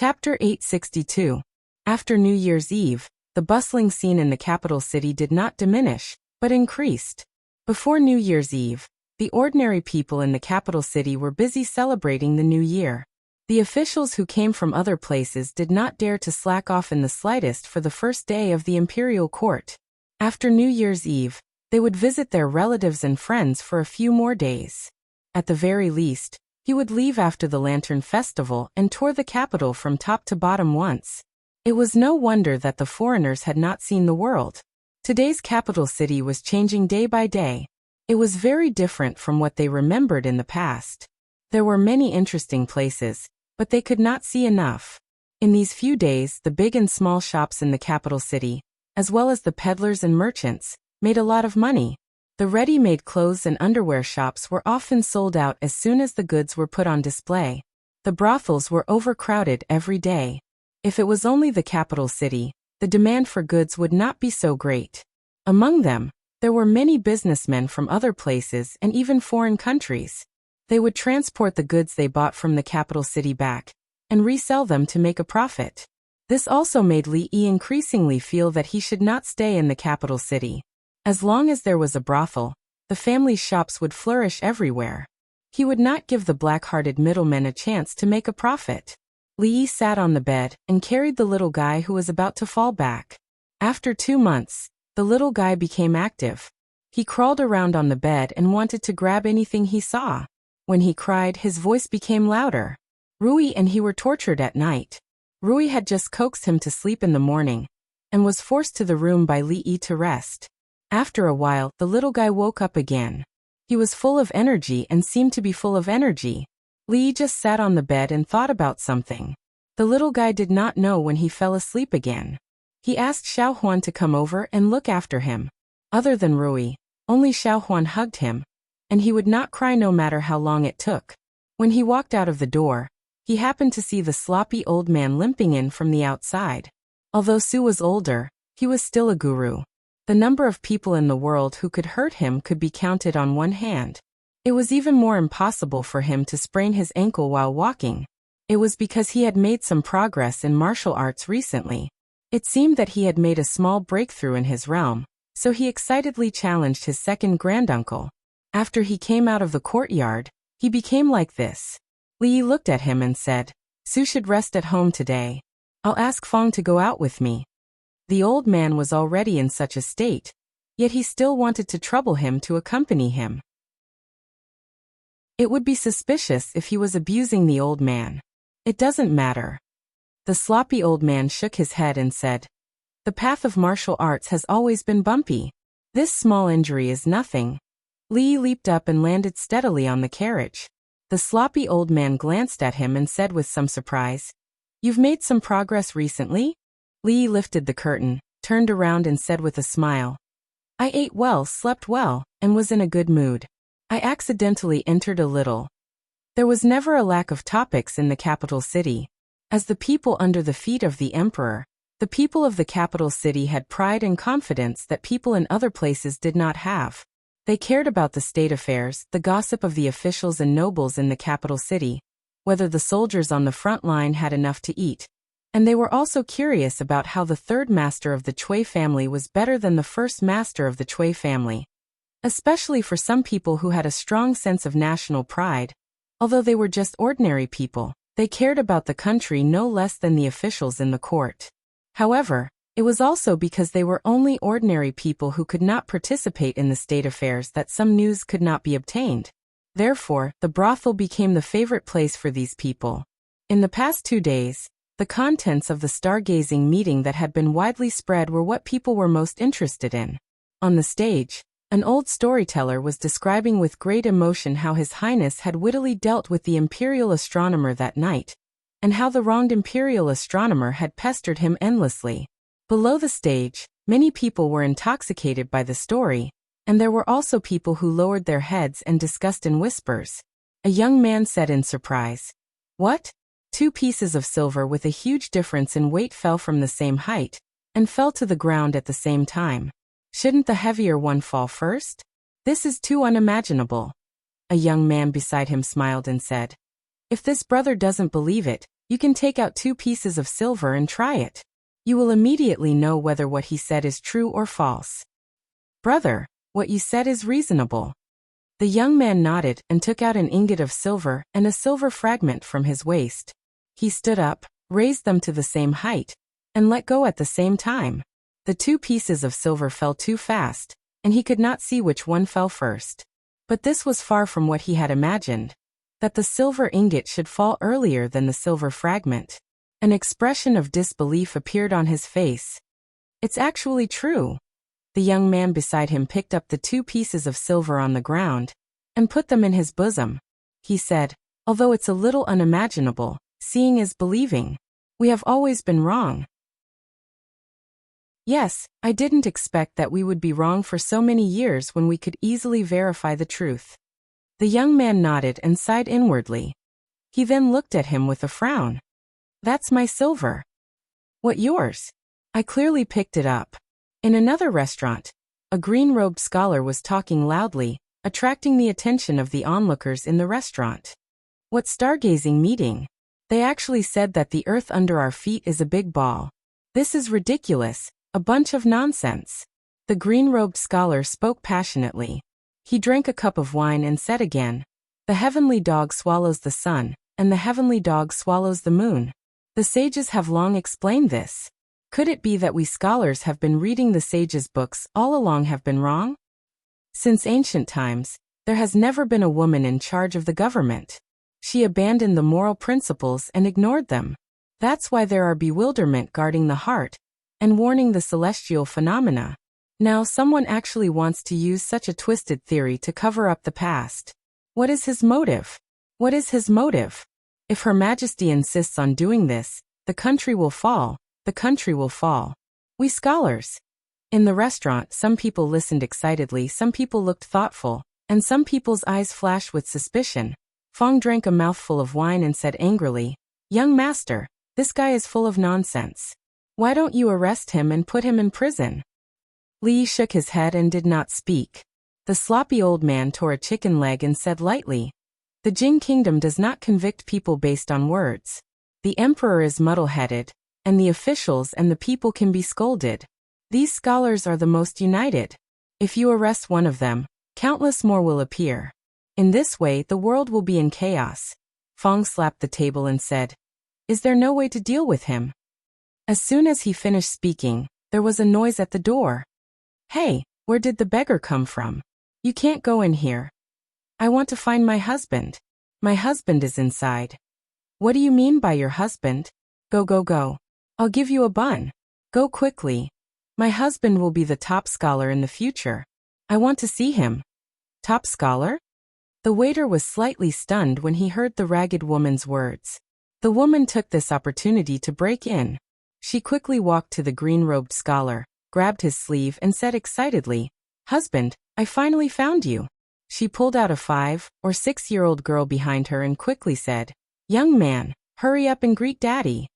Chapter 862. After New Year's Eve, the bustling scene in the capital city did not diminish, but increased. Before New Year's Eve, the ordinary people in the capital city were busy celebrating the new year. The officials who came from other places did not dare to slack off in the slightest for the first day of the imperial court. After New Year's Eve, they would visit their relatives and friends for a few more days. At the very least, he would leave after the Lantern Festival and tour the capital from top to bottom once. It was no wonder that the foreigners had not seen the world. Today's capital city was changing day by day. It was very different from what they remembered in the past. There were many interesting places, but they could not see enough. In these few days, the big and small shops in the capital city, as well as the peddlers and merchants, made a lot of money. The ready-made clothes and underwear shops were often sold out as soon as the goods were put on display. The brothels were overcrowded every day. If it was only the capital city, the demand for goods would not be so great. Among them, there were many businessmen from other places and even foreign countries. They would transport the goods they bought from the capital city back and resell them to make a profit. This also made Li Yi increasingly feel that he should not stay in the capital city. As long as there was a brothel, the family's shops would flourish everywhere. He would not give the black-hearted middlemen a chance to make a profit. Li Yi sat on the bed and carried the little guy who was about to fall back. After 2 months, the little guy became active. He crawled around on the bed and wanted to grab anything he saw. When he cried, his voice became louder. Rui and he were tortured at night. Rui had just coaxed him to sleep in the morning and was forced to the room by Li Yi to rest. After a while, the little guy woke up again. He was full of energy and seemed to be full of energy. Li Yi just sat on the bed and thought about something. The little guy did not know when he fell asleep again. He asked Xiao Huan to come over and look after him. Other than Rui, only Xiao Huan hugged him, and he would not cry no matter how long it took. When he walked out of the door, he happened to see the sloppy old man limping in from the outside. Although Su was older, he was still a guru. The number of people in the world who could hurt him could be counted on one hand. It was even more impossible for him to sprain his ankle while walking. It was because he had made some progress in martial arts recently. It seemed that he had made a small breakthrough in his realm, so he excitedly challenged his second granduncle. After he came out of the courtyard, he became like this. Li Yi looked at him and said, "Su should rest at home today. I'll ask Fong to go out with me." The old man was already in such a state, yet he still wanted to trouble him to accompany him. It would be suspicious if he was abusing the old man. It doesn't matter. The sloppy old man shook his head and said, "The path of martial arts has always been bumpy. This small injury is nothing." Li Yi leaped up and landed steadily on the carriage. The sloppy old man glanced at him and said with some surprise, "You've made some progress recently?" Li Yi lifted the curtain, turned around and said with a smile, "I ate well, slept well, and was in a good mood. I accidentally entered a little." There was never a lack of topics in the capital city. As the people under the feet of the emperor, the people of the capital city had pride and confidence that people in other places did not have. They cared about the state affairs, the gossip of the officials and nobles in the capital city, whether the soldiers on the front line had enough to eat. And they were also curious about how the third master of the Cui family was better than the first master of the Cui family. Especially for some people who had a strong sense of national pride. Although they were just ordinary people, they cared about the country no less than the officials in the court. However, it was also because they were only ordinary people who could not participate in the state affairs that some news could not be obtained. Therefore, the brothel became the favorite place for these people. In the past 2 days, the contents of the stargazing meeting that had been widely spread were what people were most interested in. On the stage, an old storyteller was describing with great emotion how His Highness had wittily dealt with the imperial astronomer that night, and how the wronged imperial astronomer had pestered him endlessly. Below the stage, many people were intoxicated by the story, and there were also people who lowered their heads and discussed in whispers. A young man said in surprise, "What?" 2 pieces of silver with a huge difference in weight fell from the same height, and fell to the ground at the same time. Shouldn't the heavier one fall first? This is too unimaginable. A young man beside him smiled and said, "If this brother doesn't believe it, You can take out 2 pieces of silver and try it. You will immediately know whether what he said is true or false. Brother, what you said is reasonable. The young man nodded and took out an ingot of silver and a silver fragment from his waist. He stood up, raised them to the same height, and let go at the same time. The 2 pieces of silver fell too fast, and he could not see which one fell first. But this was far from what he had imagined, that the silver ingot should fall earlier than the silver fragment. An expression of disbelief appeared on his face. It's actually true. The young man beside him picked up the 2 pieces of silver on the ground and put them in his bosom. He said, although it's a little unimaginable, seeing is believing. We have always been wrong. Yes, I didn't expect that we would be wrong for so many years when we could easily verify the truth. The young man nodded and sighed inwardly. He then looked at him with a frown. That's my silver. What yours? I clearly picked it up. In another restaurant, a green-robed scholar was talking loudly, attracting the attention of the onlookers in the restaurant. What stargazing meeting? They actually said that the earth under our feet is a big ball. This is ridiculous, a bunch of nonsense. The green-robed scholar spoke passionately. He drank a cup of wine and said again, the heavenly dog swallows the sun, and the heavenly dog swallows the moon. The sages have long explained this. Could it be that we scholars have been reading the sages' books all along have been wrong? Since ancient times, there has never been a woman in charge of the government. She abandoned the moral principles and ignored them. That's why there are bewilderment guarding the heart and warning the celestial phenomena. Now someone actually wants to use such a twisted theory to cover up the past. What is his motive? What is his motive? If Her Majesty insists on doing this, the country will fall. The country will fall. We scholars. In the restaurant, some people listened excitedly, some people looked thoughtful, and some people's eyes flashed with suspicion. Fong drank a mouthful of wine and said angrily, young master, this guy is full of nonsense. Why don't you arrest him and put him in prison? Li shook his head and did not speak. The sloppy old man tore a chicken leg and said lightly, the Jing kingdom does not convict people based on words. The emperor is muddle-headed, and the officials and the people can be scolded. These scholars are the most united. If you arrest one of them, countless more will appear. In this way, the world will be in chaos. Fong slapped the table and said, is there no way to deal with him? As soon as he finished speaking, there was a noise at the door. Hey, where did the beggar come from? You can't go in here. I want to find my husband. My husband is inside. What do you mean by your husband? Go, go, go. I'll give you a bun. Go quickly. My husband will be the top scholar in the future. I want to see him. Top scholar? The waiter was slightly stunned when he heard the ragged woman's words. The woman took this opportunity to break in. She quickly walked to the green-robed scholar, grabbed his sleeve and said excitedly, husband, I finally found you. She pulled out a 5 or 6-year-old girl behind her and quickly said, young man, hurry up and greet daddy.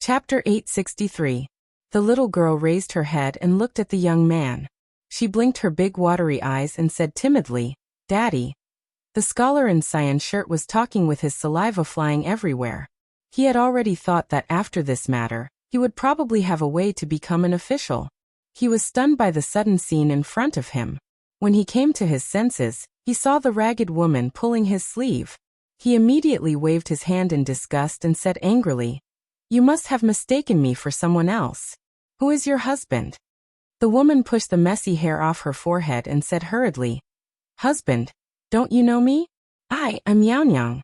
Chapter 863. The little girl raised her head and looked at the young man. She blinked her big watery eyes and said timidly, Daddy. The scholar in cyan shirt was talking with his saliva flying everywhere. He had already thought that after this matter, he would probably have a way to become an official. He was stunned by the sudden scene in front of him. When he came to his senses, he saw the ragged woman pulling his sleeve. He immediately waved his hand in disgust and said angrily, You must have mistaken me for someone else. Who is your husband? The woman pushed the messy hair off her forehead and said hurriedly, Husband, don't you know me? I'm Yang Yang.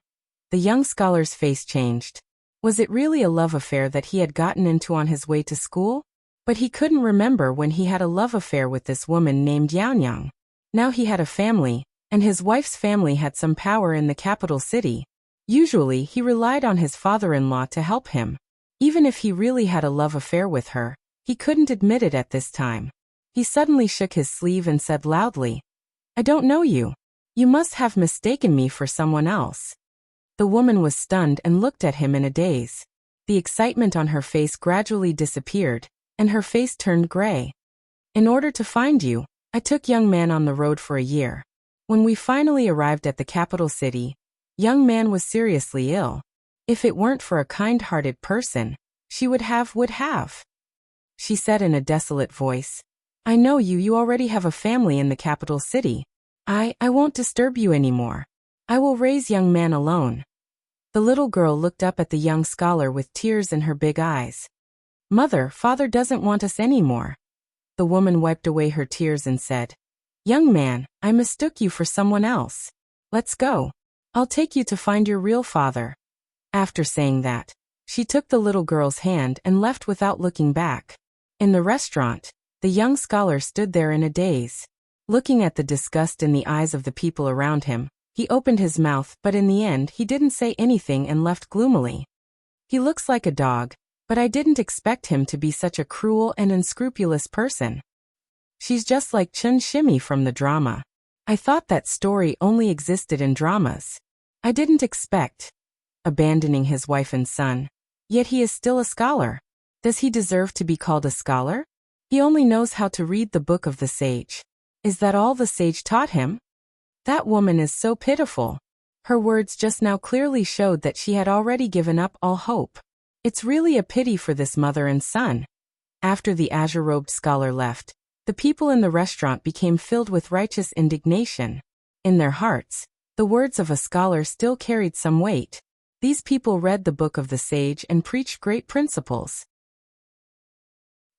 The young scholar's face changed. Was it really a love affair that he had gotten into on his way to school? But he couldn't remember when he had a love affair with this woman named Yang Yang. Now he had a family, and his wife's family had some power in the capital city. Usually he relied on his father-in-law to help him. Even if he really had a love affair with her, he couldn't admit it at this time. He suddenly shook his sleeve and said loudly, I don't know you. You must have mistaken me for someone else. The woman was stunned and looked at him in a daze. The excitement on her face gradually disappeared, and her face turned gray. In order to find you, I took young man on the road for a year. When we finally arrived at the capital city, Young man was seriously ill. If it weren't for a kind-hearted person, she would have. She said in a desolate voice. I know you already have a family in the capital city. I won't disturb you anymore. I will raise young man alone. The little girl looked up at the young scholar with tears in her big eyes. Mother, father doesn't want us anymore. The woman wiped away her tears and said, Young man, I mistook you for someone else. Let's go. I'll take you to find your real father. After saying that, she took the little girl's hand and left without looking back. In the restaurant, the young scholar stood there in a daze. Looking at the disgust in the eyes of the people around him, he opened his mouth, but in the end he didn't say anything and left gloomily. He looks like a dog, but I didn't expect him to be such a cruel and unscrupulous person. She's just like Chun Shimmy from the drama. I thought that story only existed in dramas. I didn't expect. Abandoning his wife and son. Yet he is still a scholar. Does he deserve to be called a scholar? He only knows how to read the book of the sage. Is that all the sage taught him? That woman is so pitiful. Her words just now clearly showed that she had already given up all hope. It's really a pity for this mother and son. After the azure-robed scholar left, the people in the restaurant became filled with righteous indignation. In their hearts, the words of a scholar still carried some weight. These people read the book of the sage and preached great principles.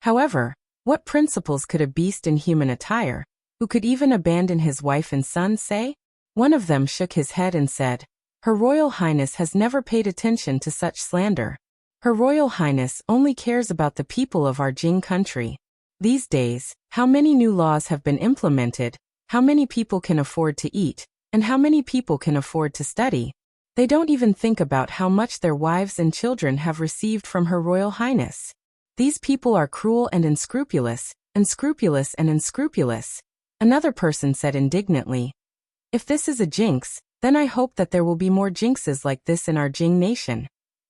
However, what principles could a beast in human attire, who could even abandon his wife and son, say? One of them shook his head and said, Her Royal Highness has never paid attention to such slander. Her Royal Highness only cares about the people of our Jing country. These days, how many new laws have been implemented, how many people can afford to eat, and how many people can afford to study? They don't even think about how much their wives and children have received from Her Royal Highness. These people are cruel and unscrupulous, unscrupulous and unscrupulous. Another person said indignantly, If this is a jinx, then I hope that there will be more jinxes like this in our Jing nation.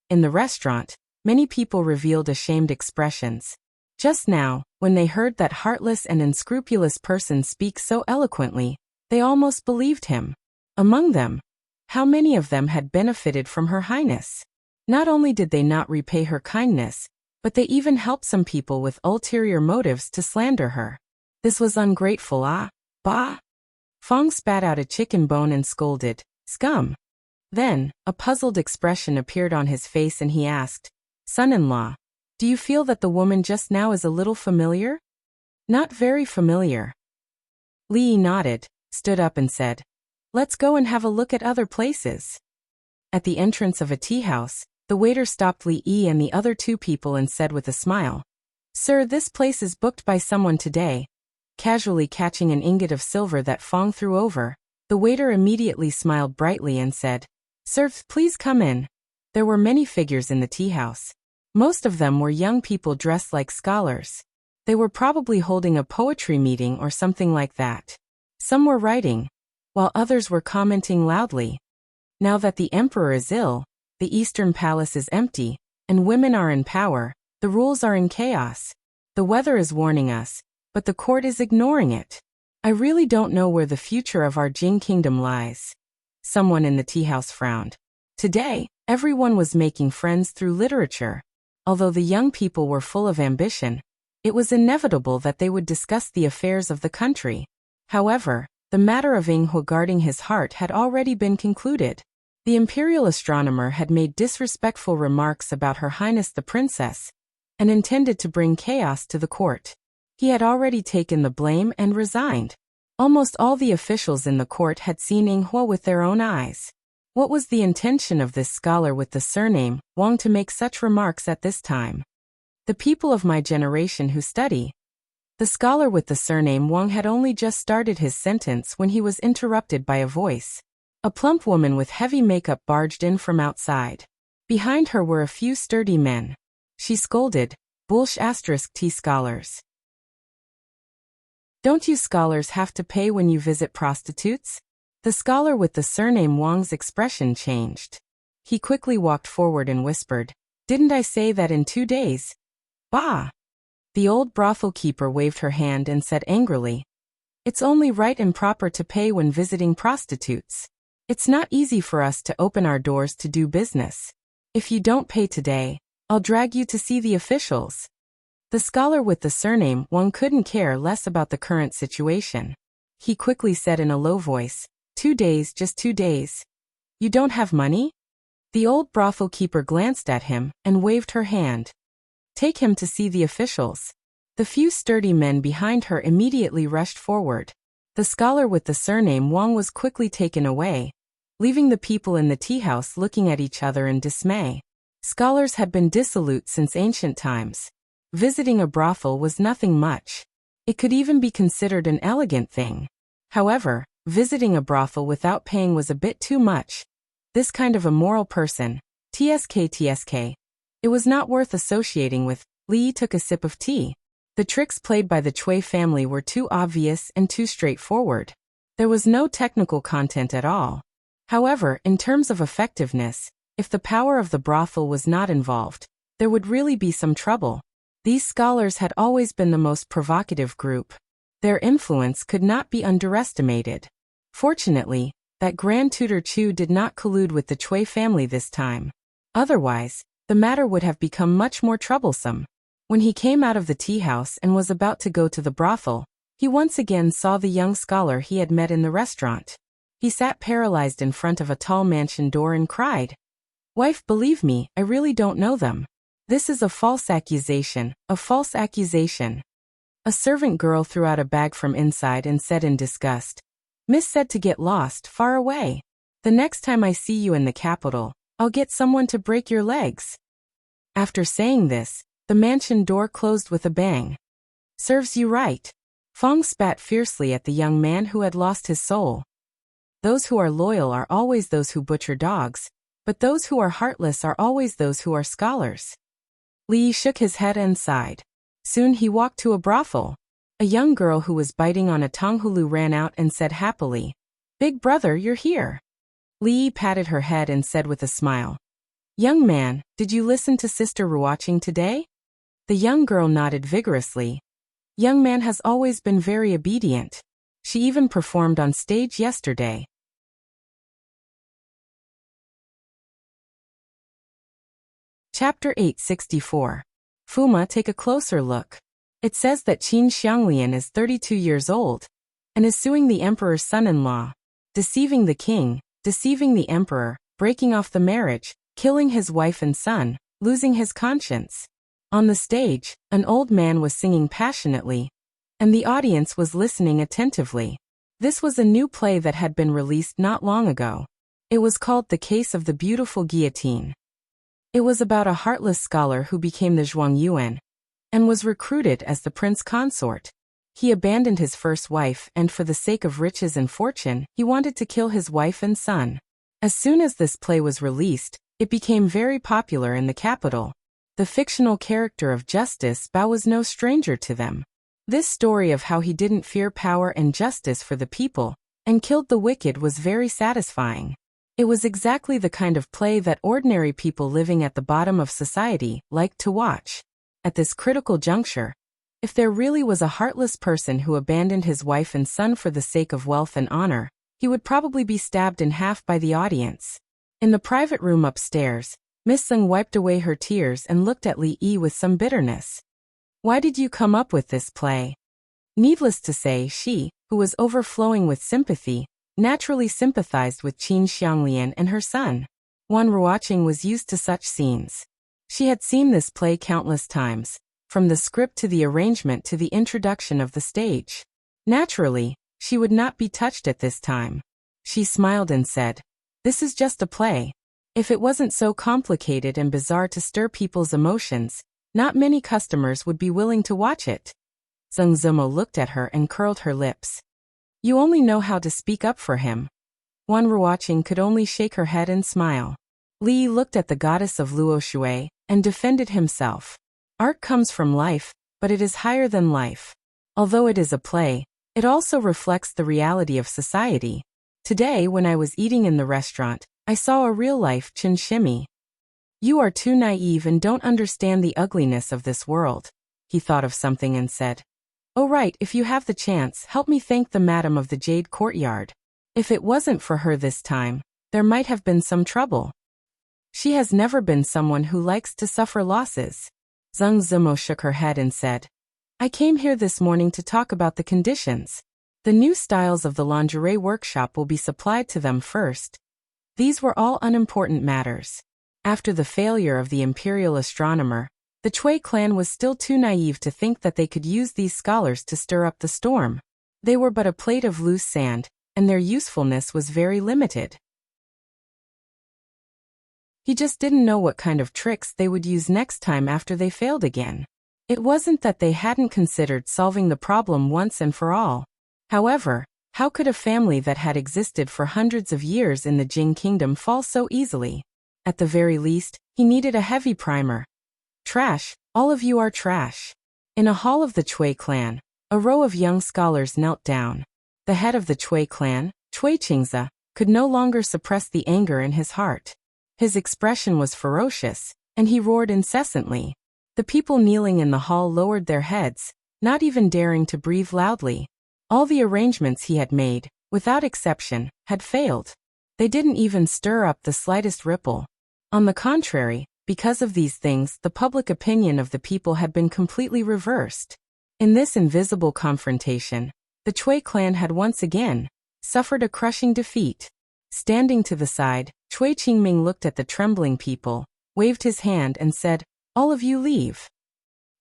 In the restaurant, many people revealed ashamed expressions. Just now, when they heard that heartless and unscrupulous person speak so eloquently, they almost believed him. Among them, how many of them had benefited from Her Highness? Not only did they not repay her kindness, but they even helped some people with ulterior motives to slander her. This was ungrateful, bah! Fong spat out a chicken bone and scolded, Scum! Then, a puzzled expression appeared on his face and he asked, Son-in-law, do you feel that the woman just now is a little familiar? Not very familiar. Li Yi nodded, stood up and said, Let's go and have a look at other places. At the entrance of a tea house, the waiter stopped Li Yi and the other two people and said with a smile, Sir, this place is booked by someone today. Casually catching an ingot of silver that Fong threw over, the waiter immediately smiled brightly and said, Sir, please come in. There were many figures in the tea house. Most of them were young people dressed like scholars. They were probably holding a poetry meeting or something like that. Some were writing, while others were commenting loudly. Now that the emperor is ill, the Eastern Palace is empty, and women are in power, the rules are in chaos. The weather is warning us, but the court is ignoring it. I really don't know where the future of our Jing kingdom lies. Someone in the tea house frowned. Today, everyone was making friends through literature. Although the young people were full of ambition, it was inevitable that they would discuss the affairs of the country. However, the matter of Yinghua guarding his heart had already been concluded. The imperial astronomer had made disrespectful remarks about Her Highness the Princess, and intended to bring chaos to the court. He had already taken the blame and resigned. Almost all the officials in the court had seen Yinghua with their own eyes. What was the intention of this scholar with the surname Wang to make such remarks at this time? The people of my generation who study. The scholar with the surname Wang had only just started his sentence when he was interrupted by a voice. A plump woman with heavy makeup barged in from outside. Behind her were a few sturdy men. She scolded, T scholars. Don't you scholars have to pay when you visit prostitutes? The scholar with the surname Wang's expression changed. He quickly walked forward and whispered, Didn't I say that in 2 days? Bah! The old brothel keeper waved her hand and said angrily, It's only right and proper to pay when visiting prostitutes. It's not easy for us to open our doors to do business. If you don't pay today, I'll drag you to see the officials. The scholar with the surname Wang couldn't care less about the current situation. He quickly said in a low voice, 2 days, just 2 days. You don't have money? The old brothel keeper glanced at him and waved her hand. Take him to see the officials. The few sturdy men behind her immediately rushed forward. The scholar with the surname Wang was quickly taken away, leaving the people in the tea house looking at each other in dismay. Scholars had been dissolute since ancient times. Visiting a brothel was nothing much. It could even be considered an elegant thing. However, visiting a brothel without paying was a bit too much. This kind of immoral person, TSK. It was not worth associating with. Li took a sip of tea. The tricks played by the Cui family were too obvious and too straightforward. There was no technical content at all. However, in terms of effectiveness, if the power of the brothel was not involved, there would really be some trouble. These scholars had always been the most provocative group. Their influence could not be underestimated. Fortunately, that Grand Tutor Chu did not collude with the Cui family this time. Otherwise, the matter would have become much more troublesome. When he came out of the tea house and was about to go to the brothel, he once again saw the young scholar he had met in the restaurant. He sat paralyzed in front of a tall mansion door and cried, "Wife, believe me, I really don't know them. This is a false accusation, a false accusation." A servant girl threw out a bag from inside and said in disgust, "Miss said to get lost, far away. The next time I see you in the capital, I'll get someone to break your legs." After saying this, the mansion door closed with a bang. "Serves you right." Fong spat fiercely at the young man who had lost his soul. Those who are loyal are always those who butcher dogs, but those who are heartless are always those who are scholars. Li shook his head and sighed. Soon he walked to a brothel. A young girl who was biting on a tonghulu ran out and said happily, "Big brother, you're here." Li patted her head and said with a smile, "Young man, did you listen to Sister Ruoqing today?" The young girl nodded vigorously. Young man has always been very obedient. She even performed on stage yesterday. Chapter 864. Fuma, take a closer look. It says that Qin Xianglian is 32 years old and is suing the emperor's son-in-law, deceiving the king, deceiving the emperor, breaking off the marriage, killing his wife and son, losing his conscience. On the stage, an old man was singing passionately, and the audience was listening attentively. This was a new play that had been released not long ago. It was called The Case of the Beautiful Guillotine. It was about a heartless scholar who became the Zhuang Yuan and was recruited as the prince consort. He abandoned his first wife and for the sake of riches and fortune, he wanted to kill his wife and son. As soon as this play was released, it became very popular in the capital. The fictional character of Justice Bao was no stranger to them. This story of how he didn't fear power and justice for the people and killed the wicked was very satisfying. It was exactly the kind of play that ordinary people living at the bottom of society liked to watch. At this critical juncture, if there really was a heartless person who abandoned his wife and son for the sake of wealth and honor, he would probably be stabbed in half by the audience. In the private room upstairs, Miss Sung wiped away her tears and looked at Li Yi with some bitterness. "Why did you come up with this play?" Needless to say, she, who was overflowing with sympathy, naturally sympathized with Qin Xianglian and her son. Wan Ruoqing was used to such scenes. She had seen this play countless times, from the script to the arrangement to the introduction of the stage. Naturally, she would not be touched at this time. She smiled and said, "This is just a play. If it wasn't so complicated and bizarre to stir people's emotions, not many customers would be willing to watch it." Zheng Zimo looked at her and curled her lips. "You only know how to speak up for him." Wan Ruoqing could only shake her head and smile. Li looked at the goddess of Luo Shui and defended himself. Art comes from life, but it is higher than life. Although it is a play, it also reflects the reality of society. Today, when I was eating in the restaurant, I saw a real-life Chen Shimi. "You are too naive and don't understand the ugliness of this world." He thought of something and said, "Oh right, if you have the chance, help me thank the madam of the Jade Courtyard. If it wasn't for her this time, there might have been some trouble. She has never been someone who likes to suffer losses. Zheng Zimo shook her head and said, I came here this morning to talk about the conditions. The new styles of the lingerie workshop will be supplied to them first. These were all unimportant matters. After the failure of the imperial astronomer, the Chui clan was still too naive to think that they could use these scholars to stir up the storm. They were but a plate of loose sand, and their usefulness was very limited. He just didn't know what kind of tricks they would use next time after they failed again. It wasn't that they hadn't considered solving the problem once and for all. However, how could a family that had existed for hundreds of years in the Jing kingdom fall so easily? At the very least, he needed a heavy primer. Trash, all of you are trash. In a hall of the Chui clan, a row of young scholars knelt down. The head of the Chui clan, Chui Qingze, could no longer suppress the anger in his heart. His expression was ferocious, and he roared incessantly. The people kneeling in the hall lowered their heads, not even daring to breathe loudly. All the arrangements he had made, without exception, had failed. They didn't even stir up the slightest ripple. On the contrary, because of these things, the public opinion of the people had been completely reversed. In this invisible confrontation, the Chui clan had once again suffered a crushing defeat. Standing to the side, Chui Qingming looked at the trembling people, waved his hand and said, All of you leave.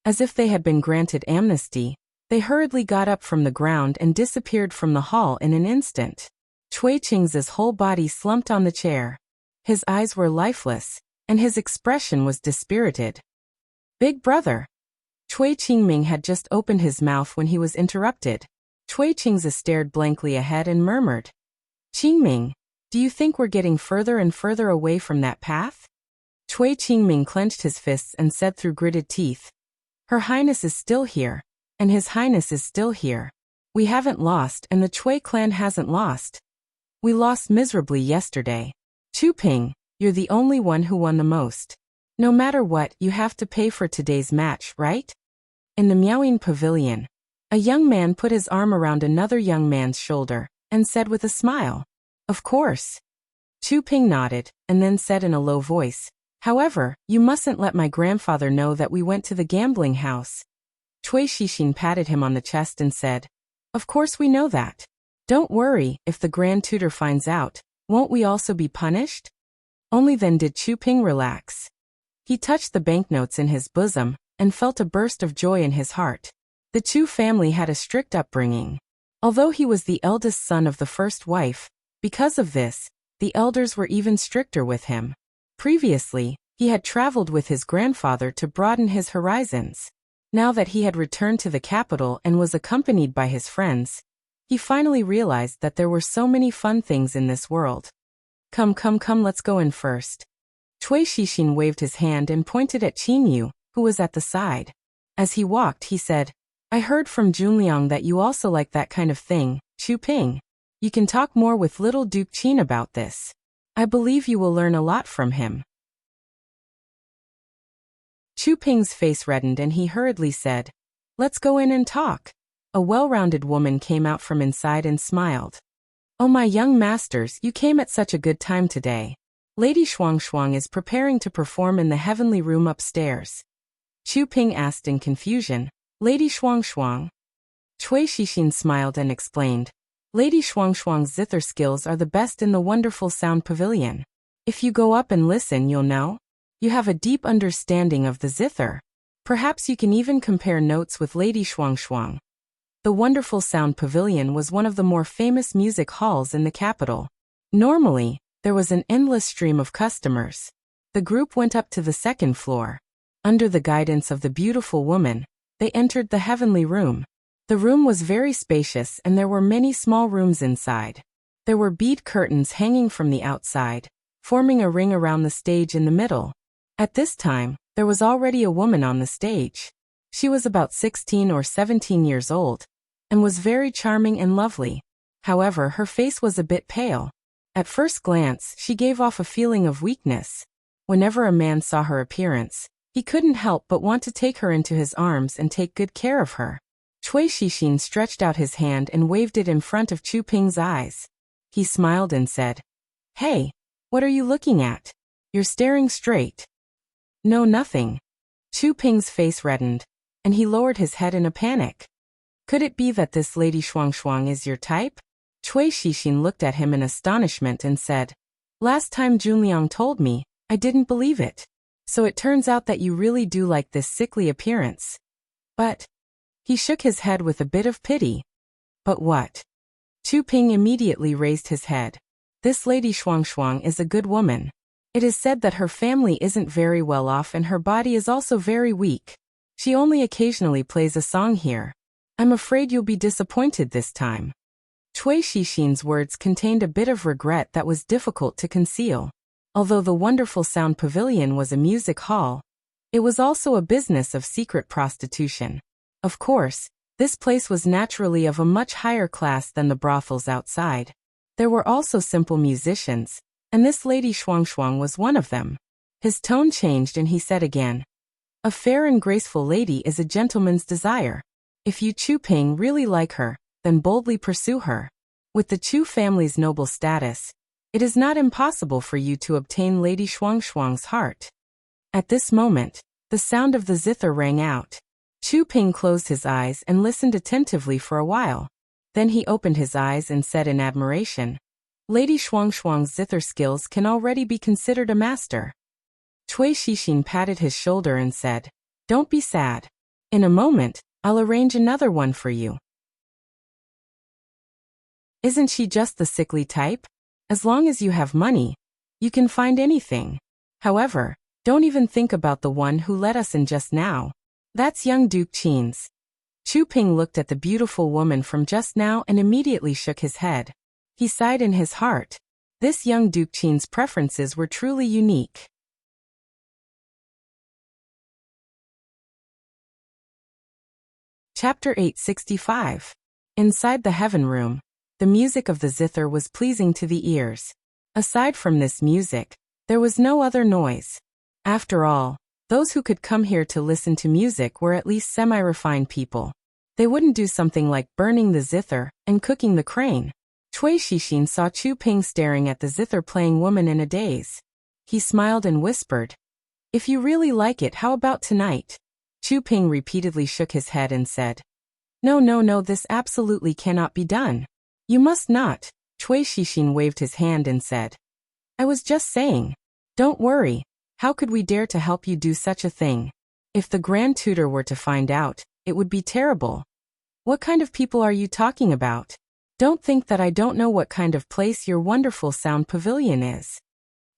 As if they had been granted amnesty, they hurriedly got up from the ground and disappeared from the hall in an instant. Chui Qingze's whole body slumped on the chair. His eyes were lifeless, and his expression was dispirited. Big brother. Chui Qingming had just opened his mouth when he was interrupted. Chui Qingze stared blankly ahead and murmured, Qingming, do you think we're getting further and further away from that path? Chui Qingming clenched his fists and said through gritted teeth, Her Highness is still here, and His Highness is still here. We haven't lost, and the Chui clan hasn't lost. We lost miserably yesterday. Chu Ping, you're the only one who won the most. No matter what, you have to pay for today's match, right? In the Miaoying pavilion, a young man put his arm around another young man's shoulder and said with a smile, Of course. Chu Ping nodded, and then said in a low voice, However, you mustn't let my grandfather know that we went to the gambling house. Chui Xixin patted him on the chest and said, Of course we know that. Don't worry, if the Grand Tutor finds out, won't we also be punished? Only then did Chu Ping relax. He touched the banknotes in his bosom and felt a burst of joy in his heart. The Chu family had a strict upbringing. Although he was the eldest son of the first wife, because of this, the elders were even stricter with him. Previously, he had traveled with his grandfather to broaden his horizons. Now that he had returned to the capital and was accompanied by his friends, he finally realized that there were so many fun things in this world. Come, let's go in first. Chui Xixin waved his hand and pointed at Qin Yu, who was at the side. As he walked, he said, I heard from Junliang that you also like that kind of thing, Chu Ping. You can talk more with little Duke Qin about this. I believe you will learn a lot from him. Chu Ping's face reddened and he hurriedly said, Let's go in and talk. A well-rounded woman came out from inside and smiled. Oh my young masters, you came at such a good time today. Lady Shuang is preparing to perform in the heavenly room upstairs. Chu Ping asked in confusion, Lady Shuang? Chui Xixin smiled and explained, Lady Shuang's zither skills are the best in the wonderful sound pavilion. If you go up and listen, you'll know. You have a deep understanding of the zither. Perhaps you can even compare notes with Lady Shuang. The wonderful sound pavilion was one of the more famous music halls in the capital. Normally, there was an endless stream of customers. The group went up to the second floor. Under the guidance of the beautiful woman, they entered the heavenly room. The room was very spacious and there were many small rooms inside. There were bead curtains hanging from the outside, forming a ring around the stage in the middle. At this time, there was already a woman on the stage. She was about 16 or 17 years old, and was very charming and lovely. However, her face was a bit pale. At first glance, she gave off a feeling of weakness. Whenever a man saw her appearance, he couldn't help but want to take her into his arms and take good care of her. Chui Xixin stretched out his hand and waved it in front of Chu Ping's eyes. He smiled and said, "Hey, what are you looking at? You're staring straight." "No, nothing." Chu Ping's face reddened, and he lowered his head in a panic. Could it be that this Lady Shuang is your type? Cui Xixin looked at him in astonishment and said, "Last time Junliang told me, I didn't believe it. So it turns out that you really do like this sickly appearance." "But..." He shook his head with a bit of pity. "But what?" Chu Ping immediately raised his head. "This Lady Shuang is a good woman. It is said that her family isn't very well off and her body is also very weak. She only occasionally plays a song here. I'm afraid you'll be disappointed this time." Cui Xixin's words contained a bit of regret that was difficult to conceal. Although the wonderful sound pavilion was a music hall, it was also a business of secret prostitution. Of course, this place was naturally of a much higher class than the brothels outside. There were also simple musicians, and this Lady Shuang was one of them. His tone changed and he said again, "A fair and graceful lady is a gentleman's desire. If you Chu Ping really like her, then boldly pursue her. With the Chu family's noble status, it is not impossible for you to obtain Lady Shuang's heart." At this moment, the sound of the zither rang out. Chu Ping closed his eyes and listened attentively for a while. Then he opened his eyes and said in admiration, "Lady Shuang's zither skills can already be considered a master." Cui Xixin patted his shoulder and said, "Don't be sad. In a moment, I'll arrange another one for you. Isn't she just the sickly type? As long as you have money, you can find anything. However, don't even think about the one who let us in just now. That's young Duke Qin's." Chu Ping looked at the beautiful woman from just now and immediately shook his head. He sighed in his heart. This young Duke Qin's preferences were truly unique. Chapter 865. Inside the heaven room, the music of the zither was pleasing to the ears. Aside from this music, there was no other noise. After all, those who could come here to listen to music were at least semi-refined people. They wouldn't do something like burning the zither and cooking the crane. Cui Xixin saw Chu Ping staring at the zither-playing woman in a daze. He smiled and whispered, "If you really like it, how about tonight?" Chu Ping repeatedly shook his head and said, No, this absolutely cannot be done. You must not." Cui Xixin waved his hand and said, "I was just saying. Don't worry, how could we dare to help you do such a thing? If the Grand Tutor were to find out, it would be terrible." "What kind of people are you talking about? Don't think that I don't know what kind of place your wonderful sound pavilion is."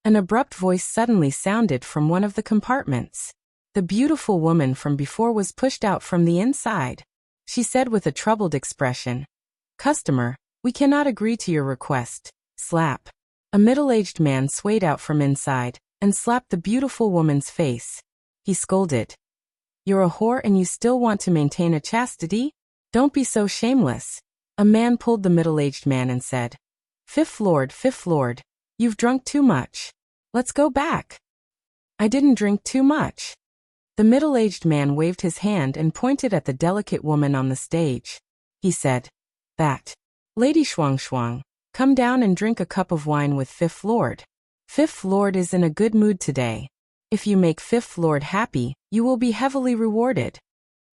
An abrupt voice suddenly sounded from one of the compartments. The beautiful woman from before was pushed out from the inside. She said with a troubled expression, "Customer, we cannot agree to your request." Slap. A middle-aged man swayed out from inside and slapped the beautiful woman's face. He scolded, "You're a whore and you still want to maintain a chastity? Don't be so shameless." A man pulled the middle-aged man and said, Fifth Lord, you've drunk too much. Let's go back." "I didn't drink too much." The middle-aged man waved his hand and pointed at the delicate woman on the stage. He said, "That Lady Shuang, come down and drink a cup of wine with Fifth Lord. Fifth Lord is in a good mood today. If you make Fifth Lord happy, you will be heavily rewarded."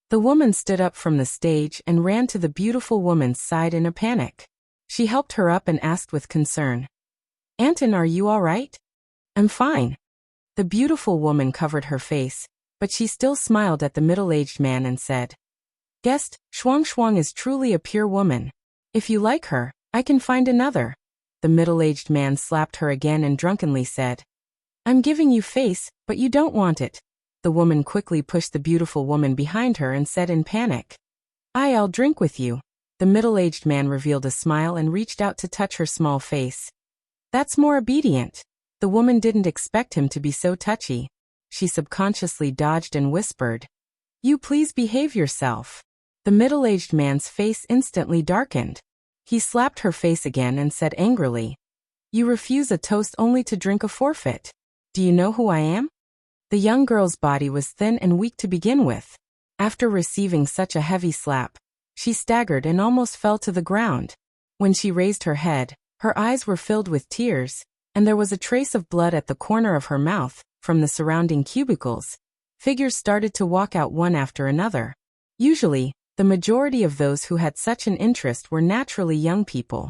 The woman stood up from the stage and ran to the beautiful woman's side in a panic. She helped her up and asked with concern, "Anton, are you all right?" "I'm fine." The beautiful woman covered her face, but she still smiled at the middle-aged man and said, "Guest, Shuang is truly a pure woman. If you like her, I can find another." The middle-aged man slapped her again and drunkenly said, "I'm giving you face, but you don't want it." The woman quickly pushed the beautiful woman behind her and said in panic, I'll drink with you." The middle-aged man revealed a smile and reached out to touch her small face. "That's more obedient." The woman didn't expect him to be so touchy. She subconsciously dodged and whispered, "You please behave yourself." The middle-aged man's face instantly darkened. He slapped her face again and said angrily, "You refuse a toast only to drink a forfeit. Do you know who I am?" The young girl's body was thin and weak to begin with. After receiving such a heavy slap, she staggered and almost fell to the ground. When she raised her head, Her eyes were filled with tears, and there was a trace of blood at the corner of her mouth. From the surrounding cubicles, figures started to walk out one after another. Usually, the majority of those who had such an interest were naturally young people.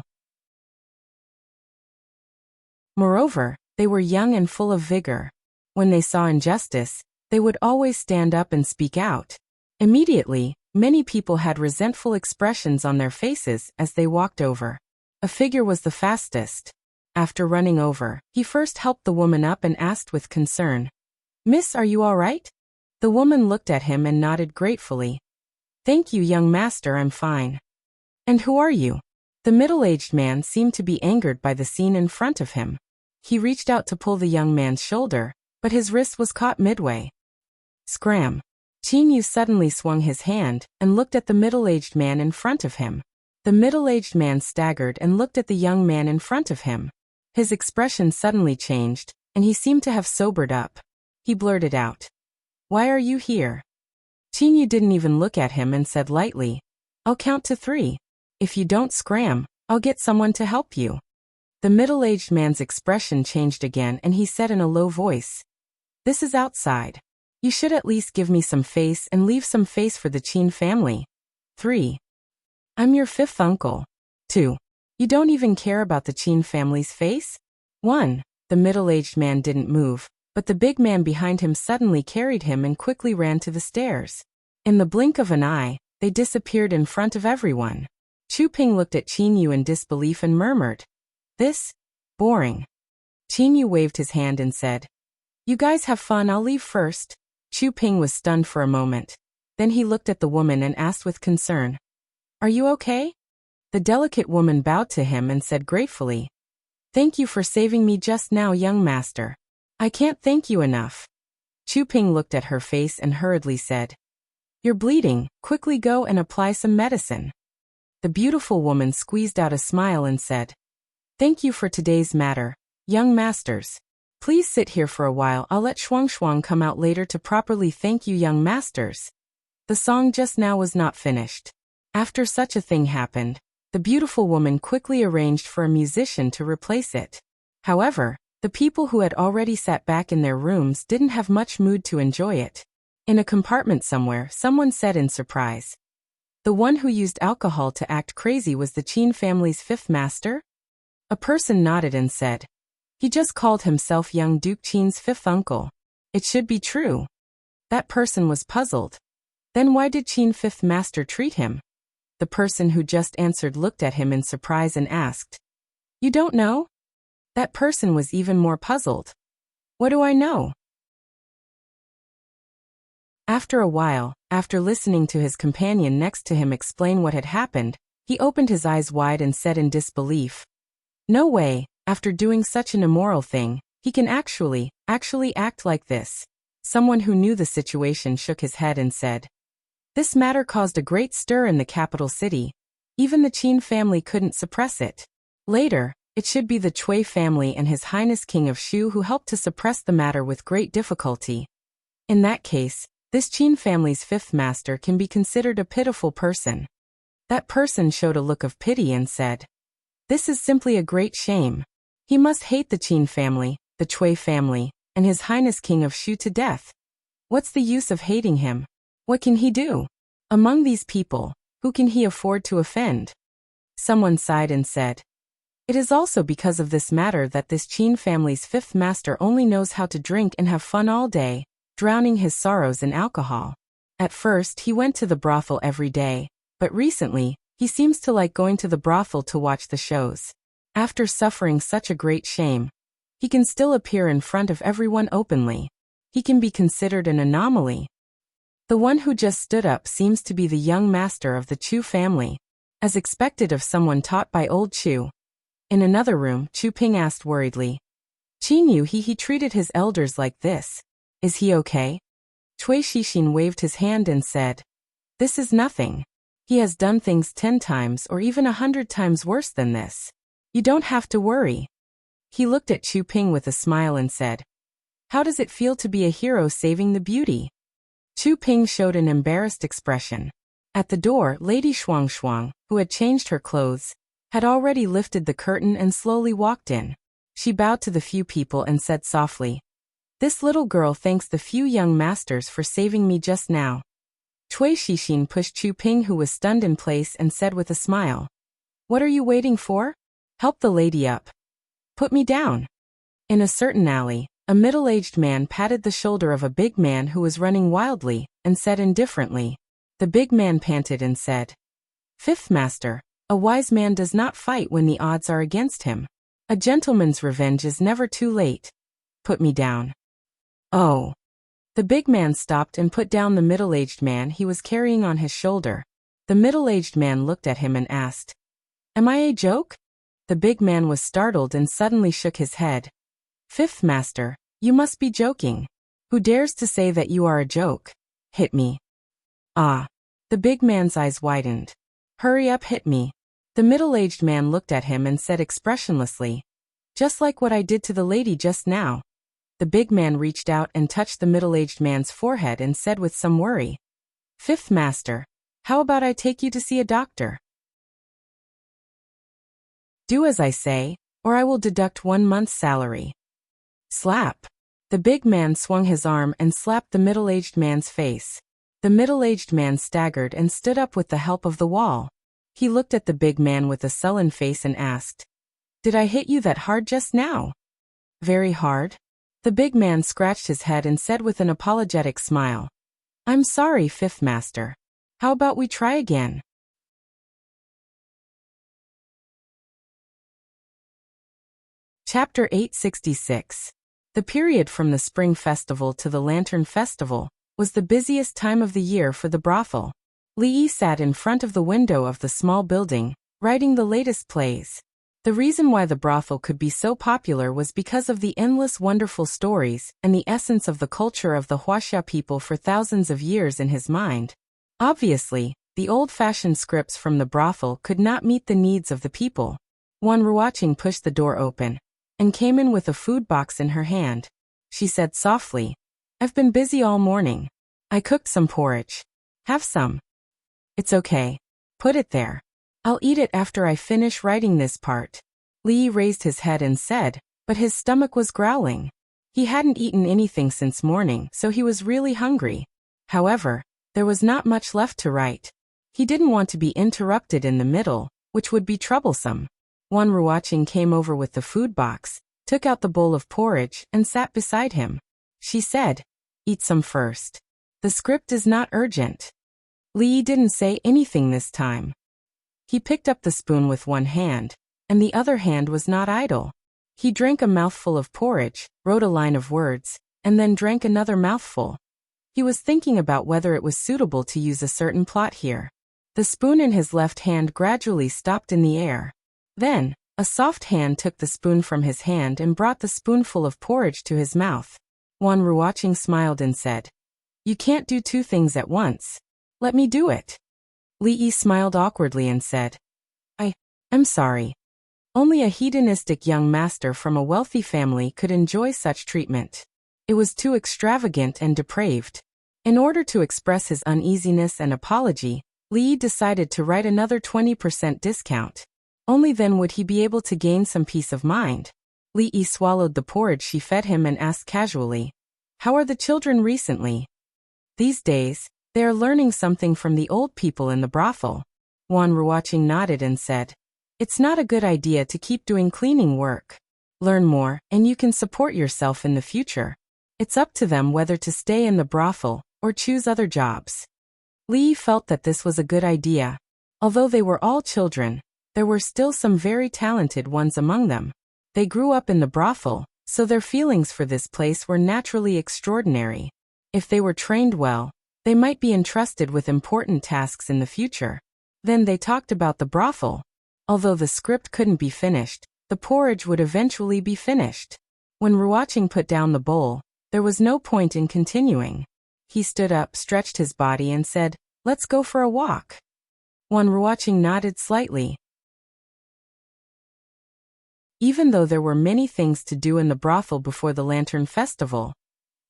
Moreover, they were young and full of vigor. When they saw injustice, they would always stand up and speak out. Immediately, many people had resentful expressions on their faces as they walked over. A figure was the fastest. After running over, he first helped the woman up and asked with concern, "Miss, are you all right?" The woman looked at him and nodded gratefully. "Thank you, young master, I'm fine." "And who are you?" The middle-aged man seemed to be angered by the scene in front of him. He reached out to pull the young man's shoulder, but his wrist was caught midway. Scram! Chinyu suddenly swung his hand and looked at the middle-aged man in front of him. The middle-aged man staggered and looked at the young man in front of him. His expression suddenly changed, and he seemed to have sobered up. He blurted out, "Why are you here?" Chinyu didn't even look at him and said lightly, "I'll count to 3. If you don't scram, I'll get someone to help you." The middle-aged man's expression changed again and he said in a low voice, "This is outside. You should at least give me some face and leave some face for the Qin family. 3. I'm your 5th uncle. 2. You don't even care about the Qin family's face? 1. The middle-aged man didn't move, but the big man behind him suddenly carried him and quickly ran to the stairs. In the blink of an eye, they disappeared in front of everyone. Chu Ping looked at Chinyu in disbelief and murmured, "This? Boring." Chinyu waved his hand and said, "You guys have fun, I'll leave first." Chu Ping was stunned for a moment. Then he looked at the woman and asked with concern, "Are you okay?" The delicate woman bowed to him and said gratefully, "Thank you for saving me just now, young master. I can't thank you enough." Chu Ping looked at her face and hurriedly said, "You're bleeding, quickly go and apply some medicine." The beautiful woman squeezed out a smile and said, "Thank you for today's matter, young masters. Please sit here for a while, I'll let Shuang come out later to properly thank you, young masters." The song just now was not finished. After such a thing happened, the beautiful woman quickly arranged for a musician to replace it. However, the people who had already sat back in their rooms didn't have much mood to enjoy it. In a compartment somewhere, someone said in surprise, "The one who used alcohol to act crazy was the Qin family's 5th master?" A person nodded and said, "He just called himself young Duke Qin's 5th uncle. It should be true." That person was puzzled. Then why did Qin 5th master treat him? The person who just answered looked at him in surprise and asked, "You don't know?" That person was even more puzzled. "What do I know?" After a while, after listening to his companion next to him explain what had happened, he opened his eyes wide and said in disbelief, "No way, after doing such an immoral thing, he can actually act like this." Someone who knew the situation shook his head and said, "This matter caused a great stir in the capital city. Even the Qin family couldn't suppress it. Later, it should be the Cui family and His Highness King of Shu who helped to suppress the matter with great difficulty. In that case, this Qin family's 5th master can be considered a pitiful person." That person showed a look of pity and said, "This is simply a great shame. He must hate the Qin family, the Cui family, and His Highness King of Shu to death. What's the use of hating him? What can he do? Among these people, who can he afford to offend?" Someone sighed and said, "It is also because of this matter that this Qin family's 5th master only knows how to drink and have fun all day, drowning his sorrows in alcohol. At first he went to the brothel every day, but recently, he seems to like going to the brothel to watch the shows. After suffering such a great shame, he can still appear in front of everyone openly. He can be considered an anomaly." The one who just stood up seems to be the young master of the Chu family, as expected of someone taught by old Chu. In another room, Chu Ping asked worriedly, "Qinyu, he treated his elders like this. Is he okay?" Cui Shixin waved his hand and said, "This is nothing. He has done things 10 times or even 100 times worse than this. You don't have to worry." He looked at Chu Ping with a smile and said, "How does it feel to be a hero saving the beauty?" Chu Ping showed an embarrassed expression. At the door, Lady Shuang, who had changed her clothes, had already lifted the curtain and slowly walked in. She bowed to the few people and said softly, "This little girl thanks the few young masters for saving me just now." Cui Shixin pushed Chu Ping, who was stunned in place, and said with a smile, "What are you waiting for? Help the lady up. Put me down." In a certain alley, a middle-aged man patted the shoulder of a big man who was running wildly, and said indifferently. The big man panted and said, "Fifth master, a wise man does not fight when the odds are against him. A gentleman's revenge is never too late. Put me down." "Oh." The big man stopped and put down the middle-aged man he was carrying on his shoulder. The middle-aged man looked at him and asked, "Am I a joke?" The big man was startled and suddenly shook his head. "Fifth master, you must be joking. Who dares to say that you are a joke? Hit me." "Ah." The big man's eyes widened. "Hurry up, hit me." The middle-aged man looked at him and said expressionlessly, "Just like what I did to the lady just now." The big man reached out and touched the middle-aged man's forehead and said with some worry, "Fifth master, how about I take you to see a doctor? Do as I say, or I will deduct 1 month's salary." Slap. The big man swung his arm and slapped the middle-aged man's face. The middle-aged man staggered and stood up with the help of the wall. He looked at the big man with a sullen face and asked, "Did I hit you that hard just now?" "Very hard." The big man scratched his head and said with an apologetic smile, "I'm sorry, fifth master. How about we try again?" Chapter 866. The period from the Spring Festival to the Lantern Festival was the busiest time of the year for the brothel. Li Yi sat in front of the window of the small building, writing the latest plays. The reason why the brothel could be so popular was because of the endless wonderful stories and the essence of the culture of the Huaxia people for thousands of years in his mind. Obviously, the old-fashioned scripts from the brothel could not meet the needs of the people. Wan Ruoqing pushed the door open and came in with a food box in her hand. She said softly, "I've been busy all morning. I cooked some porridge. Have some." "It's okay. Put it there. I'll eat it after I finish writing this part." Li raised his head and said, but his stomach was growling. He hadn't eaten anything since morning, so he was really hungry. However, there was not much left to write. He didn't want to be interrupted in the middle, which would be troublesome. Wan Ruoqing came over with the food box, took out the bowl of porridge, and sat beside him. She said, "Eat some first. The script is not urgent." Li didn't say anything this time. He picked up the spoon with one hand, and the other hand was not idle. He drank a mouthful of porridge, wrote a line of words, and then drank another mouthful. He was thinking about whether it was suitable to use a certain plot here. The spoon in his left hand gradually stopped in the air. Then, a soft hand took the spoon from his hand and brought the spoonful of porridge to his mouth. Wan Ruoqing smiled and said, "You can't do two things at once. Let me do it." Li Yi smiled awkwardly and said, I'm sorry. Only a hedonistic young master from a wealthy family could enjoy such treatment. It was too extravagant and depraved." In order to express his uneasiness and apology, Li Yi decided to write another 20% discount. Only then would he be able to gain some peace of mind. Li Yi swallowed the porridge she fed him and asked casually, "How are the children recently?" "These days, they are learning something from the old people in the brothel." Wan Ruoqing nodded and said, "It's not a good idea to keep doing cleaning work. Learn more, and you can support yourself in the future. It's up to them whether to stay in the brothel or choose other jobs." Li felt that this was a good idea. Although they were all children, there were still some very talented ones among them. They grew up in the brothel, so their feelings for this place were naturally extraordinary. If they were trained well, they might be entrusted with important tasks in the future. Then they talked about the brothel. Although the script couldn't be finished, the porridge would eventually be finished. When Ruoqing put down the bowl, there was no point in continuing. He stood up, stretched his body and said, "Let's go for a walk." Wan Ruoqing nodded slightly. Even though there were many things to do in the brothel before the Lantern Festival,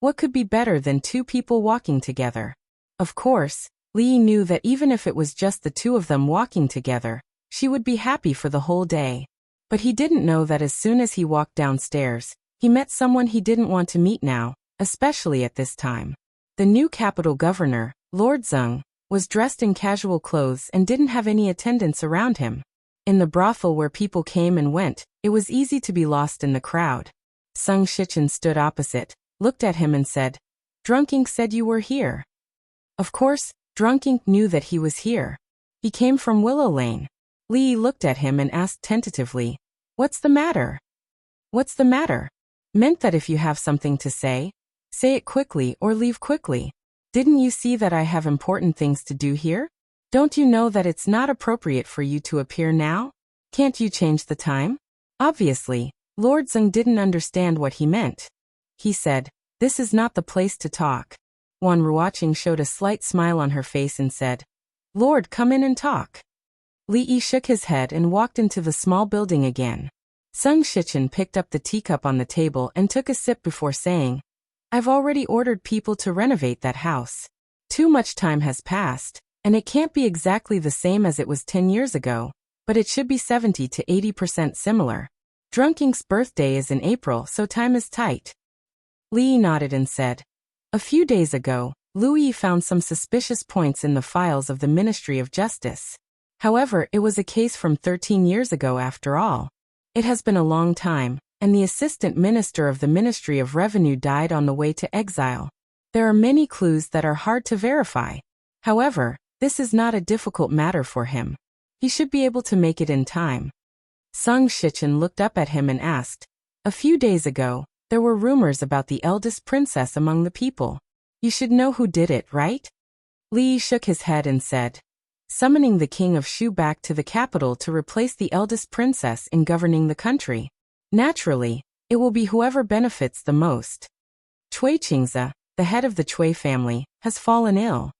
what could be better than two people walking together? Of course, Li knew that even if it was just the two of them walking together, She would be happy for the whole day. But he didn't know that as soon as he walked downstairs, he met someone he didn't want to meet now, especially at this time. The new capital governor, Lord Zeng, was dressed in casual clothes and didn't have any attendants around him. In the brothel where people came and went, it was easy to be lost in the crowd. Sung Shichen stood opposite, looked at him and said, "Drunk Ink said you were here." Of course, Drunk Ink knew that he was here. He came from Willow Lane. Li looked at him and asked tentatively, "What's the matter?" "What's the matter?" meant that if you have something to say it quickly or leave quickly. Didn't you see that I have important things to do here? Don't you know that it's not appropriate for you to appear now? Can't you change the time? Obviously, Lord Zeng didn't understand what he meant. He said, "This is not the place to talk." Wan Ruoqing showed a slight smile on her face and said, "Lord, come in and talk." Li Yi shook his head and walked into the small building again. Sung Shichen picked up the teacup on the table and took a sip before saying, "I've already ordered people to renovate that house. Too much time has passed, and it can't be exactly the same as it was 10 years ago, but it should be 70 to 80% similar. Drunk Ink's birthday is in April, so time is tight." Li nodded and said, "A few days ago, Louis found some suspicious points in the files of the Ministry of Justice. However, it was a case from 13 years ago after all. It has been a long time, and the assistant minister of the Ministry of Revenue died on the way to exile. There are many clues that are hard to verify. However, this is not a difficult matter for him. He should be able to make it in time." Sung Shichen looked up at him and asked, "A few days ago, there were rumors about the eldest princess among the people. You should know who did it, right?" Li shook his head and said, "Summoning the king of Shu back to the capital to replace the eldest princess in governing the country. Naturally, it will be whoever benefits the most. Cui Qingze, the head of the Cui family, has fallen ill."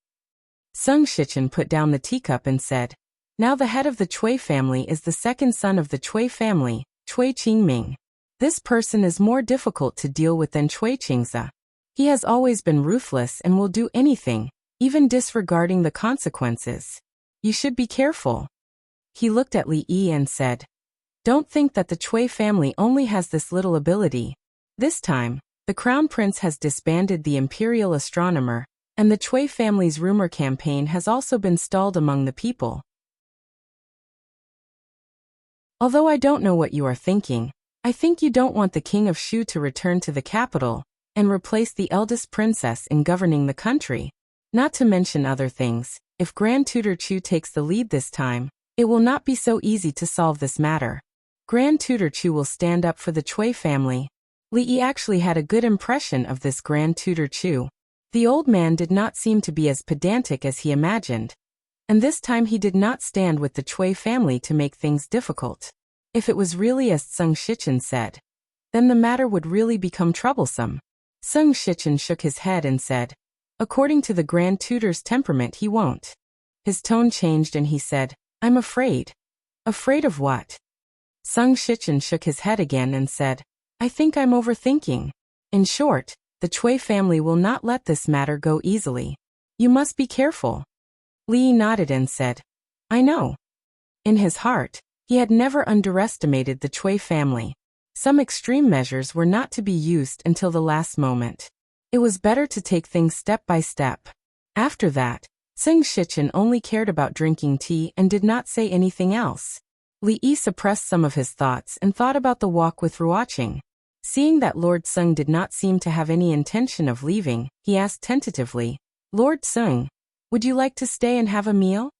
Sung Shichen put down the teacup and said, "Now the head of the Cui family is the second son of the Cui family, Cui Qingming. This person is more difficult to deal with than Cui Qingze. He has always been ruthless and will do anything, even disregarding the consequences. You should be careful." He looked at Li Yi and said, "Don't think that the Cui family only has this little ability. This time, the crown prince has disbanded the imperial astronomer, and the Cui family's rumor campaign has also been stalled among the people. Although I don't know what you are thinking, I think you don't want the king of Shu to return to the capital and replace the eldest princess in governing the country. Not to mention other things, if Grand Tutor Chu takes the lead this time, it will not be so easy to solve this matter. Grand Tutor Chu will stand up for the Cui family." Li Yi actually had a good impression of this Grand Tutor Chu. The old man did not seem to be as pedantic as he imagined. And this time he did not stand with the Cui family to make things difficult. If it was really as Sung Shichen said, then the matter would really become troublesome. Sung Shichen shook his head and said, "According to the Grand Tutor's temperament, he won't." His tone changed and he said, "I'm afraid." "Afraid of what?" Sung Shichen shook his head again and said, "I think I'm overthinking. In short, the Cui family will not let this matter go easily. You must be careful." Li nodded and said, "I know." In his heart, he had never underestimated the Cui family. Some extreme measures were not to be used until the last moment. It was better to take things step by step. After that, Sung Shichen only cared about drinking tea and did not say anything else. Li Yi suppressed some of his thoughts and thought about the walk with Ruoqing. Seeing that Lord Sung did not seem to have any intention of leaving, he asked tentatively, "Lord Sung, would you like to stay and have a meal?"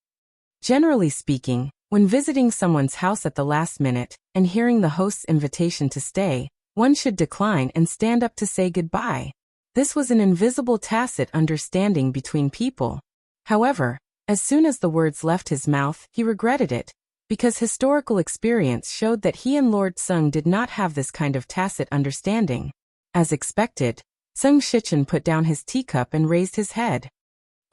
Generally speaking, when visiting someone's house at the last minute and hearing the host's invitation to stay, one should decline and stand up to say goodbye. This was an invisible tacit understanding between people. However, as soon as the words left his mouth, he regretted it, because historical experience showed that he and Lord Sung did not have this kind of tacit understanding. As expected, Sung Shichen put down his teacup and raised his head.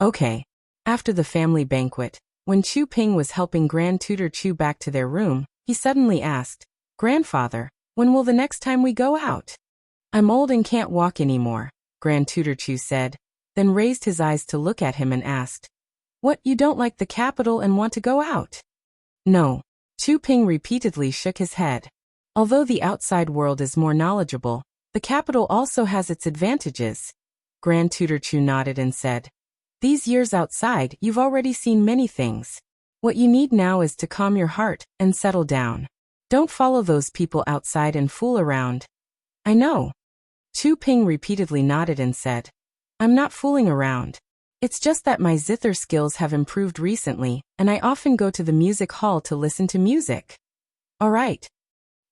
"Okay." After the family banquet, when Chu Ping was helping Grand Tutor Chu back to their room, he suddenly asked, "Grandfather, when will the next time we go out?" "I'm old and can't walk anymore," Grand Tutor Chu said, then raised his eyes to look at him and asked, "What, you don't like the capital and want to go out?" "No, Chu Ping repeatedly shook his head. Although the outside world is more knowledgeable, the capital also has its advantages. Grand Tutor Chu nodded and said, "These years outside, you've already seen many things. What you need now is to calm your heart and settle down. Don't follow those people outside and fool around." "I know." Chu Ping repeatedly nodded and said, "I'm not fooling around. It's just that my zither skills have improved recently, and I often go to the music hall to listen to music." "All right."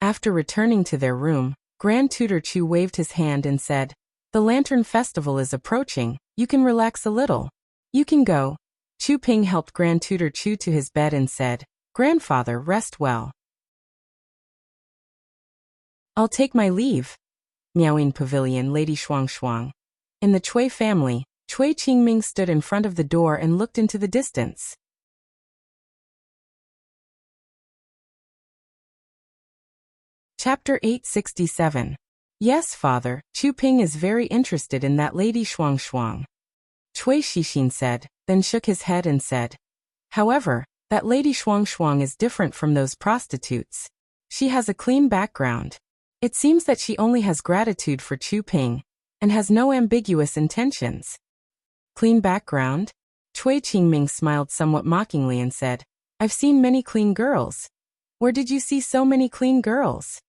After returning to their room, Grand Tutor Chu waved his hand and said, "The Lantern Festival is approaching, you can relax a little. You can go." Chu Ping helped Grand Tutor Chu to his bed and said, "Grandfather, rest well. I'll take my leave." Miaoying Pavilion, Lady Shuang Shuang. In the Cui family, Cui Qingming stood in front of the door and looked into the distance. Chapter 867. "Yes, father, Chu Ping is very interested in that Lady Shuang Shuang." Cui Shixin said, then shook his head and said, "However, that Lady Shuang Shuang is different from those prostitutes. She has a clean background. It seems that she only has gratitude for Chu Ping, and has no ambiguous intentions." "Clean background?" Cui Qingming smiled somewhat mockingly and said, "I've seen many clean girls." "Where did you see so many clean girls?"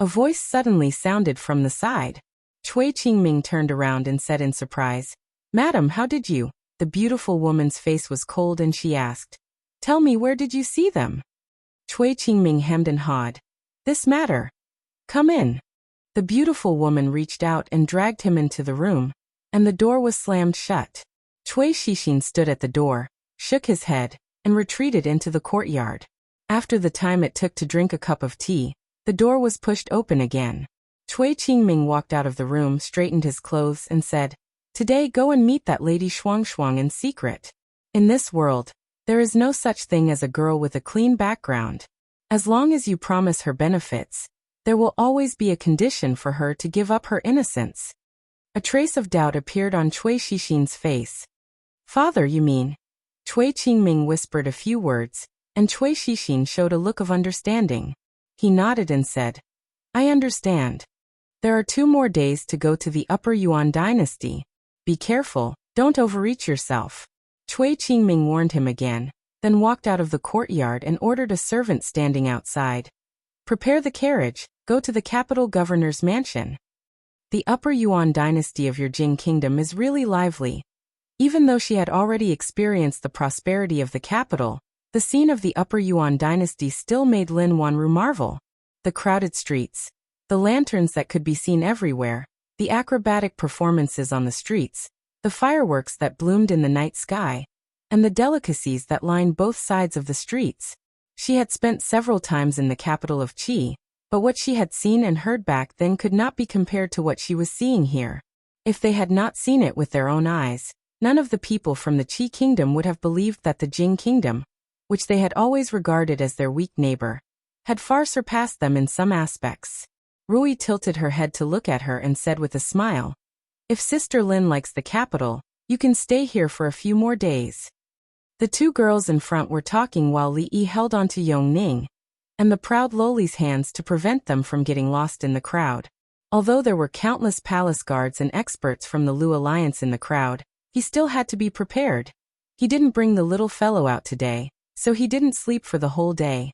A voice suddenly sounded from the side. Cui Qingming turned around and said in surprise, "Madam, how did you?" The beautiful woman's face was cold and she asked, "Tell me, where did you see them?" Cui Qingming hemmed and hawed. "This matter. Come in." The beautiful woman reached out and dragged him into the room, and the door was slammed shut. Cui Shixin stood at the door, shook his head, and retreated into the courtyard. After the time it took to drink a cup of tea, the door was pushed open again. Cui Qingming walked out of the room, straightened his clothes, and said, "Today go and meet that Lady Shuang Shuang in secret. In this world, there is no such thing as a girl with a clean background. As long as you promise her benefits, there will always be a condition for her to give up her innocence." A trace of doubt appeared on Cui Shixin's face. "Father, you mean?" Cui Qingming whispered a few words, and Cui Shixin showed a look of understanding. He nodded and said, "I understand. There are 2 more days to go to the Upper Yuan dynasty. Be careful, don't overreach yourself." Cui Qingming warned him again, then walked out of the courtyard and ordered a servant standing outside. "Prepare the carriage, go to the capital governor's mansion." The Upper Yuan dynasty of your Jing kingdom is really lively. Even though she had already experienced the prosperity of the capital, the scene of the Upper Yuan dynasty still made Lin Wanru marvel. The crowded streets, the lanterns that could be seen everywhere, the acrobatic performances on the streets, the fireworks that bloomed in the night sky, and the delicacies that lined both sides of the streets. She had spent several times in the capital of Qi, but what she had seen and heard back then could not be compared to what she was seeing here. If they had not seen it with their own eyes, none of the people from the Qi kingdom would have believed that the Jing kingdom, which they had always regarded as their weak neighbor, had far surpassed them in some aspects. Rui tilted her head to look at her and said with a smile, "If Sister Lin likes the capital, you can stay here for a few more days." The 2 girls in front were talking while Li Yi held onto Yong Ning and the proud Loli's hands to prevent them from getting lost in the crowd. Although there were countless palace guards and experts from the Lu Alliance in the crowd, he still had to be prepared. He didn't bring the little fellow out today, so he didn't sleep for the whole day.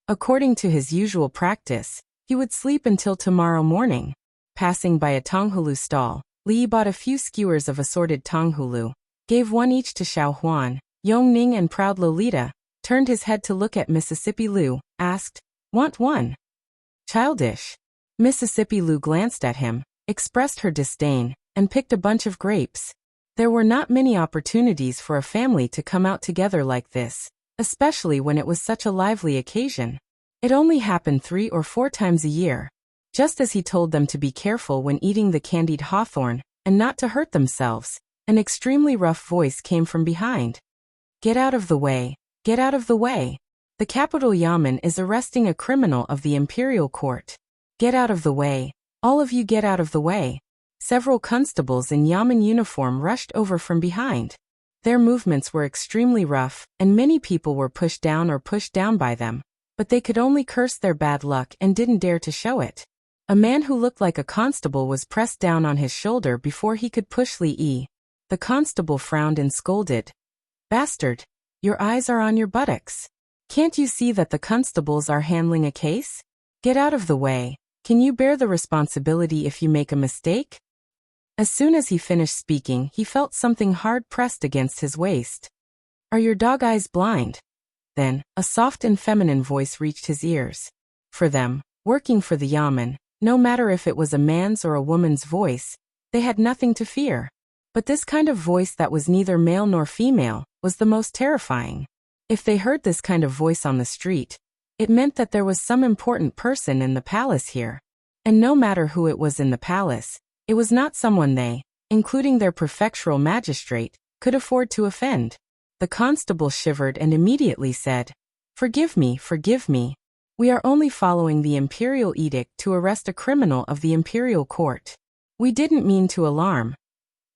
According to his usual practice, he would sleep until tomorrow morning. Passing by a Tonghulu stall, Li bought a few skewers of assorted Tonghulu, gave one each to Xiao Huan. Yong Ning and proud Lolita turned his head to look at Mississippi Lu, asked, "Want one?" "Childish." Mississippi Lu glanced at him, expressed her disdain, and picked a bunch of grapes. There were not many opportunities for a family to come out together like this, especially when it was such a lively occasion. It only happened 3 or 4 times a year. Just as he told them to be careful when eating the candied hawthorn, and not to hurt themselves, an extremely rough voice came from behind. "Get out of the way, get out of the way. The capital Yamen is arresting a criminal of the imperial court. Get out of the way, all of you get out of the way." Several constables in Yamen uniform rushed over from behind. Their movements were extremely rough, and many people were pushed down or pushed down by them, but they could only curse their bad luck and didn't dare to show it. A man who looked like a constable was pressed down on his shoulder before he could push Lee. The constable frowned and scolded. "Bastard! Your eyes are on your buttocks. Can't you see that the constables are handling a case? Get out of the way. Can you bear the responsibility if you make a mistake?" As soon as he finished speaking, he felt something hard pressed against his waist. "Are your dog eyes blind?" Then, a soft and feminine voice reached his ears. For them, working for the yamen, no matter if it was a man's or a woman's voice, they had nothing to fear. But this kind of voice that was neither male nor female was the most terrifying. If they heard this kind of voice on the street, it meant that there was some important person in the palace here. And no matter who it was in the palace, it was not someone they, including their prefectural magistrate, could afford to offend. The constable shivered and immediately said, forgive me. We are only following the imperial edict to arrest a criminal of the imperial court. We didn't mean to alarm."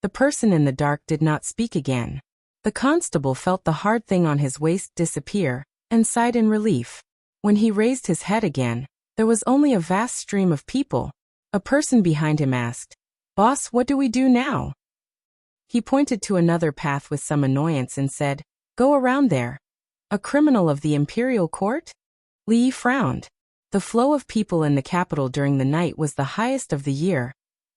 The person in the dark did not speak again. The constable felt the hard thing on his waist disappear, and sighed in relief. When he raised his head again, there was only a vast stream of people. A person behind him asked, "Boss, what do we do now?" He pointed to another path with some annoyance and said, "Go around there." "A criminal of the imperial court?" Li frowned. The flow of people in the capital during the night was the highest of the year,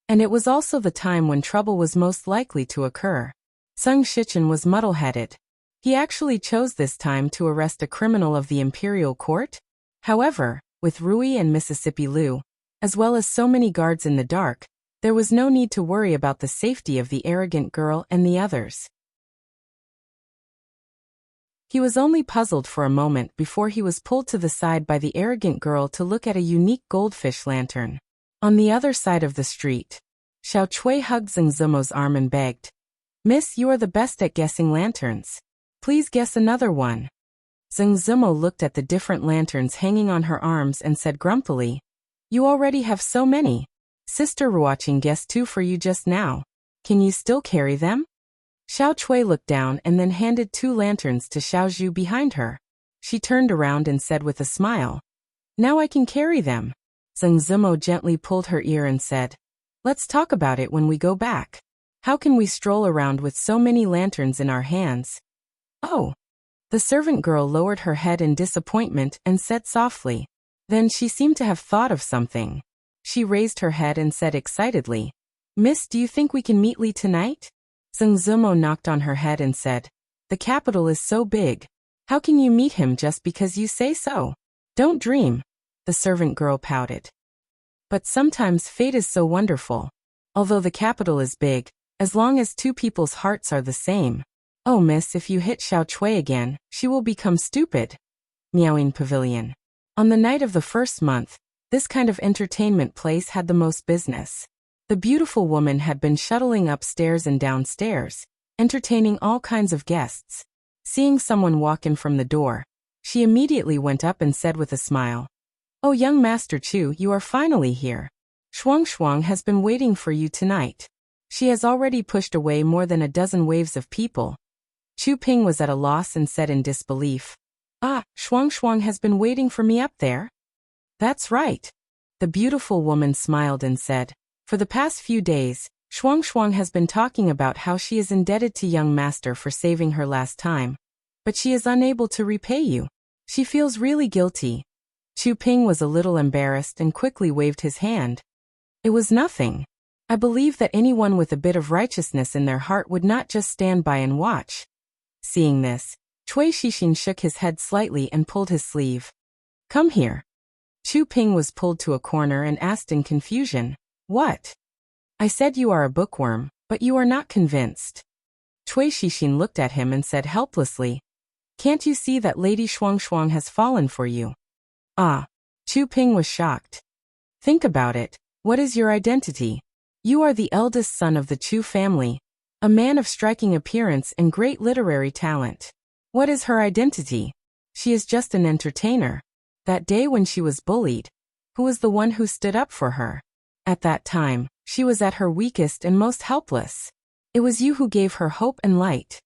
and it was also the time when trouble was most likely to occur. Sung Shichen was muddle-headed. He actually chose this time to arrest a criminal of the imperial court? However, with Rui and Mississippi Liu, as well as so many guards in the dark, there was no need to worry about the safety of the arrogant girl and the others. He was only puzzled for a moment before he was pulled to the side by the arrogant girl to look at a unique goldfish lantern. On the other side of the street, Xiao Chui hugged Zheng Zimo's arm and begged, "Miss, you are the best at guessing lanterns. Please guess another one." Zheng Zimo looked at the different lanterns hanging on her arms and said grumpily, "You already have so many. Sister Ruoqing guessed 2 for you just now. Can you still carry them?" Xiao Chui looked down and then handed 2 lanterns to Xiao Zhu behind her. She turned around and said with a smile, "Now I can carry them." Zheng Zimo gently pulled her ear and said, "Let's talk about it when we go back. How can we stroll around with so many lanterns in our hands?" "Oh." The servant girl lowered her head in disappointment and said softly. Then she seemed to have thought of something. She raised her head and said excitedly, "Miss, do you think we can meet Li tonight?" Zheng Zimo knocked on her head and said, "The capital is so big. How can you meet him just because you say so? Don't dream." The servant girl pouted. "But sometimes fate is so wonderful. Although the capital is big, as long as 2 people's hearts are the same. Oh miss, if you hit Xiao Chui again, she will become stupid." Miaoing Pavilion. On the night of the first month, this kind of entertainment place had the most business. The beautiful woman had been shuttling upstairs and downstairs, entertaining all kinds of guests. Seeing someone walk in from the door, she immediately went up and said with a smile, "Oh young Master Chu, you are finally here. Shuang has been waiting for you tonight." She has already pushed away more than a dozen waves of people. Chu Ping was at a loss and said in disbelief, "Ah, Shuang has been waiting for me up there?" "That's right." The beautiful woman smiled and said, "For the past few days, Shuang has been talking about how she is indebted to young master for saving her last time. But she is unable to repay you. She feels really guilty." Chu Ping was a little embarrassed and quickly waved his hand. "It was nothing. I believe that anyone with a bit of righteousness in their heart would not just stand by and watch." Seeing this, Cui Shixin shook his head slightly and pulled his sleeve. "Come here." Chu Ping was pulled to a corner and asked in confusion, "What?" "I said you are a bookworm, but you are not convinced." Cui Shixin looked at him and said helplessly, "Can't you see that Lady Shuang has fallen for you?" "Ah." Chu Ping was shocked. "Think about it. What is your identity? You are the eldest son of the Chu family, a man of striking appearance and great literary talent. What is her identity? She is just an entertainer. That day when she was bullied, who was the one who stood up for her? At that time, she was at her weakest and most helpless. It was you who gave her hope and light.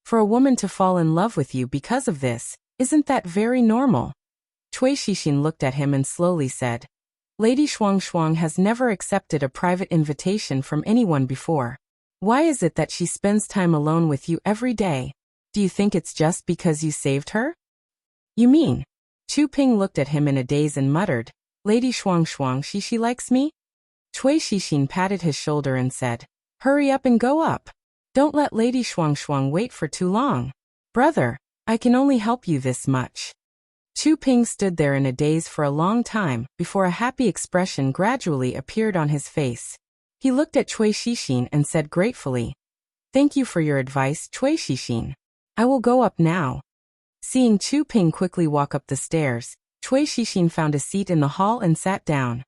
For a woman to fall in love with you because of this, isn't that very normal? Cui Shixin looked at him and slowly said, Lady Shuang has never accepted a private invitation from anyone before. Why is it that she spends time alone with you every day? Do you think it's just because you saved her? You mean? Chu Ping looked at him in a daze and muttered, Lady Shuang she likes me? Cui Shixin patted his shoulder and said, Hurry up and go up. Don't let Lady Shuang wait for too long. Brother, I can only help you this much. Chu Ping stood there in a daze for a long time before a happy expression gradually appeared on his face. He looked at Cui Shixin and said gratefully, Thank you for your advice, Cui Shixin. I will go up now. Seeing Chu Ping quickly walk up the stairs, Cui Shixin found a seat in the hall and sat down.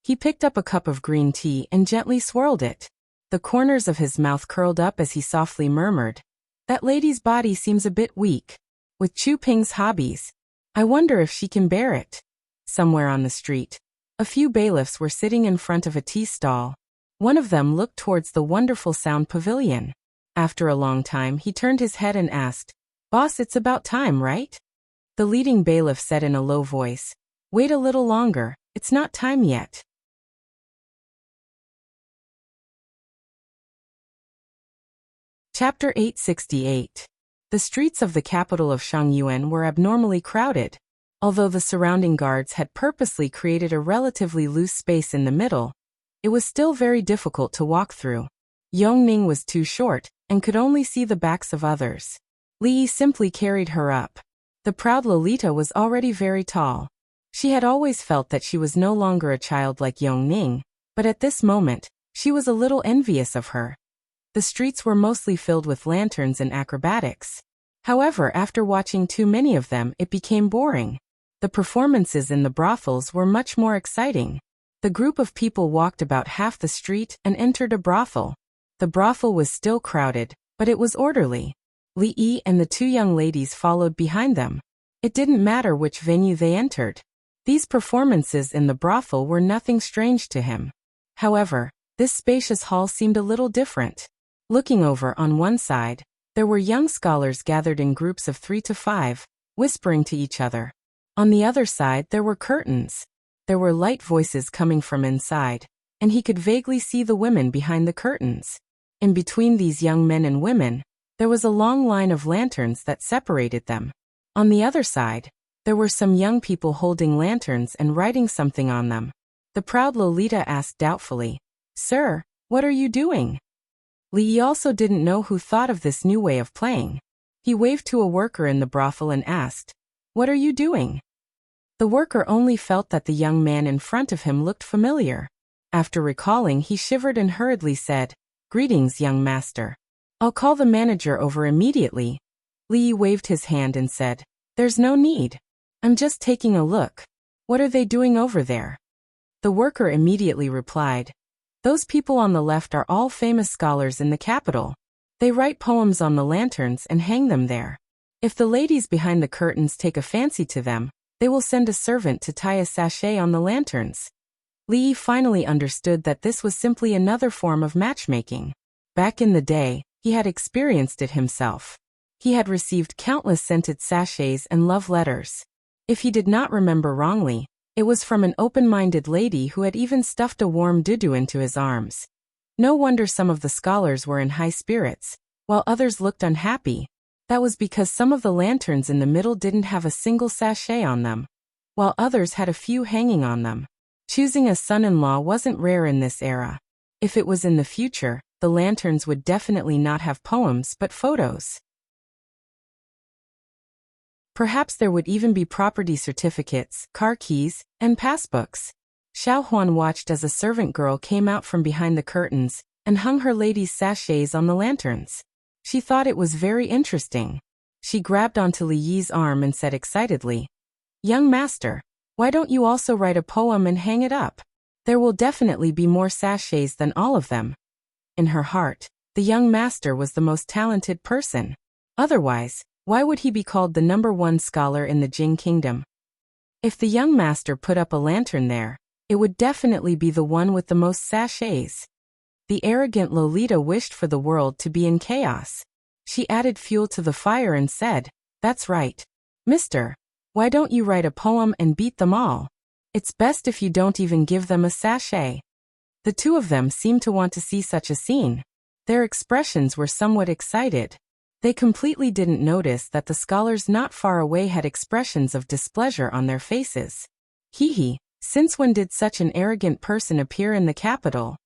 He picked up a cup of green tea and gently swirled it. The corners of his mouth curled up as he softly murmured, That lady's body seems a bit weak. With Chu Ping's hobbies, I wonder if she can bear it. Somewhere on the street, a few bailiffs were sitting in front of a tea stall. One of them looked towards the wonderful sound pavilion. After a long time he turned his head and asked, Boss, it's about time, right? The leading bailiff said in a low voice, Wait a little longer, it's not time yet. Chapter 868. The streets of the capital of Shangyuan were abnormally crowded. Although the surrounding guards had purposely created a relatively loose space in the middle, it was still very difficult to walk through. Yongning was too short and could only see the backs of others. Li Yi simply carried her up. The proud Lolita was already very tall. She had always felt that she was no longer a child like Yongning, but at this moment, she was a little envious of her. The streets were mostly filled with lanterns and acrobatics. However, after watching too many of them, it became boring. The performances in the brothels were much more exciting. The group of people walked about half the street and entered a brothel. The brothel was still crowded, but it was orderly. Li Yi and the two young ladies followed behind them. It didn't matter which venue they entered. These performances in the brothel were nothing strange to him. However, this spacious hall seemed a little different. Looking over on one side, there were young scholars gathered in groups of 3 to 5, whispering to each other. On the other side there were curtains. There were light voices coming from inside, and he could vaguely see the women behind the curtains. In between these young men and women, there was a long line of lanterns that separated them. On the other side, there were some young people holding lanterns and writing something on them. The proud Lolita asked doubtfully, Sir, what are you doing? Li Yi also didn't know who thought of this new way of playing. He waved to a worker in the brothel and asked, What are you doing? The worker only felt that the young man in front of him looked familiar. After recalling, he shivered and hurriedly said, Greetings, young master. I'll call the manager over immediately. Li Yi waved his hand and said, There's no need. I'm just taking a look. What are they doing over there? The worker immediately replied, Those people on the left are all famous scholars in the capital. They write poems on the lanterns and hang them there. If the ladies behind the curtains take a fancy to them, they will send a servant to tie a sachet on the lanterns. Li Yi finally understood that this was simply another form of matchmaking. Back in the day, he had experienced it himself. He had received countless scented sachets and love letters. If he did not remember wrongly, it was from an open-minded lady who had even stuffed a warm dudu into his arms. No wonder some of the scholars were in high spirits, while others looked unhappy. That was because some of the lanterns in the middle didn't have a single sachet on them, while others had a few hanging on them. Choosing a son-in-law wasn't rare in this era. If it was in the future, the lanterns would definitely not have poems but photos. Perhaps there would even be property certificates, car keys, and passbooks. Xiao Huan watched as a servant girl came out from behind the curtains and hung her lady's sachets on the lanterns. She thought it was very interesting. She grabbed onto Li Yi's arm and said excitedly, Young master, why don't you also write a poem and hang it up? There will definitely be more sachets than all of them. In her heart, the young master was the most talented person. Otherwise, why would he be called the #1 scholar in the Jing kingdom? If the young master put up a lantern there, it would definitely be the one with the most sachets. The arrogant Lolita wished for the world to be in chaos. She added fuel to the fire and said, "That's right. Mister, why don't you write a poem and beat them all? It's best if you don't even give them a sachet." The two of them seemed to want to see such a scene. Their expressions were somewhat excited. They completely didn't notice that the scholars not far away had expressions of displeasure on their faces. Hee, since when did such an arrogant person appear in the capital?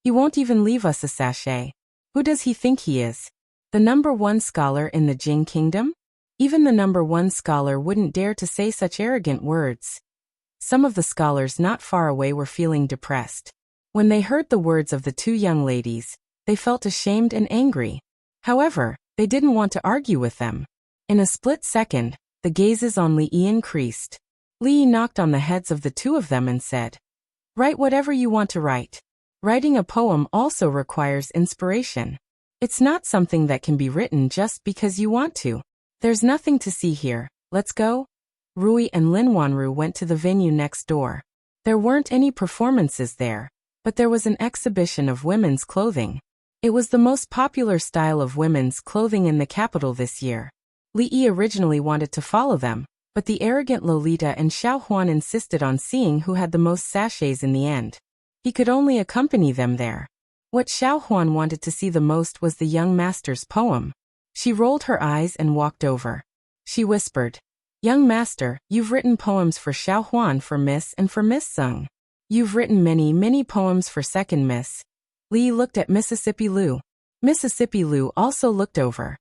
He won't even leave us a sachet. Who does he think he is? The #1 scholar in the Jing Kingdom? Even the #1 scholar wouldn't dare to say such arrogant words. Some of the scholars not far away were feeling depressed. When they heard the words of the two young ladies, they felt ashamed and angry. However, they didn't want to argue with them. In a split second, the gazes on Li Yi increased. Li Yi knocked on the heads of the two of them and said, "Write whatever you want to write. Writing a poem also requires inspiration. It's not something that can be written just because you want to. There's nothing to see here, let's go." Rui and Lin Wanru went to the venue next door. There weren't any performances there, but there was an exhibition of women's clothing. It was the most popular style of women's clothing in the capital this year. Li Yi originally wanted to follow them, but the arrogant Lolita and Xiao Huan insisted on seeing who had the most sachets in the end. He could only accompany them there. What Xiao Huan wanted to see the most was the young master's poem. She rolled her eyes and walked over. She whispered, "Young master, you've written poems for Xiao Huan for Miss and for Miss Sung. You've written many poems for second Miss." Li looked at Mississippi Lu. Mississippi Lu also looked over.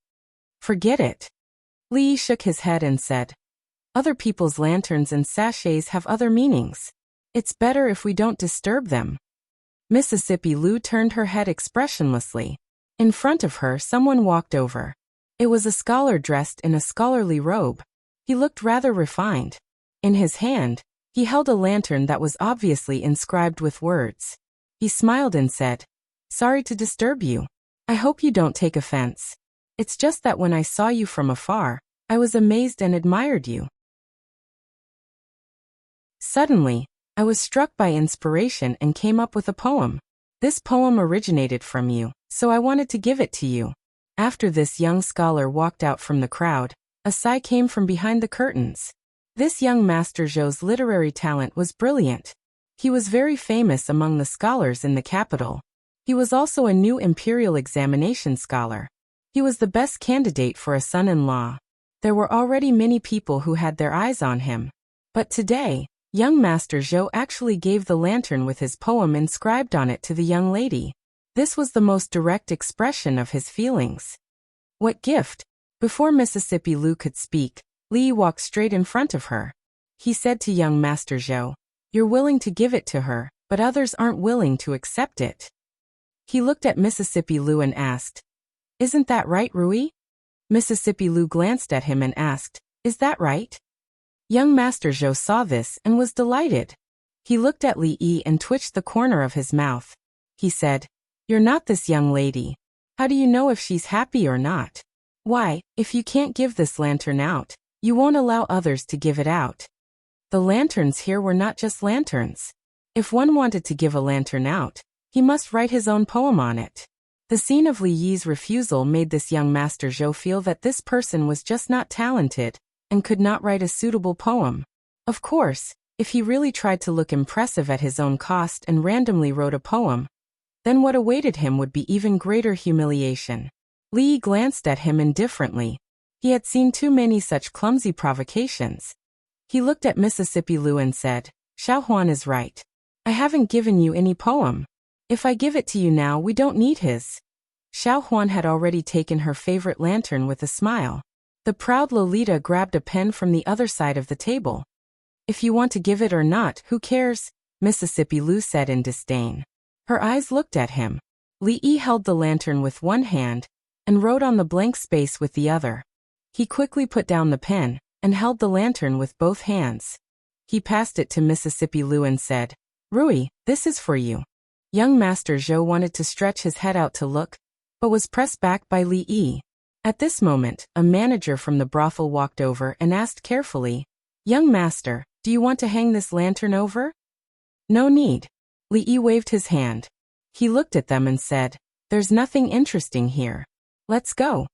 "Forget it." Li shook his head and said, "Other people's lanterns and sachets have other meanings. It's better if we don't disturb them." Mississippi Lu turned her head expressionlessly. In front of her, someone walked over. It was a scholar dressed in a scholarly robe. He looked rather refined. In his hand, he held a lantern that was obviously inscribed with words. He smiled and said, "Sorry to disturb you. I hope you don't take offense. It's just that when I saw you from afar, I was amazed and admired you. Suddenly, I was struck by inspiration and came up with a poem. This poem originated from you, so I wanted to give it to you." After this young scholar walked out from the crowd, a sigh came from behind the curtains. This young Master Zhou's literary talent was brilliant. He was very famous among the scholars in the capital. He was also a new imperial examination scholar. He was the best candidate for a son-in-law. There were already many people who had their eyes on him. But today, young Master Zhou actually gave the lantern with his poem inscribed on it to the young lady. This was the most direct expression of his feelings. What gift? Before Mississippi Lu could speak, Li walked straight in front of her. He said to young Master Zhou, "You're willing to give it to her, but others aren't willing to accept it." He looked at Mississippi Lu and asked, "Isn't that right, Rui?" Mississippi Lu glanced at him and asked, "Is that right?" Young Master Zhou saw this and was delighted. He looked at Li Yi and twitched the corner of his mouth. He said, "You're not this young lady. How do you know if she's happy or not? Why, if you can't give this lantern out, you won't allow others to give it out." The lanterns here were not just lanterns. If one wanted to give a lantern out, he must write his own poem on it. The scene of Li Yi's refusal made this young Master Zhou feel that this person was just not talented and could not write a suitable poem. Of course, if he really tried to look impressive at his own cost and randomly wrote a poem, then what awaited him would be even greater humiliation. Li glanced at him indifferently. He had seen too many such clumsy provocations. He looked at Mississippi Lu and said, "Xiao Huan is right. I haven't given you any poem. If I give it to you now, we don't need his." Xiao Huan had already taken her favorite lantern with a smile. The proud Lolita grabbed a pen from the other side of the table. "If you want to give it or not, who cares?" Mississippi Lu said in disdain. Her eyes looked at him. Li Yi held the lantern with one hand and wrote on the blank space with the other. He quickly put down the pen and held the lantern with both hands. He passed it to Mississippi Lu and said, "Rui, this is for you." Young Master Zhou wanted to stretch his head out to look, but was pressed back by Li Yi. At this moment, a manager from the brothel walked over and asked carefully, "Young master, do you want to hang this lantern over?" "No need." Li Yi waved his hand. He looked at them and said, "There's nothing interesting here. Let's go."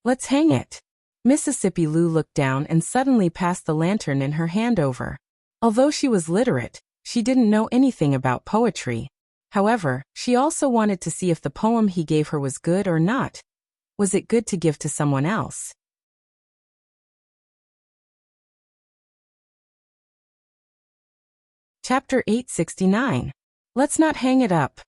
Let's hang it. Mississippi Lou looked down and suddenly passed the lantern in her hand over. Although she was literate, she didn't know anything about poetry. However, she also wanted to see if the poem he gave her was good or not. Was it good to give to someone else? Chapter 869. Let's not hang it up.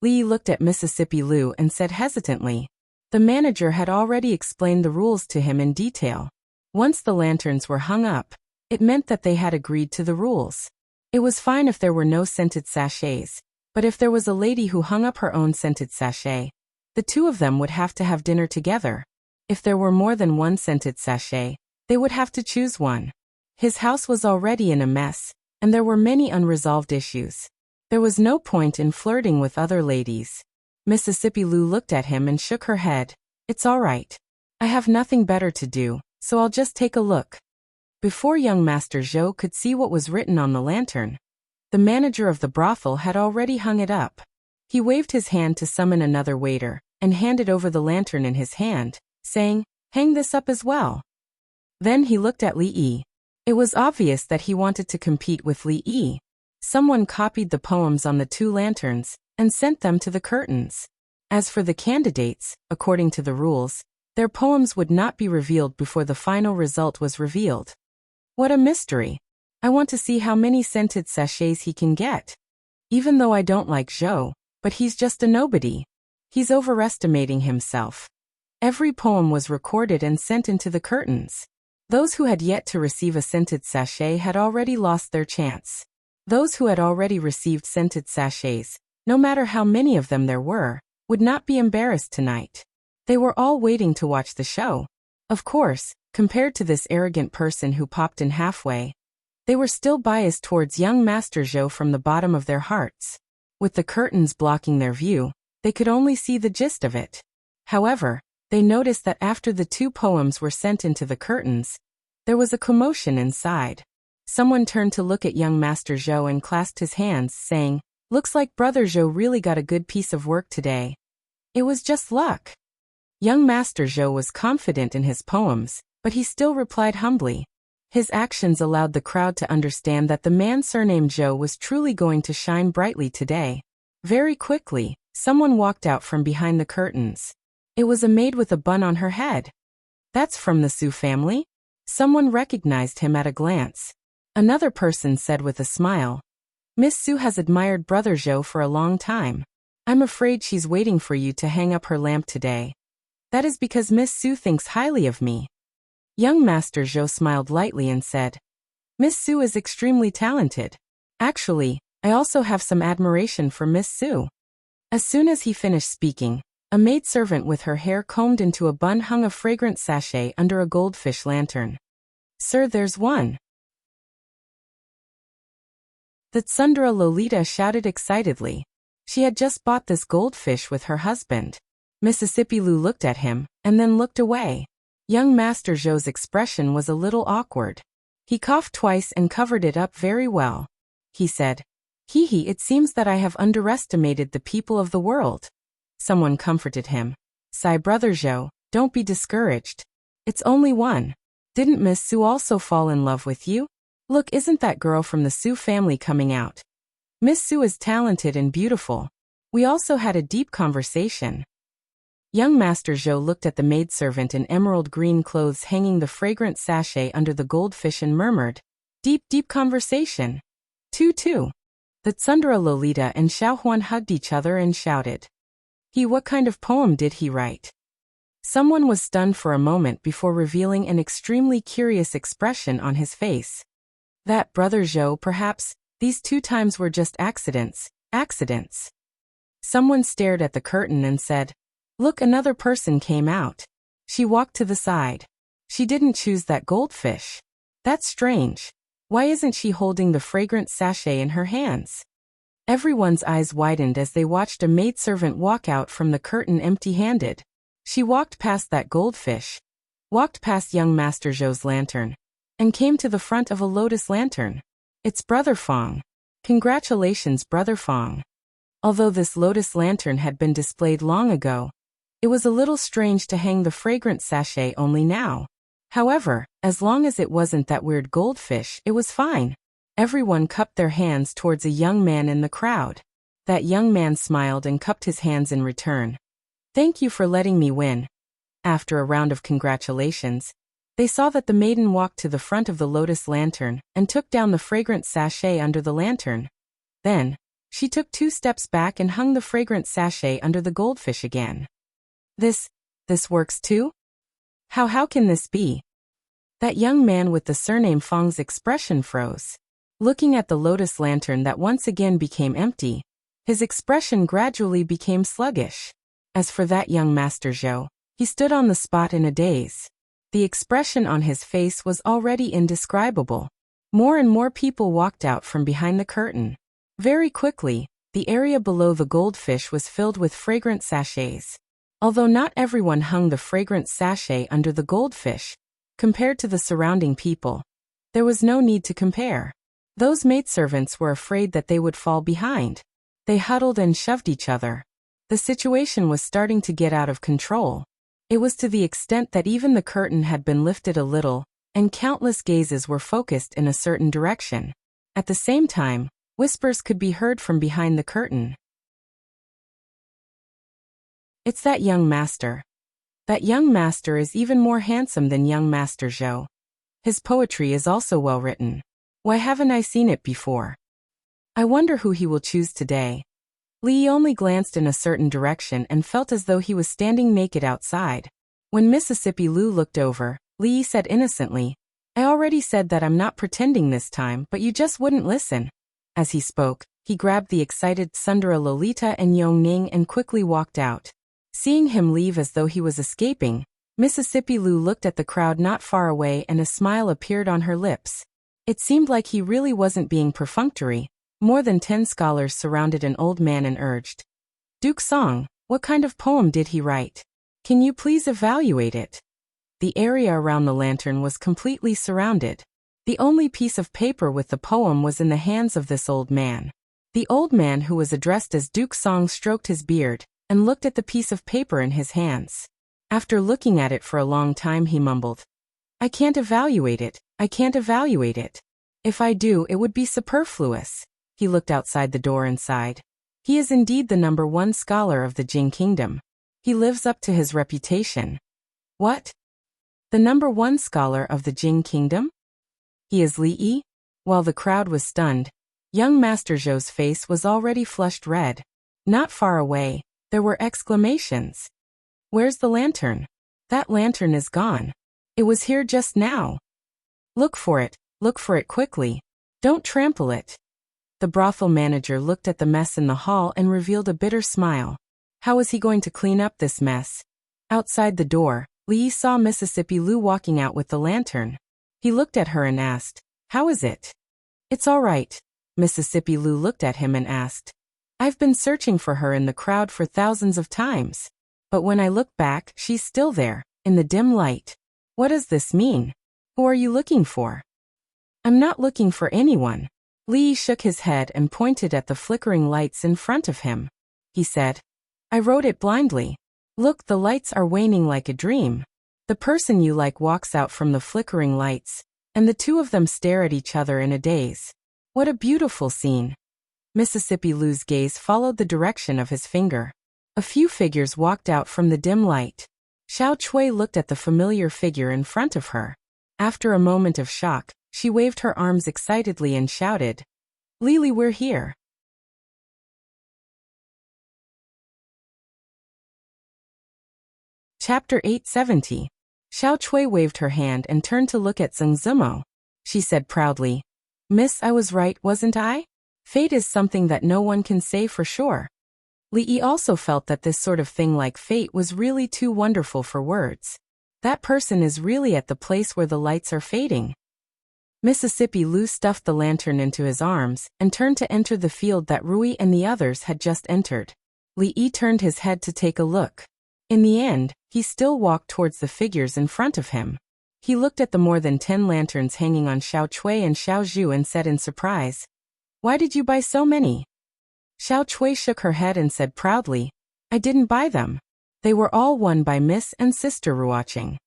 Lee looked at Mississippi Lou and said hesitantly. The manager had already explained the rules to him in detail. Once the lanterns were hung up, it meant that they had agreed to the rules. It was fine if there were no scented sachets, but if there was a lady who hung up her own scented sachet, the two of them would have to have dinner together. If there were more than one scented sachet, they would have to choose one. His house was already in a mess, and there were many unresolved issues. There was no point in flirting with other ladies. Mississippi Lou looked at him and shook her head. It's all right. I have nothing better to do, so I'll just take a look. Before young Master Zhou could see what was written on the lantern, the manager of the brothel had already hung it up. He waved his hand to summon another waiter, and handed over the lantern in his hand, saying, "Hang this up as well." Then he looked at Li Yi. It was obvious that he wanted to compete with Li Yi. Someone copied the poems on the two lanterns, and sent them to the curtains. As for the candidates, according to the rules, their poems would not be revealed before the final result was revealed. What a mystery. I want to see how many scented sachets he can get. Even though I don't like Zhou, but he's just a nobody. He's overestimating himself. Every poem was recorded and sent into the curtains. Those who had yet to receive a scented sachet had already lost their chance. Those who had already received scented sachets, no matter how many of them there were, would not be embarrassed tonight. They were all waiting to watch the show. Of course, compared to this arrogant person who popped in halfway, they were still biased towards young Master Zhou from the bottom of their hearts. With the curtains blocking their view, they could only see the gist of it. However, they noticed that after the two poems were sent into the curtains, there was a commotion inside. Someone turned to look at young Master Zhou and clasped his hands, saying, "Looks like Brother Zhou really got a good piece of work today. It was just luck." Young Master Zhou was confident in his poems, but he still replied humbly. His actions allowed the crowd to understand that the man surnamed Zhou was truly going to shine brightly today. Very quickly, someone walked out from behind the curtains. It was a maid with a bun on her head. "That's from the Su family?" Someone recognized him at a glance. Another person said with a smile, "Miss Su has admired Brother Zhou for a long time. I'm afraid she's waiting for you to hang up her lamp today. That is because Miss Su thinks highly of me." Young Master Zhou smiled lightly and said, "Miss Su is extremely talented. Actually, I also have some admiration for Miss Su." As soon as he finished speaking, a maidservant with her hair combed into a bun hung a fragrant sachet under a goldfish lantern. "Sir, there's one." The Tsundere Lolita shouted excitedly. She had just bought this goldfish with her husband. Mississippi Lou looked at him, and then looked away. Young Master Zhou's expression was a little awkward. He coughed twice and covered it up very well. He said, "Hee, it seems that I have underestimated the people of the world." Someone comforted him. "Sigh, Brother Zhou, don't be discouraged. It's only one. Didn't Miss Su also fall in love with you? Look, isn't that girl from the Su family coming out? Miss Su is talented and beautiful. We also had a deep conversation." Young Master Zhou looked at the maidservant in emerald green clothes hanging the fragrant sachet under the goldfish and murmured, Deep conversation. 2-2. The Tsundere Lolita and Xiaohuan hugged each other and shouted. What kind of poem did he write?" Someone was stunned for a moment before revealing an extremely curious expression on his face. "That Brother Zhou, perhaps, these 2 times were just accidents. Someone stared at the curtain and said, "Look, another person came out." She walked to the side. She didn't choose that goldfish. That's strange. Why isn't she holding the fragrant sachet in her hands? Everyone's eyes widened as they watched a maidservant walk out from the curtain empty-handed. She walked past that goldfish, walked past young Master Zhou's lantern, and came to the front of a lotus lantern. "It's Brother Fong. Congratulations, Brother Fong." Although this lotus lantern had been displayed long ago, It was a little strange to hang the fragrant sachet only now. However, as long as it wasn't that weird goldfish, it was fine. Everyone cupped their hands towards a young man in the crowd. That young man smiled and cupped his hands in return. "Thank you for letting me win." After a round of congratulations, they saw that the maiden walked to the front of the lotus lantern and took down the fragrant sachet under the lantern. Then, she took 2 steps back and hung the fragrant sachet under the goldfish again. This works too? How can this be?" That young man with the surname Fong's expression froze. Looking at the lotus lantern that once again became empty, his expression gradually became sluggish. As for that young Master Zhou, he stood on the spot in a daze. The expression on his face was already indescribable. More and more people walked out from behind the curtain. Very quickly, the area below the goldfish was filled with fragrant sachets. Although not everyone hung the fragrant sachet under the goldfish, compared to the surrounding people, there was no need to compare. Those maidservants were afraid that they would fall behind. They huddled and shoved each other. The situation was starting to get out of control. It was to the extent that even the curtain had been lifted a little, and countless gazes were focused in a certain direction. At the same time, whispers could be heard from behind the curtain. "It's that young master. That young master is even more handsome than young Master Zhou. His poetry is also well written. Why haven't I seen it before? I wonder who he will choose today." Li only glanced in a certain direction and felt as though he was standing naked outside. When Mississippi Lu looked over, Li said innocently, "I already said that I'm not pretending this time, but you just wouldn't listen." As he spoke, he grabbed the excited Sundara Lolita and Yong Ning and quickly walked out. Seeing him leave as though he was escaping, Mississippi Lu looked at the crowd not far away and a smile appeared on her lips. It seemed like he really wasn't being perfunctory. More than 10 scholars surrounded an old man and urged, "Duke Song, what kind of poem did he write? Can you please evaluate it?" The area around the lantern was completely surrounded. The only piece of paper with the poem was in the hands of this old man. The old man who was addressed as Duke Song stroked his beard and looked at the piece of paper in his hands. After looking at it for a long time, he mumbled, "I can't evaluate it. I can't evaluate it. If I do, it would be superfluous." He looked outside the door and sighed. He is indeed the #1 scholar of the Jing Kingdom. He lives up to his reputation. What? The #1 scholar of the Jing Kingdom? He is Li Yi? While the crowd was stunned, young Master Zhou's face was already flushed red. Not far away, there were exclamations. "Where's the lantern? That lantern is gone. It was here just now. Look for it quickly. Don't trample it." The brothel manager looked at the mess in the hall and revealed a bitter smile. How was he going to clean up this mess? Outside the door, Li saw Mississippi Lu walking out with the lantern. He looked at her and asked, "How is it?" "It's all right." Mississippi Lu looked at him and asked, "I've been searching for her in the crowd for thousands of times. But when I look back, she's still there, in the dim light. What does this mean? Who are you looking for?" "I'm not looking for anyone." Li shook his head and pointed at the flickering lights in front of him. He said, "I wrote it blindly. Look, the lights are waning like a dream. The person you like walks out from the flickering lights, and the two of them stare at each other in a daze. What a beautiful scene." Mississippi Lu's gaze followed the direction of his finger. A few figures walked out from the dim light. Xiao Chui looked at the familiar figure in front of her. After a moment of shock, she waved her arms excitedly and shouted, "Lily, we're here." Chapter 870. Xiao Chui waved her hand and turned to look at Zheng Zimo. She said proudly, "Miss, I was right, wasn't I? Fate is something that no one can say for sure." Li Yi also felt that this sort of thing like fate was really too wonderful for words. That person is really at the place where the lights are fading. Mississippi Lu stuffed the lantern into his arms and turned to enter the field that Rui and the others had just entered. Li Yi turned his head to take a look. In the end, he still walked towards the figures in front of him. He looked at the more than 10 lanterns hanging on Xiao Chui and Xiao Zhu and said in surprise, "Why did you buy so many?" Xiao Chui shook her head and said proudly, "I didn't buy them. They were all won by Miss and Sister Ruoching.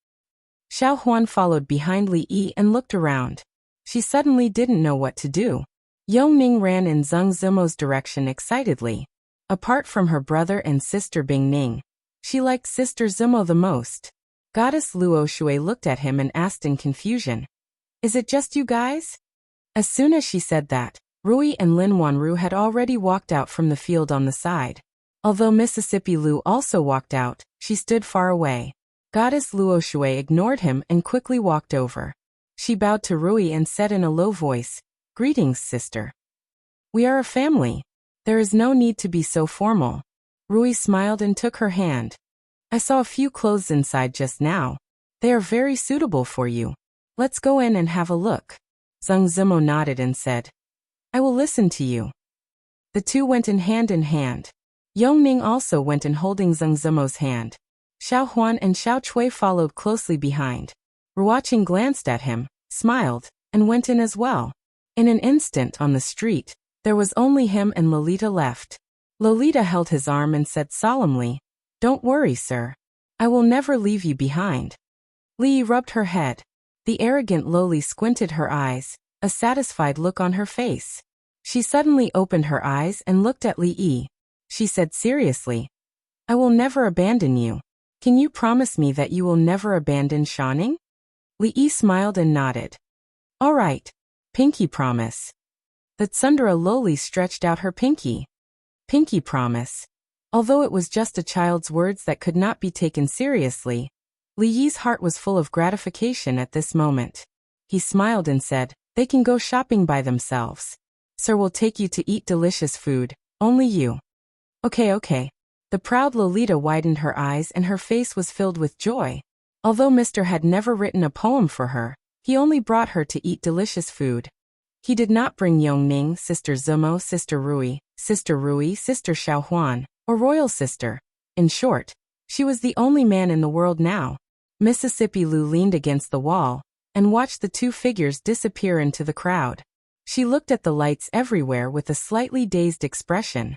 Xiao Huan followed behind Li Yi and looked around. She suddenly didn't know what to do. Yongning ran in Zheng Zimo's direction excitedly. Apart from her brother and sister Bingning, she liked Sister Zimo the most. Goddess Luo Shui looked at him and asked in confusion, "Is it just you guys?" As soon as she said that, Rui and Lin Wanru had already walked out from the field on the side. Although Mississippi Lu also walked out, she stood far away. Goddess Luo Shui ignored him and quickly walked over. She bowed to Rui and said in a low voice, "Greetings, sister. We are a family. There is no need to be so formal." Rui smiled and took her hand. "I saw a few clothes inside just now. They are very suitable for you. Let's go in and have a look." Zheng Zimo nodded and said, "I will listen to you." The two went in hand. Yongning also went in holding Zheng Zimo's hand. Xiao Huan and Xiao Chui followed closely behind. Ruoching glanced at him, smiled, and went in as well. In an instant on the street, there was only him and Lolita left. Lolita held his arm and said solemnly, "Don't worry, sir. I will never leave you behind." Li rubbed her head. The arrogant Loli squinted her eyes, a satisfied look on her face. She suddenly opened her eyes and looked at Li Yi. She said seriously, "I will never abandon you. Can you promise me that you will never abandon Shanning?" Li Yi smiled and nodded. "All right. Pinky promise." The Tsundere Loli stretched out her pinky. Pinky promise. Although it was just a child's words that could not be taken seriously, Li Yi's heart was full of gratification at this moment. He smiled and said, "They can go shopping by themselves. Sir will take you to eat delicious food, only you." Okay. The proud Lolita widened her eyes and her face was filled with joy. Although Mr. had never written a poem for her, he only brought her to eat delicious food. He did not bring Yongning, Sister Zimo, Sister Rui, Sister Xiao Huan, or Royal Sister. In short, she was the only man in the world now. Mississippi Lu leaned against the wall and watched the two figures disappear into the crowd. She looked at the lights everywhere with a slightly dazed expression.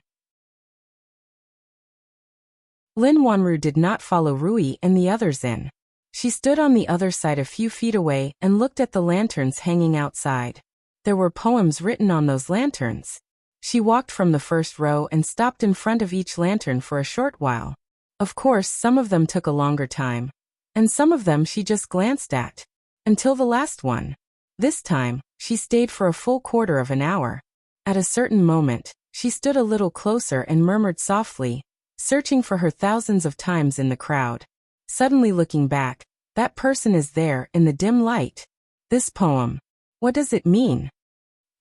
Lin Wanru did not follow Rui and the others in. She stood on the other side a few feet away and looked at the lanterns hanging outside. There were poems written on those lanterns. She walked from the first row and stopped in front of each lantern for a short while. Of course, some of them took a longer time, and some of them she just glanced at. Until the last one. This time, she stayed for a full quarter of an hour. At a certain moment, she stood a little closer and murmured softly, searching for her thousands of times in the crowd. Suddenly looking back, that person is there in the dim light. This poem. What does it mean?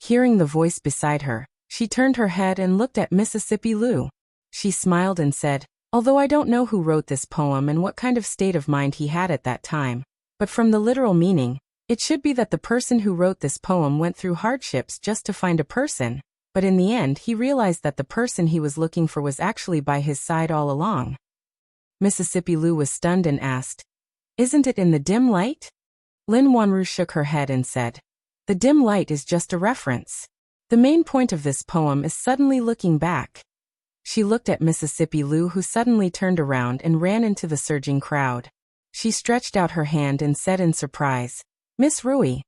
Hearing the voice beside her, she turned her head and looked at Mississippi Lu. She smiled and said, "Although I don't know who wrote this poem and what kind of state of mind he had at that time, but from the literal meaning, it should be that the person who wrote this poem went through hardships just to find a person, but in the end he realized that the person he was looking for was actually by his side all along." Mississippi Lu was stunned and asked, "Isn't it in the dim light?" Lin Wanru shook her head and said, "The dim light is just a reference. The main point of this poem is suddenly looking back." She looked at Mississippi Lu, who suddenly turned around and ran into the surging crowd. She stretched out her hand and said in surprise, "Miss Rui."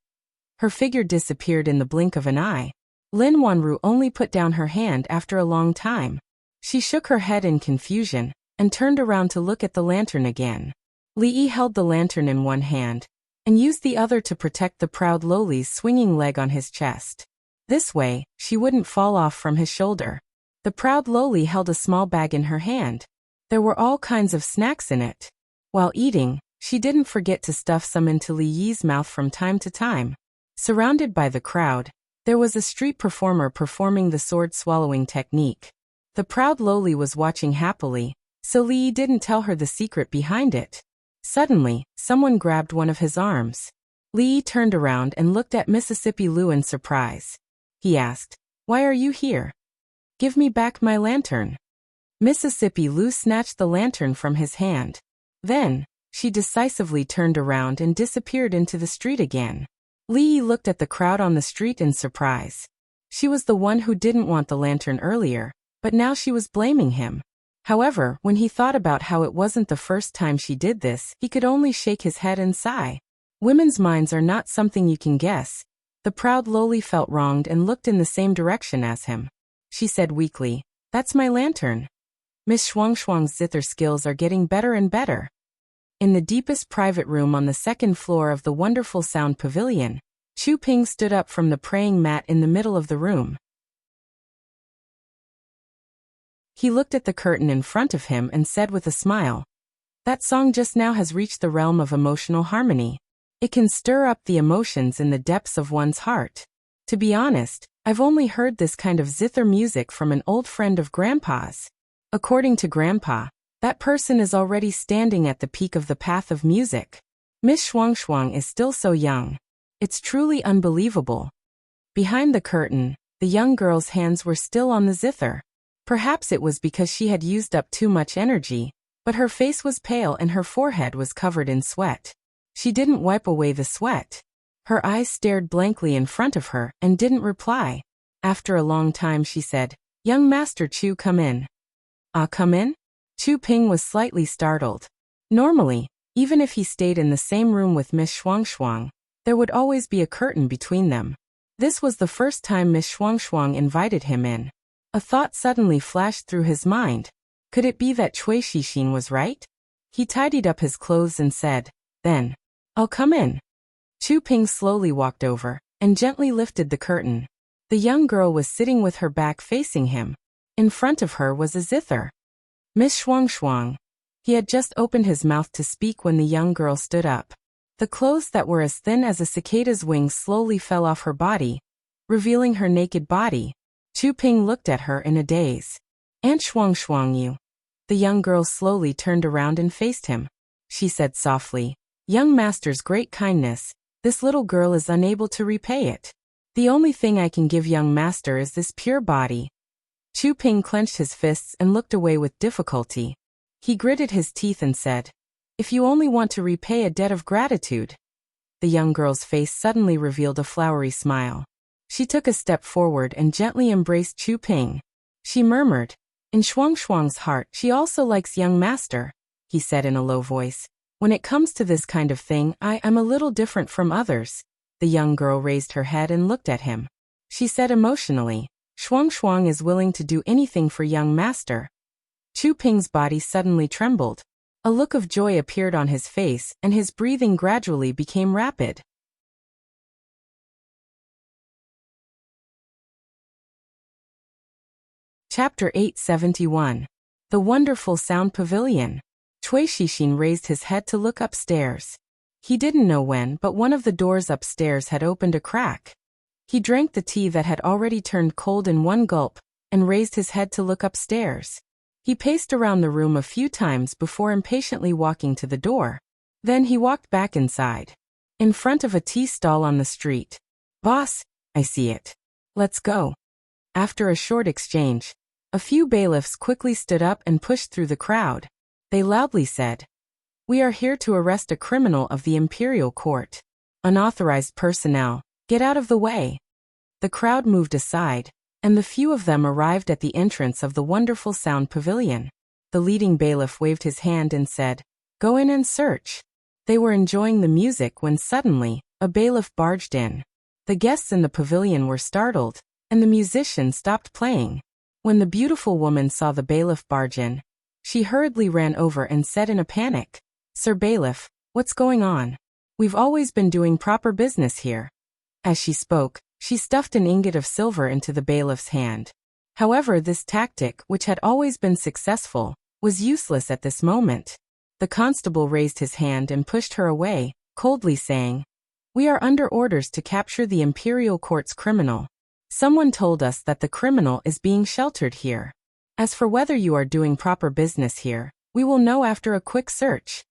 Her figure disappeared in the blink of an eye. Lin Wanru only put down her hand after a long time. She shook her head in confusion and turned around to look at the lantern again. Li Yi held the lantern in one hand and used the other to protect the proud Loli's swinging leg on his chest. This way, she wouldn't fall off from his shoulder. The proud Loli held a small bag in her hand. There were all kinds of snacks in it. While eating, she didn't forget to stuff some into Li Yi's mouth from time to time. Surrounded by the crowd, there was a street performer performing the sword-swallowing technique. The proud Loli was watching happily, so Li Yi didn't tell her the secret behind it. Suddenly, someone grabbed one of his arms. Li Yi turned around and looked at Mississippi Lu in surprise. He asked, "Why are you here? Give me back my lantern." Mississippi Lu snatched the lantern from his hand. Then, she decisively turned around and disappeared into the street again. Li Yi looked at the crowd on the street in surprise. She was the one who didn't want the lantern earlier, but now she was blaming him. However, when he thought about how it wasn't the first time she did this, he could only shake his head and sigh. Women's minds are not something you can guess. The proud lowly felt wronged and looked in the same direction as him. She said weakly, "That's my lantern." Miss Shuang's zither skills are getting better and better. In the deepest private room on the second floor of the wonderful sound pavilion, Chu Ping stood up from the praying mat in the middle of the room. He looked at the curtain in front of him and said with a smile, "That song just now has reached the realm of emotional harmony. It can stir up the emotions in the depths of one's heart. To be honest, I've only heard this kind of zither music from an old friend of Grandpa's. According to Grandpa, that person is already standing at the peak of the path of music. Miss Shuang is still so young. It's truly unbelievable." Behind the curtain, the young girl's hands were still on the zither. Perhaps it was because she had used up too much energy, but her face was pale and her forehead was covered in sweat. She didn't wipe away the sweat. Her eyes stared blankly in front of her and didn't reply. After a long time she said, "Young Master Chu, come in." "Ah, come in?" Chu Ping was slightly startled. Normally, even if he stayed in the same room with Miss Shuang, there would always be a curtain between them. This was the first time Miss Shuang invited him in. A thought suddenly flashed through his mind. Could it be that Cui Shixin was right? He tidied up his clothes and said, "Then, I'll come in." Chu Ping slowly walked over and gently lifted the curtain. The young girl was sitting with her back facing him. In front of her was a zither. Miss Shuang. He had just opened his mouth to speak when the young girl stood up. The clothes that were as thin as a cicada's wings slowly fell off her body, revealing her naked body. Chu Ping looked at her in a daze. "Aunt Shuang, you." The young girl slowly turned around and faced him. She said softly, "Young master's great kindness, this little girl is unable to repay it. The only thing I can give young master is this pure body." Chu Ping clenched his fists and looked away with difficulty. He gritted his teeth and said, "If you only want to repay a debt of gratitude." The young girl's face suddenly revealed a flowery smile. She took a step forward and gently embraced Chu Ping. She murmured, "In Shuang's heart, she also likes young master," he said in a low voice. "When it comes to this kind of thing, I am a little different from others." The young girl raised her head and looked at him. She said emotionally, Shuang is willing to do anything for young master." Chu Ping's body suddenly trembled. A look of joy appeared on his face and his breathing gradually became rapid. Chapter 871. The Wonderful Sound Pavilion. Cui Shixin raised his head to look upstairs. He didn't know when, but one of the doors upstairs had opened a crack. He drank the tea that had already turned cold in one gulp, and raised his head to look upstairs. He paced around the room a few times before impatiently walking to the door. Then he walked back inside. In front of a tea stall on the street. "Boss, I see it. Let's go." After a short exchange, a few bailiffs quickly stood up and pushed through the crowd. They loudly said, "We are here to arrest a criminal of the imperial court. Unauthorized personnel, get out of the way." The crowd moved aside, and the few of them arrived at the entrance of the wonderful sound pavilion. The leading bailiff waved his hand and said, "Go in and search." They were enjoying the music when suddenly, a bailiff barged in. The guests in the pavilion were startled, and the musician stopped playing. When the beautiful woman saw the bailiff barge in, she hurriedly ran over and said in a panic, "Sir Bailiff, what's going on? We've always been doing proper business here." As she spoke, she stuffed an ingot of silver into the bailiff's hand. However, this tactic, which had always been successful, was useless at this moment. The constable raised his hand and pushed her away, coldly saying, "We are under orders to capture the imperial court's criminal. Someone told us that the criminal is being sheltered here. As for whether you are doing proper business here, we will know after a quick search."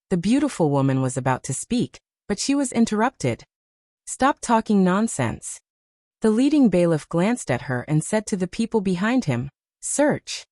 The beautiful woman was about to speak, but she was interrupted. "Stop talking nonsense." The leading bailiff glanced at her and said to the people behind him, "Search."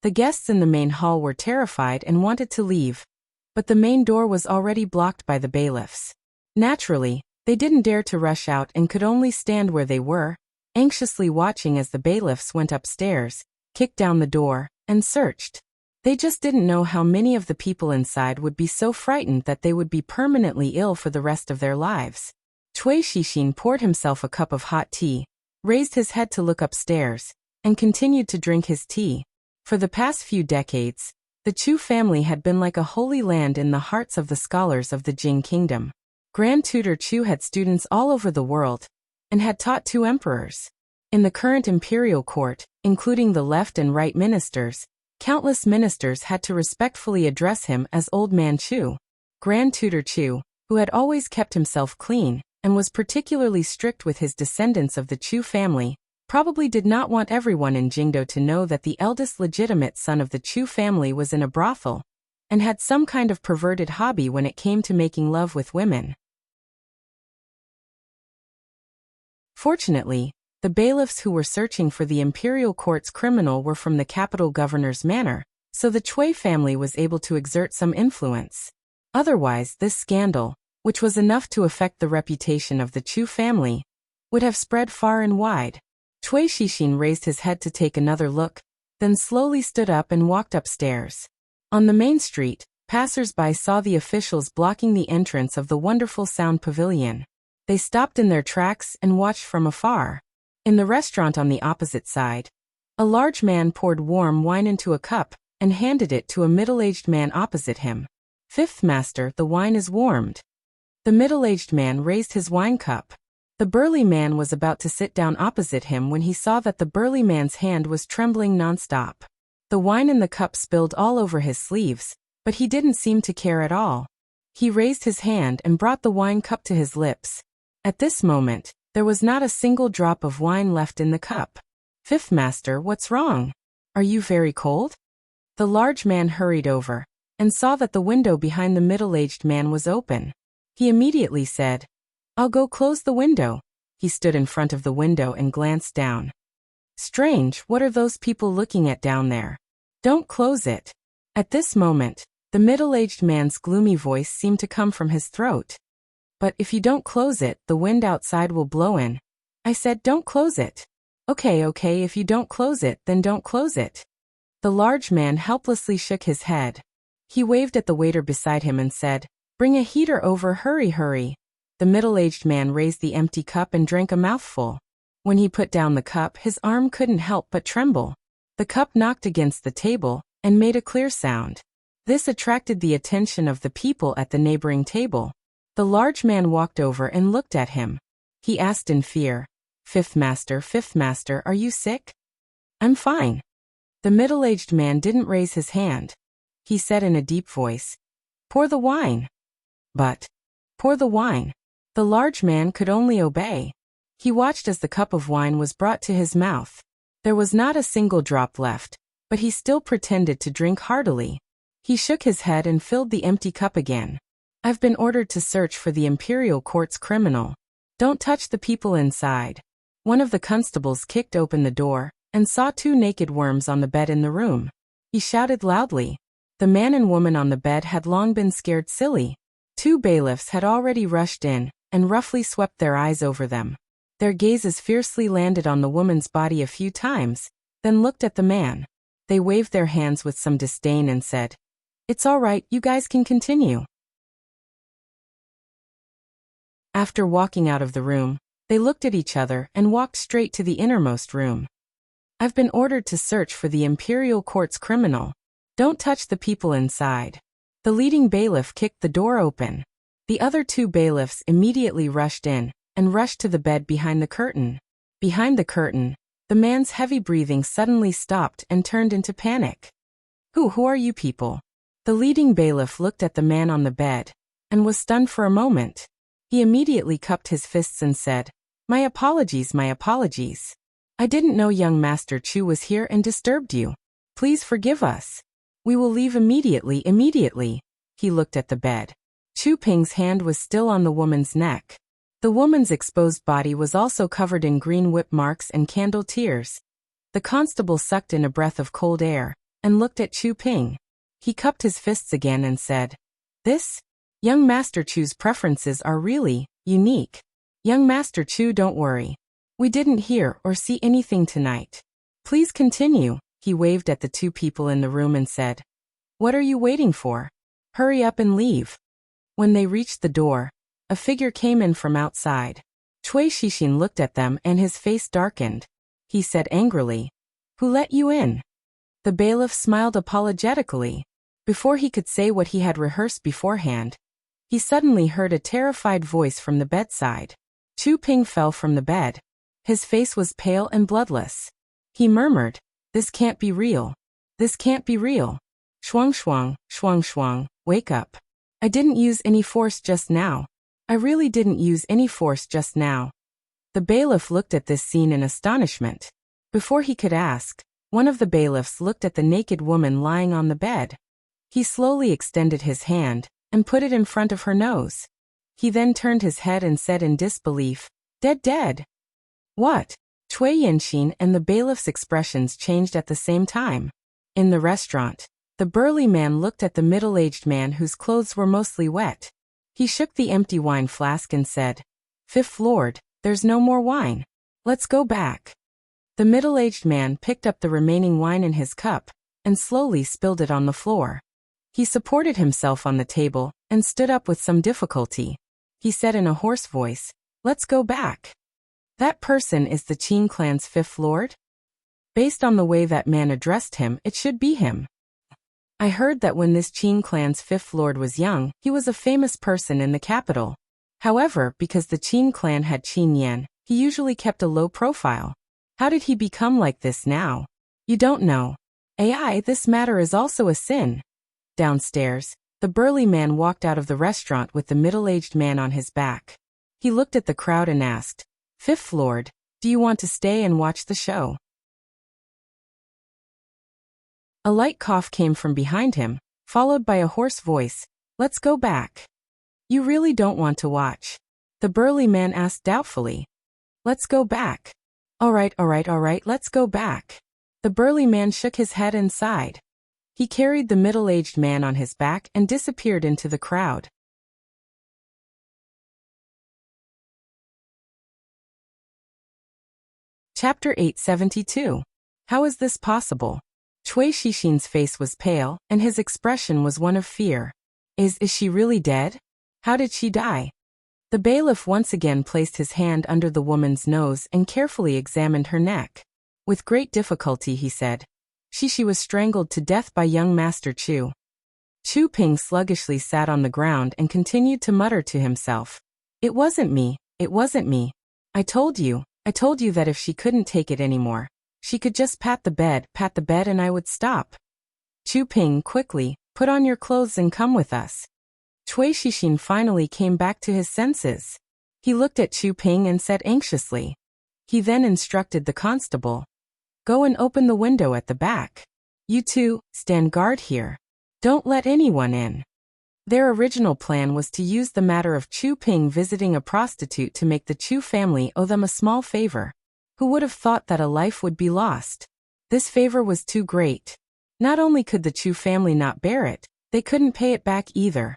The guests in the main hall were terrified and wanted to leave, but the main door was already blocked by the bailiffs. Naturally, they didn't dare to rush out and could only stand where they were, anxiously watching as the bailiffs went upstairs, kicked down the door, and searched. They just didn't know how many of the people inside would be so frightened that they would be permanently ill for the rest of their lives. Cui Shixin poured himself a cup of hot tea, raised his head to look upstairs, and continued to drink his tea. For the past few decades, the Chu family had been like a holy land in the hearts of the scholars of the Jing kingdom. Grand Tutor Chu had students all over the world, and had taught 2 emperors. In the current imperial court, including the left and right ministers, countless ministers had to respectfully address him as Old Man Chu. Grand Tutor Chu, who had always kept himself clean, and was particularly strict with his descendants of the Chu family, probably did not want everyone in Jingdo to know that the eldest legitimate son of the Chu family was in a brothel, and had some kind of perverted hobby when it came to making love with women. Fortunately, the bailiffs who were searching for the imperial court's criminal were from the capital governor's manor, so the Cui family was able to exert some influence. Otherwise, this scandal, which was enough to affect the reputation of the Chu family, would have spread far and wide. Cui Shixin raised his head to take another look, then slowly stood up and walked upstairs. On the main street, passers-by saw the officials blocking the entrance of the wonderful sound pavilion. They stopped in their tracks and watched from afar. In the restaurant on the opposite side, a large man poured warm wine into a cup and handed it to a middle-aged man opposite him. "Fifth master, the wine is warmed." The middle-aged man raised his wine cup. The burly man was about to sit down opposite him when he saw that the burly man's hand was trembling non-stop. The wine in the cup spilled all over his sleeves, but he didn't seem to care at all. He raised his hand and brought the wine cup to his lips. At this moment, there was not a single drop of wine left in the cup. "Fifth master, what's wrong? Are you very cold?" The large man hurried over and saw that the window behind the middle-aged man was open. He immediately said, "I'll go close the window." He stood in front of the window and glanced down. "Strange, what are those people looking at down there? Don't close it." At this moment, the middle-aged man's gloomy voice seemed to come from his throat. "But if you don't close it, the wind outside will blow in." I said, "Don't close it." Okay, if you don't close it, then don't close it." The large man helplessly shook his head. He waved at the waiter beside him and said, "Bring a heater over, hurry." The middle-aged man raised the empty cup and drank a mouthful. When he put down the cup, his arm couldn't help but tremble. The cup knocked against the table and made a clear sound. This attracted the attention of the people at the neighboring table. The large man walked over and looked at him. He asked in fear, Fifth master, are you sick?" "I'm fine." The middle-aged man didn't raise his hand. He said in a deep voice, "Pour the wine." "But, pour the wine." The large man could only obey. He watched as the cup of wine was brought to his mouth. There was not a single drop left, but he still pretended to drink heartily. He shook his head and filled the empty cup again. "I've been ordered to search for the imperial court's criminal. Don't touch the people inside." One of the constables kicked open the door and saw 2 naked worms on the bed in the room. He shouted loudly. The man and woman on the bed had long been scared silly. 2 bailiffs had already rushed in and roughly swept their eyes over them. Their gazes fiercely landed on the woman's body a few times, then looked at the man. They waved their hands with some disdain and said, "It's all right, you guys can continue." After walking out of the room, they looked at each other and walked straight to the innermost room. "I've been ordered to search for the imperial court's criminal. Don't touch the people inside." The leading bailiff kicked the door open. The other 2 bailiffs immediately rushed in and rushed to the bed behind the curtain. Behind the curtain, the man's heavy breathing suddenly stopped and turned into panic. Who are you people?" The leading bailiff looked at the man on the bed and was stunned for a moment. He immediately cupped his fists and said, My apologies. I didn't know young Master Chu was here and disturbed you. Please forgive us. We will leave immediately. He looked at the bed. Chu Ping's hand was still on the woman's neck. The woman's exposed body was also covered in green whip marks and candle tears. The constable sucked in a breath of cold air and looked at Chu Ping. He cupped his fists again and said, "This? Young Master Chu's preferences are really unique. Young Master Chu, don't worry. We didn't hear or see anything tonight. Please continue." He waved at the 2 people in the room and said, What are you waiting for? Hurry up and leave. When they reached the door, a figure came in from outside. Cui Shixin looked at them and his face darkened. He said angrily, "Who let you in?" The bailiff smiled apologetically. Before he could say what he had rehearsed beforehand, he suddenly heard a terrified voice from the bedside. Chu Ping fell from the bed. His face was pale and bloodless. He murmured, "This can't be real. This can't be real. Shuang shuang, shuang shuang, wake up. I didn't use any force just now. I really didn't use any force just now." The bailiff looked at this scene in astonishment. Before he could ask, one of the bailiffs looked at the naked woman lying on the bed. He slowly extended his hand and put it in front of her nose. He then turned his head and said in disbelief, "Dead, dead." "What?" Cui Yanxin and the bailiff's expressions changed at the same time. In the restaurant, the burly man looked at the middle-aged man whose clothes were mostly wet. He shook the empty wine flask and said, "Fifth Lord, there's no more wine. Let's go back." The middle-aged man picked up the remaining wine in his cup and slowly spilled it on the floor. He supported himself on the table and stood up with some difficulty. He said in a hoarse voice, "Let's go back. That person is the Qin clan's fifth lord? Based on the way that man addressed him, it should be him. I heard that when this Qin clan's fifth lord was young, he was a famous person in the capital. However, because the Qin clan had Qin Yan, he usually kept a low profile. How did he become like this now? You don't know. AI, this matter is also a sin." Downstairs, the burly man walked out of the restaurant with the middle-aged man on his back. He looked at the crowd and asked, "Fifth Lord, do you want to stay and watch the show?" A light cough came from behind him, followed by a hoarse voice, "Let's go back." "You really don't want to watch?" the burly man asked doubtfully. "Let's go back." All right, let's go back." The burly man shook his head and sighed. He carried the middle-aged man on his back and disappeared into the crowd. Chapter 872. How is this possible? Cui Shixin's face was pale, and his expression was one of fear. Is she really dead? How did she die? The bailiff once again placed his hand under the woman's nose and carefully examined her neck. With great difficulty he said, She was strangled to death by young Master Chu. Chu Ping sluggishly sat on the ground and continued to mutter to himself. It wasn't me. I told you that if she couldn't take it anymore, she could just pat the bed and I would stop. Chu Ping, quickly, put on your clothes and come with us. Cui Shixin finally came back to his senses. He looked at Chu Ping and said anxiously. He then instructed the constable. Go and open the window at the back. You two, stand guard here. Don't let anyone in. Their original plan was to use the matter of Chu Ping visiting a prostitute to make the Chu family owe them a small favor. Who would have thought that a life would be lost? This favor was too great. Not only could the Chu family not bear it, they couldn't pay it back either.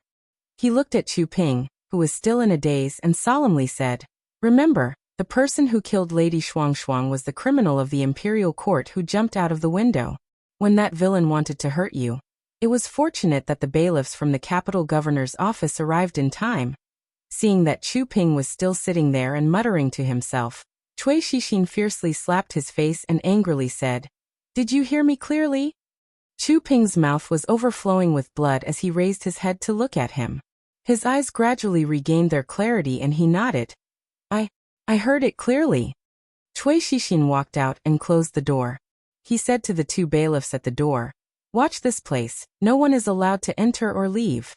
He looked at Chu Ping, who was still in a daze, and solemnly said, Remember, the person who killed Lady Shuang Shuang was the criminal of the imperial court who jumped out of the window. When that villain wanted to hurt you, it was fortunate that the bailiffs from the capital governor's office arrived in time. Seeing that Chu Ping was still sitting there and muttering to himself, Cui Shixin fiercely slapped his face and angrily said, Did you hear me clearly? Chu Ping's mouth was overflowing with blood as he raised his head to look at him. His eyes gradually regained their clarity and he nodded. I heard it clearly. Cui Shixin walked out and closed the door. He said to the two bailiffs at the door, Watch this place, no one is allowed to enter or leave.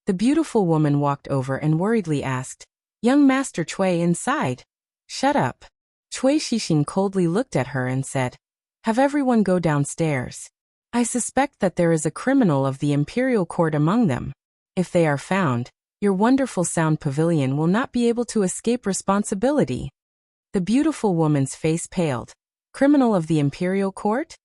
The beautiful woman walked over and worriedly asked, Young Master Cui inside? Shut up. Cui Shixin coldly looked at her and said, Have everyone go downstairs. I suspect that there is a criminal of the imperial court among them. If they are found, your wonderful sound pavilion will not be able to escape responsibility. The beautiful woman's face paled. Criminal of the imperial court?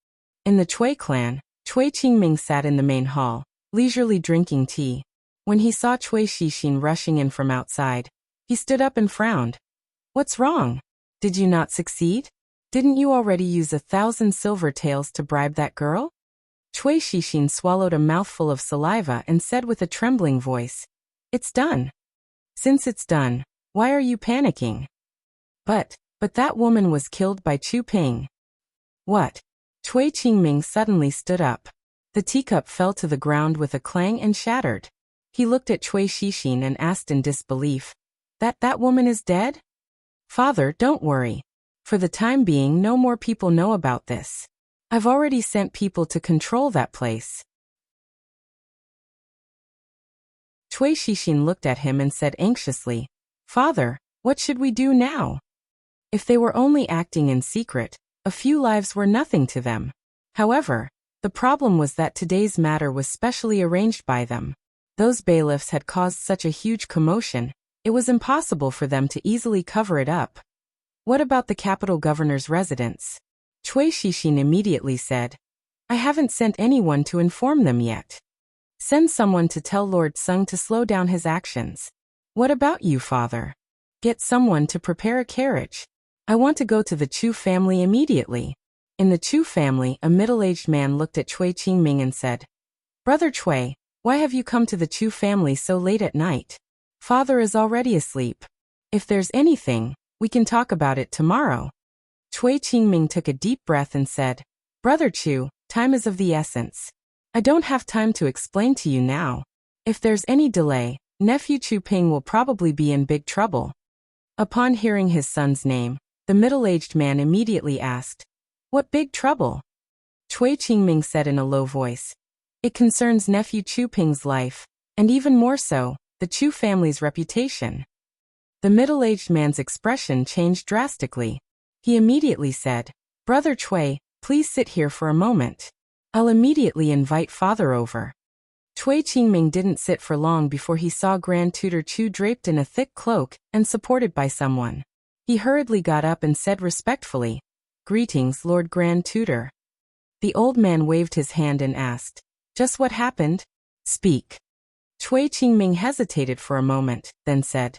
In the Cui clan, Cui Qingming sat in the main hall, leisurely drinking tea. When he saw Cui Shixin rushing in from outside, he stood up and frowned. What's wrong? Did you not succeed? Didn't you already use 1,000 silver taels to bribe that girl? Cui Shixin swallowed a mouthful of saliva and said with a trembling voice, "It's done." "Since it's done, why are you panicking?" But that woman was killed by Chu Ping." "What?" Cui Qingming suddenly stood up. The teacup fell to the ground with a clang and shattered. He looked at Cui Shixin and asked in disbelief, That woman is dead?" "Father, don't worry. For the time being, no more people know about this. I've already sent people to control that place." Cui Shixin looked at him and said anxiously, "Father, what should we do now?" If they were only acting in secret, a few lives were nothing to them. However, the problem was that today's matter was specially arranged by them. Those bailiffs had caused such a huge commotion, it was impossible for them to easily cover it up. "What about the capital governor's residence?" Cui Shixin immediately said, "I haven't sent anyone to inform them yet." "Send someone to tell Lord Sung to slow down his actions." "What about you, father?" "Get someone to prepare a carriage. I want to go to the Chu family immediately." In the Chu family, a middle-aged man looked at Cui Qingming and said, "Brother Cui, why have you come to the Chu family so late at night? Father is already asleep. If there's anything, we can talk about it tomorrow." Cui Qingming took a deep breath and said, "Brother Chu, time is of the essence. I don't have time to explain to you now. If there's any delay, nephew Chu Ping will probably be in big trouble." Upon hearing his son's name, the middle-aged man immediately asked, "What big trouble?" Cui Qingming said in a low voice, "It concerns nephew Chu Ping's life, and even more so, the Chu family's reputation." The middle-aged man's expression changed drastically. He immediately said, "Brother Cui, please sit here for a moment. I'll immediately invite father over." Cui Qingming didn't sit for long before he saw Grand Tutor Chu draped in a thick cloak and supported by someone. He hurriedly got up and said respectfully, "Greetings, Lord Grand Tutor." The old man waved his hand and asked, "Just what happened? Speak." Cui Qingming hesitated for a moment, then said,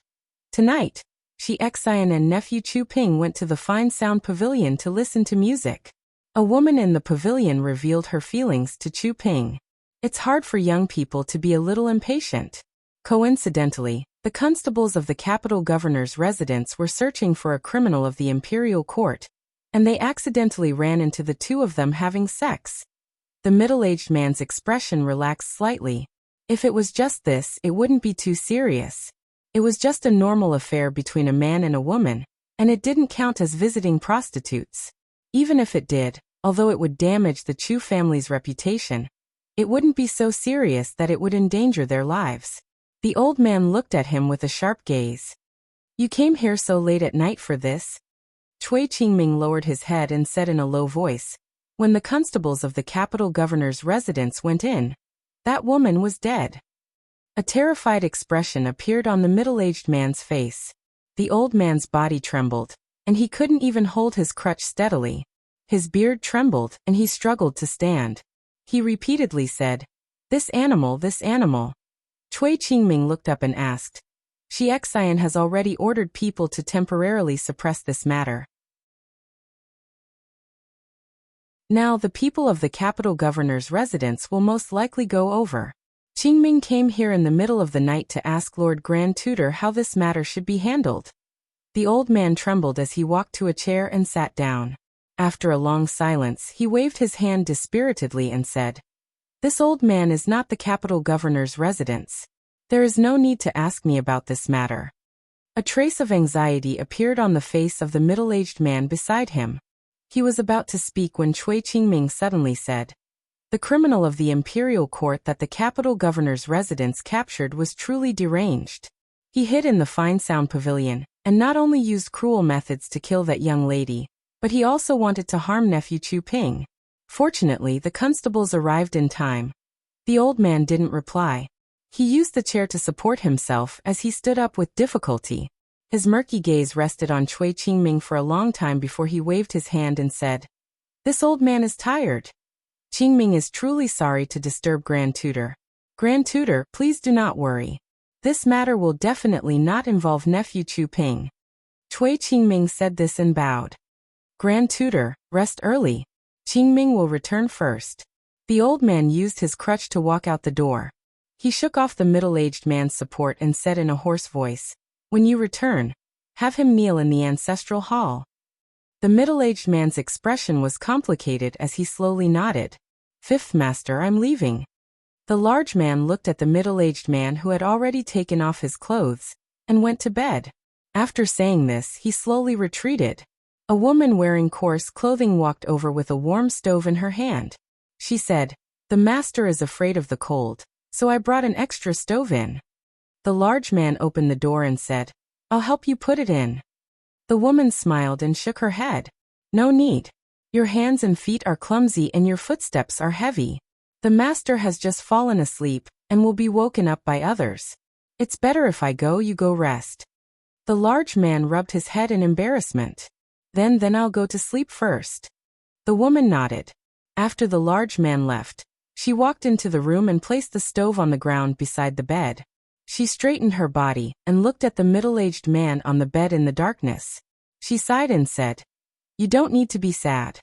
"Tonight, Shi Xian and nephew Chu Ping went to the Fine Sound Pavilion to listen to music. A woman in the pavilion revealed her feelings to Chu Ping. It's hard for young people to be a little impatient. Coincidentally, the constables of the capital governor's residence were searching for a criminal of the imperial court, and they accidentally ran into the two of them having sex." The middle-aged man's expression relaxed slightly. If it was just this, it wouldn't be too serious. It was just a normal affair between a man and a woman, and it didn't count as visiting prostitutes. Even if it did, although it would damage the Chu family's reputation, it wouldn't be so serious that it would endanger their lives. The old man looked at him with a sharp gaze. "You came here so late at night for this?" Cui Qingming lowered his head and said in a low voice, "When the constables of the capital governor's residence went in, that woman was dead." A terrified expression appeared on the middle-aged man's face. The old man's body trembled, and he couldn't even hold his crutch steadily. His beard trembled, and he struggled to stand. He repeatedly said, This animal. Cui Qingming looked up and asked, "Shi Xian has already ordered people to temporarily suppress this matter. Now the people of the capital governor's residence will most likely go over. Qingming came here in the middle of the night to ask Lord Grand Tutor how this matter should be handled." The old man trembled as he walked to a chair and sat down. After a long silence, he waved his hand dispiritedly and said, "This old man is not the capital governor's residence. There is no need to ask me about this matter." A trace of anxiety appeared on the face of the middle-aged man beside him. He was about to speak when Cui Qingming suddenly said, "The criminal of the imperial court that the capital governor's residence captured was truly deranged. He hid in the Fine Sound Pavilion, and not only used cruel methods to kill that young lady, but he also wanted to harm nephew Chu Ping. Fortunately, the constables arrived in time." The old man didn't reply. He used the chair to support himself as he stood up with difficulty. His murky gaze rested on Cui Qingming for a long time before he waved his hand and said, "This old man is tired. Qingming is truly sorry to disturb Grand Tutor. Grand Tutor, please do not worry. This matter will definitely not involve nephew Chu Ping." Cui Qingming said this and bowed. "Grand Tutor, rest early. Qingming will return first." The old man used his crutch to walk out the door. He shook off the middle-aged man's support and said in a hoarse voice, "When you return, have him kneel in the ancestral hall." The middle-aged man's expression was complicated as he slowly nodded. "Fifth master, I'm leaving." The large man looked at the middle-aged man who had already taken off his clothes and went to bed. After saying this, he slowly retreated. A woman wearing coarse clothing walked over with a warm stove in her hand. She said, "The master is afraid of the cold, so I brought an extra stove in." The large man opened the door and said, "I'll help you put it in." The woman smiled and shook her head. "No need. Your hands and feet are clumsy and your footsteps are heavy. The master has just fallen asleep and will be woken up by others. It's better if I go, you go rest." The large man rubbed his head in embarrassment. Then I'll go to sleep first." The woman nodded. After the large man left, she walked into the room and placed the stove on the ground beside the bed. She straightened her body and looked at the middle-aged man on the bed in the darkness. She sighed and said, "You don't need to be sad.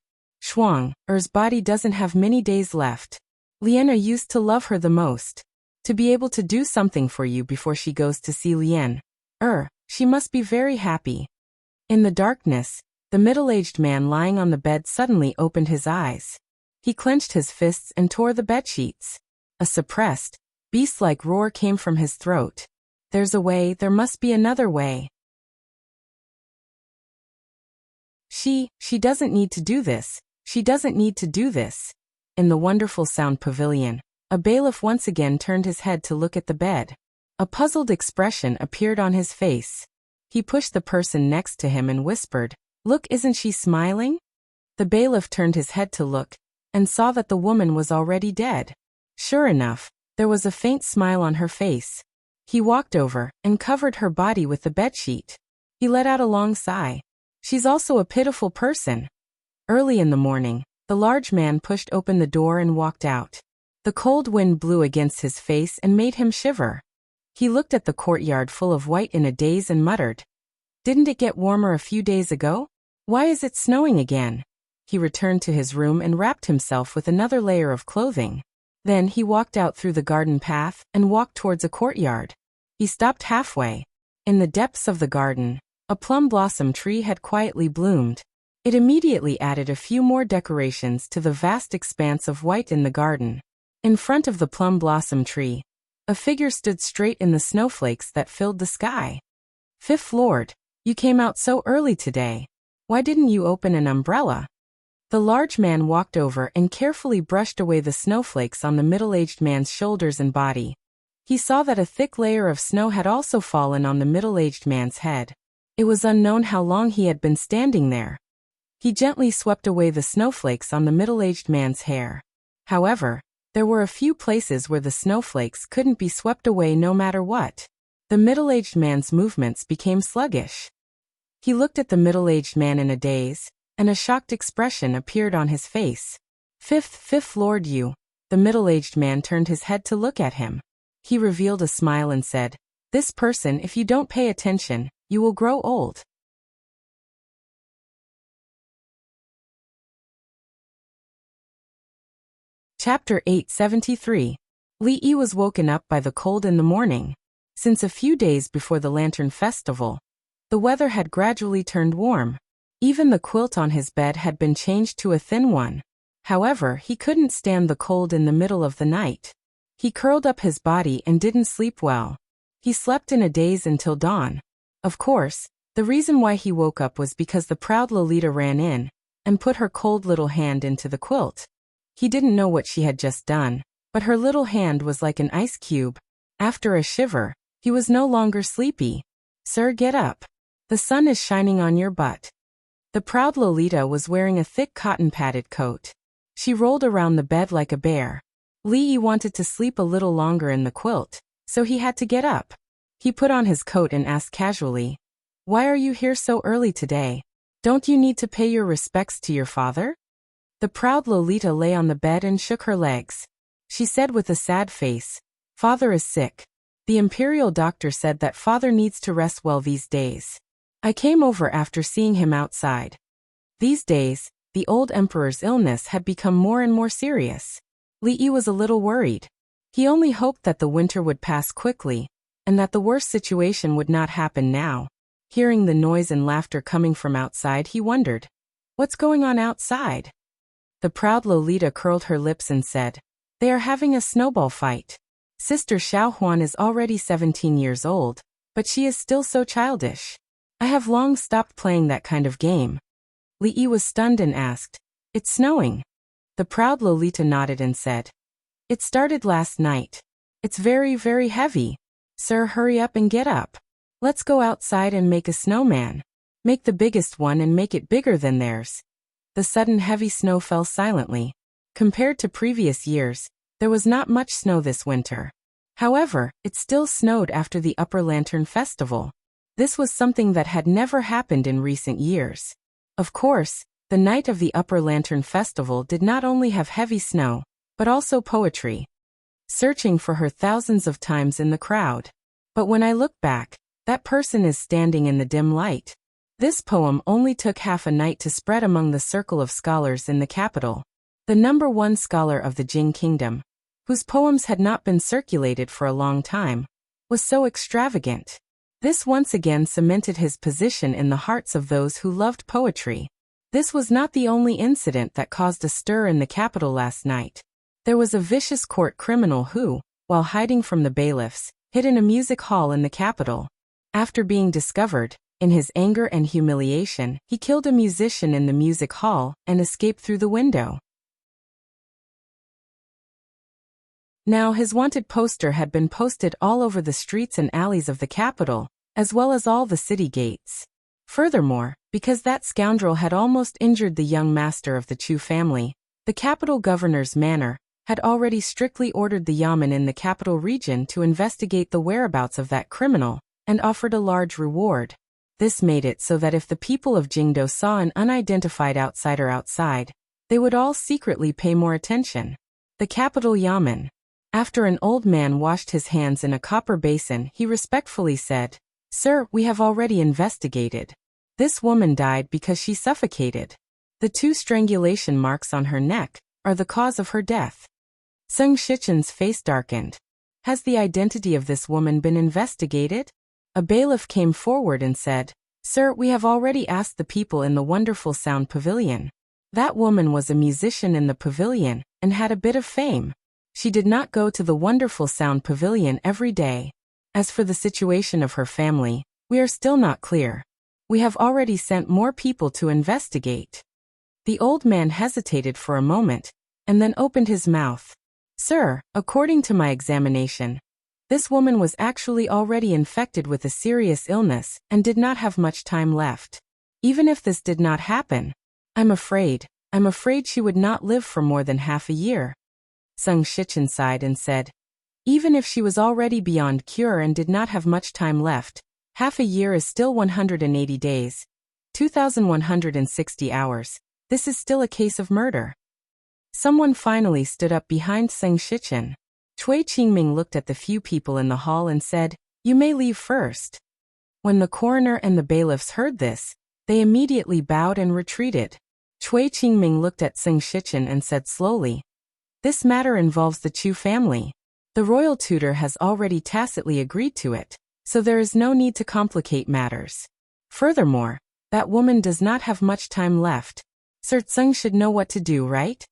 Er's body doesn't have many days left. Liena used to love her the most. To be able to do something for you before she goes to see Lien. She must be very happy." In the darkness, the middle-aged man lying on the bed suddenly opened his eyes. He clenched his fists and tore the bedsheets. A suppressed, beast-like roar came from his throat. "There's a way, there must be another way. She doesn't need to do this. She doesn't need to do this." In the wonderful sound pavilion, a bailiff once again turned his head to look at the bed. A puzzled expression appeared on his face. He pushed the person next to him and whispered, "Look, isn't she smiling?" The bailiff turned his head to look and saw that the woman was already dead. Sure enough, there was a faint smile on her face. He walked over and covered her body with the bedsheet. He let out a long sigh. "She's also a pitiful person." Early in the morning, the large man pushed open the door and walked out. The cold wind blew against his face and made him shiver. He looked at the courtyard full of white in a daze and muttered, "Didn't it get warmer a few days ago? Why is it snowing again?" He returned to his room and wrapped himself with another layer of clothing. Then he walked out through the garden path and walked towards a courtyard. He stopped halfway. In the depths of the garden, a plum blossom tree had quietly bloomed. It immediately added a few more decorations to the vast expanse of white in the garden. In front of the plum blossom tree, a figure stood straight in the snowflakes that filled the sky. "Fifth Lord, you came out so early today. Why didn't you open an umbrella?" The large man walked over and carefully brushed away the snowflakes on the middle-aged man's shoulders and body. He saw that a thick layer of snow had also fallen on the middle-aged man's head. It was unknown how long he had been standing there. He gently swept away the snowflakes on the middle-aged man's hair. However, there were a few places where the snowflakes couldn't be swept away no matter what. The middle-aged man's movements became sluggish. He looked at the middle-aged man in a daze, and a shocked expression appeared on his face. Fifth Lord, you." The middle-aged man turned his head to look at him. He revealed a smile and said, "This person, if you don't pay attention, you will grow old." Chapter 873. Li Yi was woken up by the cold in the morning. Since a few days before the Lantern Festival, the weather had gradually turned warm. Even the quilt on his bed had been changed to a thin one. However, he couldn't stand the cold in the middle of the night. He curled up his body and didn't sleep well. He slept in a daze until dawn. Of course, the reason why he woke up was because the proud Lolita ran in and put her cold little hand into the quilt. He didn't know what she had just done, but her little hand was like an ice cube. After a shiver, he was no longer sleepy. "Sir, get up. The sun is shining on your butt." The proud Lolita was wearing a thick cotton-padded coat. She rolled around the bed like a bear. Li Yi wanted to sleep a little longer in the quilt, so he had to get up. He put on his coat and asked casually, "Why are you here so early today? Don't you need to pay your respects to your father?" The proud Lolita lay on the bed and shook her legs. She said with a sad face, "Father is sick. The imperial doctor said that father needs to rest well these days. I came over after seeing him outside." These days, the old emperor's illness had become more and more serious. Li was a little worried. He only hoped that the winter would pass quickly, and that the worst situation would not happen now. Hearing the noise and laughter coming from outside, he wondered, "What's going on outside?" The proud Lolita curled her lips and said, "They are having a snowball fight. Sister Xiaohuan is already 17 years old, but she is still so childish. I have long stopped playing that kind of game." Li was stunned and asked, "It's snowing?" The proud Lolita nodded and said, "It started last night. It's very, very heavy. Sir, hurry up and get up. Let's go outside and make a snowman. Make the biggest one and make it bigger than theirs." The sudden heavy snow fell silently. Compared to previous years, there was not much snow this winter. However, it still snowed after the Upper Lantern Festival. This was something that had never happened in recent years. Of course, the night of the Upper Lantern Festival did not only have heavy snow, but also poetry. Searching for her thousands of times in the crowd. But when I look back, that person is standing in the dim light. This poem only took half a night to spread among the circle of scholars in the capital. The #1 scholar of the Jing Kingdom, whose poems had not been circulated for a long time, was so extravagant. This once again cemented his position in the hearts of those who loved poetry. This was not the only incident that caused a stir in the capital last night. There was a vicious court criminal who, while hiding from the bailiffs, hid in a music hall in the capital. After being discovered, in his anger and humiliation, he killed a musician in the music hall and escaped through the window. Now his wanted poster had been posted all over the streets and alleys of the capital, as well as all the city gates. Furthermore, because that scoundrel had almost injured the young master of the Chu family, the capital governor's manor had already strictly ordered the yamen in the capital region to investigate the whereabouts of that criminal, and offered a large reward. This made it so that if the people of Jingdo saw an unidentified outsider outside, they would all secretly pay more attention. The capital yamen. After an old man washed his hands in a copper basin, he respectfully said, "Sir, we have already investigated. This woman died because she suffocated. The 2 strangulation marks on her neck are the cause of her death." Sung Shichen's face darkened. "Has the identity of this woman been investigated?" A bailiff came forward and said, "Sir, we have already asked the people in the Wonderful Sound Pavilion. That woman was a musician in the pavilion and had a bit of fame. She did not go to the Wonderful Sound Pavilion every day. As for the situation of her family, we are still not clear. We have already sent more people to investigate." The old man hesitated for a moment, and then opened his mouth. "Sir, according to my examination, this woman was actually already infected with a serious illness and did not have much time left. Even if this did not happen, I'm afraid she would not live for more than half a year." Sung Shichen sighed and said, "Even if she was already beyond cure and did not have much time left, half a year is still 180 days, 2,160 hours. This is still a case of murder." Someone finally stood up behind Sung Shichen. Cui Qingming looked at the few people in the hall and said, "You may leave first." When the coroner and the bailiffs heard this, they immediately bowed and retreated. Cui Qingming looked at Sung Shichen and said slowly, "This matter involves the Chu family. The royal tutor has already tacitly agreed to it, so there is no need to complicate matters. Furthermore, that woman does not have much time left. Sir Tseng should know what to do, right?"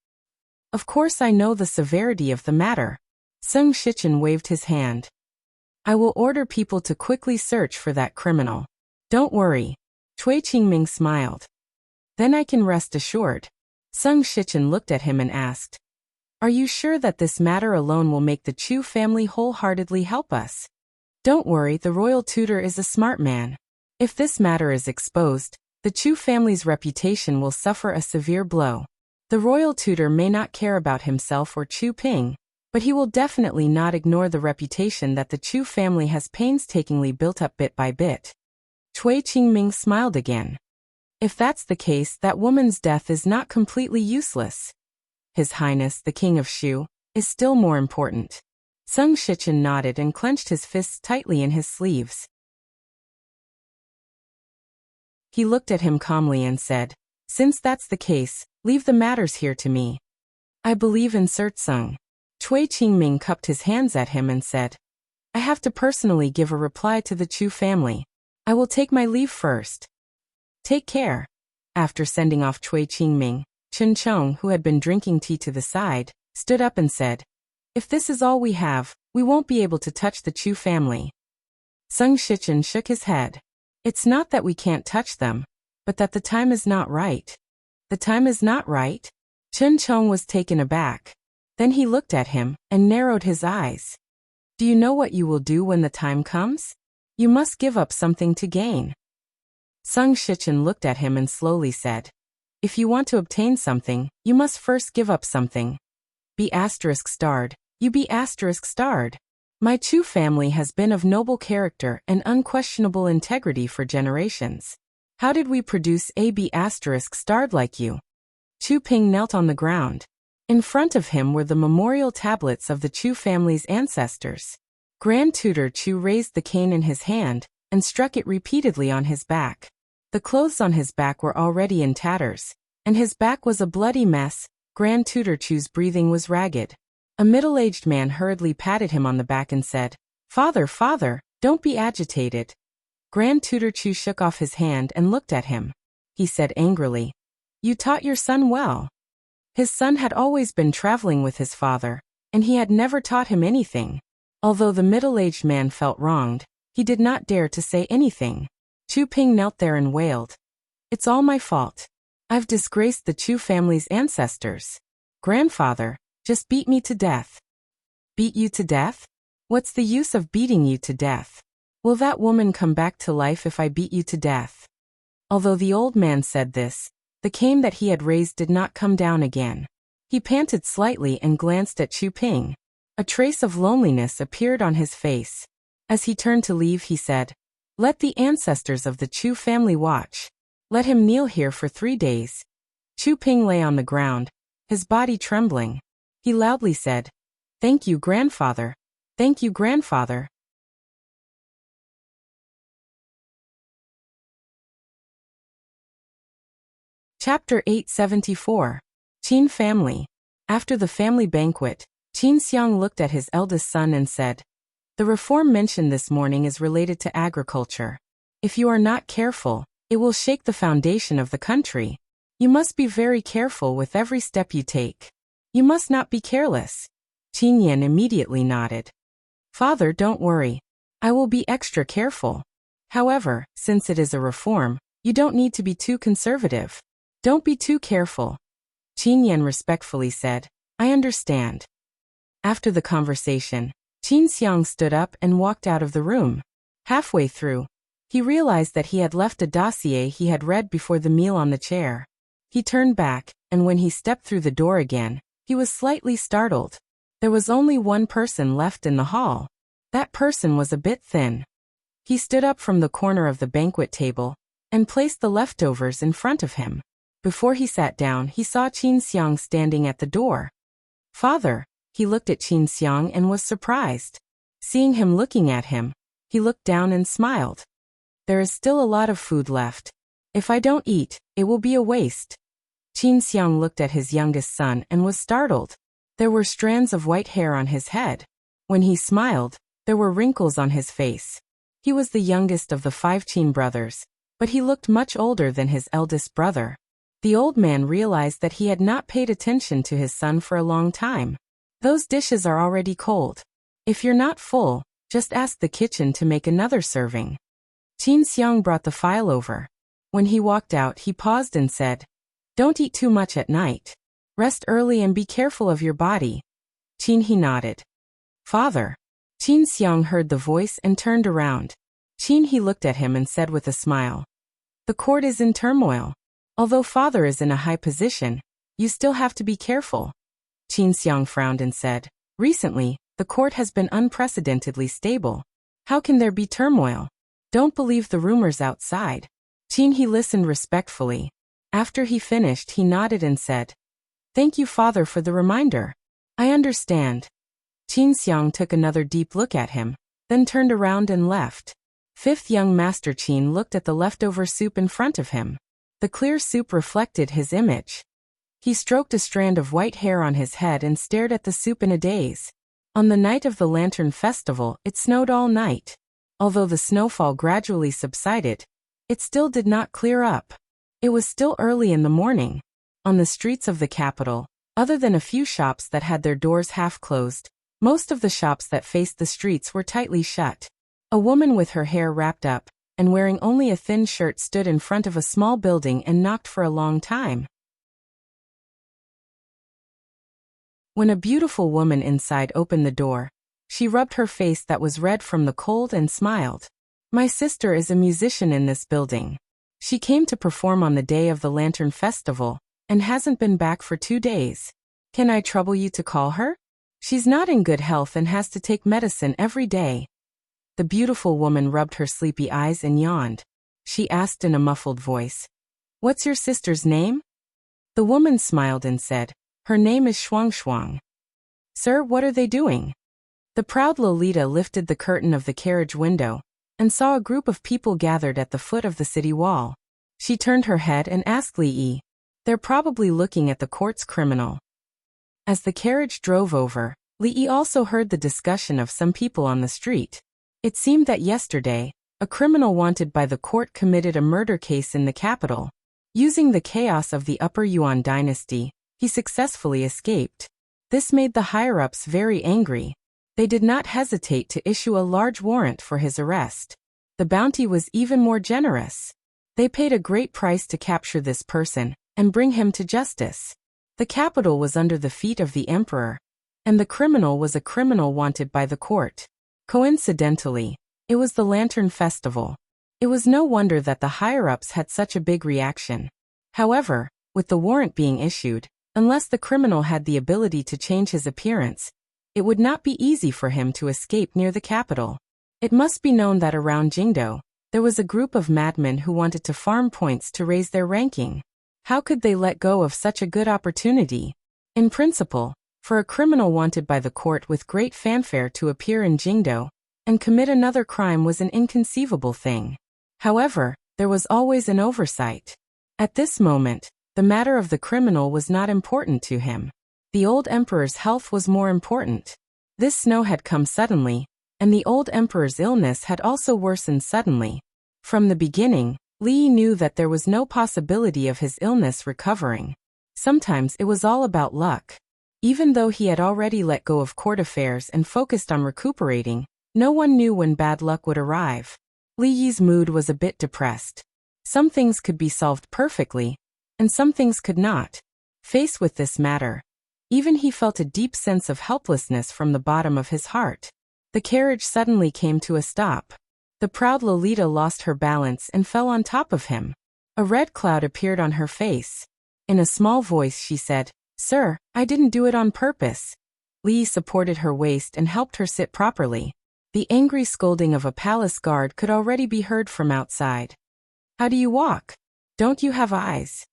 "Of course I know the severity of the matter." Sung Shichen waved his hand. "I will order people to quickly search for that criminal. Don't worry." Cui Qingming smiled. "Then I can rest assured." Sung Shichen looked at him and asked, "Are you sure that this matter alone will make the Chu family wholeheartedly help us?" "Don't worry, the royal tutor is a smart man. If this matter is exposed, the Chu family's reputation will suffer a severe blow. The royal tutor may not care about himself or Chu Ping, but he will definitely not ignore the reputation that the Chu family has painstakingly built up bit by bit." Cui Qingming smiled again. "If that's the case, that woman's death is not completely useless. His Highness, the King of Shu, is still more important." Sung Shichen nodded and clenched his fists tightly in his sleeves. He looked at him calmly and said, "Since that's the case, leave the matters here to me. I believe in Sir Tseng. Cui Qingming cupped his hands at him and said, I have to personally give a reply to the Chu family. I will take my leave first. Take care. After sending off Cui Qingming, Chen Chong, who had been drinking tea to the side, stood up and said, If this is all we have, we won't be able to touch the Chu family. Sung Shichen shook his head. It's not that we can't touch them, but that the time is not right. The time is not right? Chen Chong was taken aback. Then he looked at him and narrowed his eyes. Do you know what you will do when the time comes? You must give up something to gain. Sung Shichen looked at him and slowly said, If you want to obtain something, you must first give up something. Be ****, you be ****. My Chu family has been of noble character and unquestionable integrity for generations. How did we produce a be **** like you? Chu Ping knelt on the ground. In front of him were the memorial tablets of the Chu family's ancestors. Grand Tutor Chu raised the cane in his hand and struck it repeatedly on his back. The clothes on his back were already in tatters, and his back was a bloody mess. Grand Tutor Chu's breathing was ragged. A middle-aged man hurriedly patted him on the back and said, Father, father, don't be agitated. Grand Tutor Chu shook off his hand and looked at him. He said angrily, You taught your son well. His son had always been traveling with his father, and he had never taught him anything. Although the middle-aged man felt wronged, he did not dare to say anything. Chu Ping knelt there and wailed, It's all my fault. I've disgraced the Chu family's ancestors. Grandfather, just beat me to death. Beat you to death? What's the use of beating you to death? Will that woman come back to life if I beat you to death? Although the old man said this, the cane that he had raised did not come down again. He panted slightly and glanced at Chu Ping. A trace of loneliness appeared on his face. As he turned to leave, he said, Let the ancestors of the Chu family watch. Let him kneel here for 3 days. Chu Ping lay on the ground, his body trembling. He loudly said, Thank you, grandfather. Thank you, grandfather. Chapter 874. Qin Family. After the family banquet, Qin Xiang looked at his eldest son and said, The reform mentioned this morning is related to agriculture. If you are not careful, it will shake the foundation of the country. You must be very careful with every step you take. You must not be careless. Qin Yan immediately nodded. Father, don't worry. I will be extra careful. However, since it is a reform, you don't need to be too conservative. Don't be too careful. Qin Yan respectfully said, I understand. After the conversation, Qin Xiang stood up and walked out of the room. Halfway through, he realized that he had left a dossier he had read before the meal on the chair. He turned back, and when he stepped through the door again, he was slightly startled. There was only one person left in the hall. That person was a bit thin. He stood up from the corner of the banquet table and placed the leftovers in front of him. Before he sat down, he saw Qin Xiang standing at the door. Father, he looked at Qin Xiang and was surprised. Seeing him looking at him, he looked down and smiled. There is still a lot of food left. If I don't eat, it will be a waste. Qin Xiang looked at his youngest son and was startled. There were strands of white hair on his head. When he smiled, there were wrinkles on his face. He was the youngest of the 5 Qin brothers, but he looked much older than his eldest brother. The old man realized that he had not paid attention to his son for a long time. Those dishes are already cold. If you're not full, just ask the kitchen to make another serving. Qin Xiang brought the file over. When he walked out, he paused and said, Don't eat too much at night. Rest early and be careful of your body. Qin he nodded. Father. Qin Xiang heard the voice and turned around. Qin he looked at him and said with a smile, The court is in turmoil. Although father is in a high position, you still have to be careful. Qin Xiang frowned and said, Recently, the court has been unprecedentedly stable. How can there be turmoil? Don't believe the rumors outside. Qin he listened respectfully. After he finished, he nodded and said, Thank you, father, for the reminder. I understand. Qin Xiang took another deep look at him, then turned around and left. 5th young master Qin looked at the leftover soup in front of him. The clear soup reflected his image. He stroked a strand of white hair on his head and stared at the soup in a daze. On the night of the Lantern Festival, it snowed all night. Although the snowfall gradually subsided, it still did not clear up. It was still early in the morning. On the streets of the capital, other than a few shops that had their doors half closed, most of the shops that faced the streets were tightly shut. A woman with her hair wrapped up and wearing only a thin shirt stood in front of a small building and knocked for a long time. When a beautiful woman inside opened the door, she rubbed her face that was red from the cold and smiled. "My sister is a musician in this building. She came to perform on the day of the Lantern Festival and hasn't been back for 2 days. Can I trouble you to call her? She's not in good health and has to take medicine every day." The beautiful woman rubbed her sleepy eyes and yawned. She asked in a muffled voice, "What's your sister's name?" The woman smiled and said, "Her name is Shuang Shuang." "Sir, what are they doing?" The proud Lolita lifted the curtain of the carriage window and saw a group of people gathered at the foot of the city wall. She turned her head and asked Li Yi, "They're probably looking at the court's criminal." As the carriage drove over, Li Yi also heard the discussion of some people on the street. It seemed that yesterday, a criminal wanted by the court committed a murder case in the capital. Using the chaos of the Upper Yuan dynasty, he successfully escaped. This made the higher-ups very angry. They did not hesitate to issue a large warrant for his arrest. The bounty was even more generous. They paid a great price to capture this person and bring him to justice. The capital was under the feet of the emperor, and the criminal was a criminal wanted by the court. Coincidentally, it was the Lantern Festival. It was no wonder that the higher-ups had such a big reaction. However, with the warrant being issued, unless the criminal had the ability to change his appearance, it would not be easy for him to escape near the capital. It must be known that around Jingdo, there was a group of madmen who wanted to farm points to raise their ranking. How could they let go of such a good opportunity? In principle, for a criminal wanted by the court with great fanfare to appear in Jingdo and commit another crime was an inconceivable thing. However, there was always an oversight. At this moment, the matter of the criminal was not important to him. The old emperor's health was more important. This snow had come suddenly, and the old emperor's illness had also worsened suddenly. From the beginning, Li knew that there was no possibility of his illness recovering. Sometimes it was all about luck. Even though he had already let go of court affairs and focused on recuperating, no one knew when bad luck would arrive. Li Yi's mood was a bit depressed. Some things could be solved perfectly, and some things could not. Faced with this matter, even he felt a deep sense of helplessness from the bottom of his heart. The carriage suddenly came to a stop. The proud Lolita lost her balance and fell on top of him. A red cloud appeared on her face. In a small voice she said, "Sir, I didn't do it on purpose." Li supported her waist and helped her sit properly. The angry scolding of a palace guard could already be heard from outside. "How do you walk? Don't you have eyes?"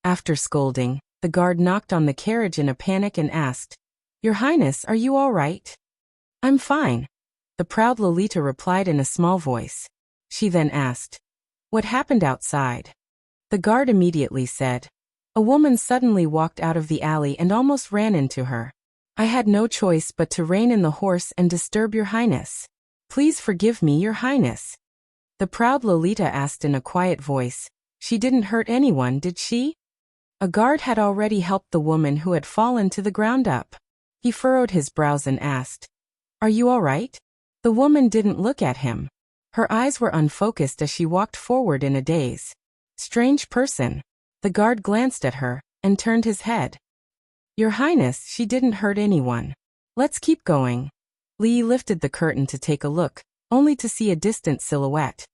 After scolding, the guard knocked on the carriage in a panic and asked, "Your Highness, are you all right?" "I'm fine," the proud Lolita replied in a small voice. She then asked, "What happened outside?" The guard immediately said, "A woman suddenly walked out of the alley and almost ran into her. I had no choice but to rein in the horse and disturb your Highness. Please forgive me, your Highness." The proud Lolita asked in a quiet voice, "She didn't hurt anyone, did she?" A guard had already helped the woman who had fallen to the ground up. He furrowed his brows and asked, "Are you all right?" The woman didn't look at him. Her eyes were unfocused as she walked forward in a daze. Strange person. The guard glanced at her and turned his head. "Your Highness, she didn't hurt anyone. Let's keep going." Li lifted the curtain to take a look, only to see a distant silhouette.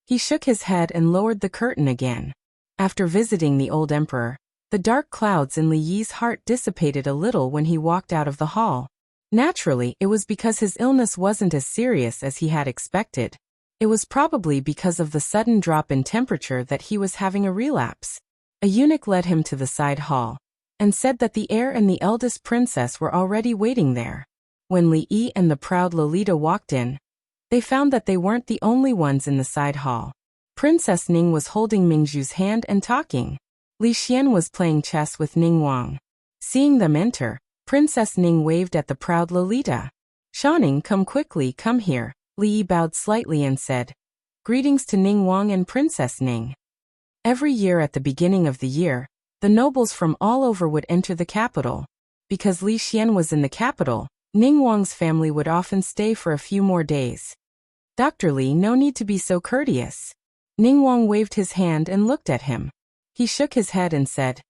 He shook his head and lowered the curtain again. After visiting the old emperor, the dark clouds in Li Yi's heart dissipated a little when he walked out of the hall. Naturally, it was because his illness wasn't as serious as he had expected. It was probably because of the sudden drop in temperature that he was having a relapse. A eunuch led him to the side hall and said that the heir and the eldest princess were already waiting there. When Li Yi and the proud Lolita walked in, they found that they weren't the only ones in the side hall. Princess Ning was holding Mingzhu's hand and talking. Li Xian was playing chess with Ning Wang. Seeing them enter, Princess Ning waved at the proud Lolita. Shaning, come quickly, come here. Li Yi bowed slightly and said, "Greetings to Ning Wang and Princess Ning." Every year at the beginning of the year, the nobles from all over would enter the capital. Because Li Xian was in the capital, Ning Wang's family would often stay for a few more days. "Dr. Li, no need to be so courteous." Ning Wang waved his hand and looked at him. He shook his head and said,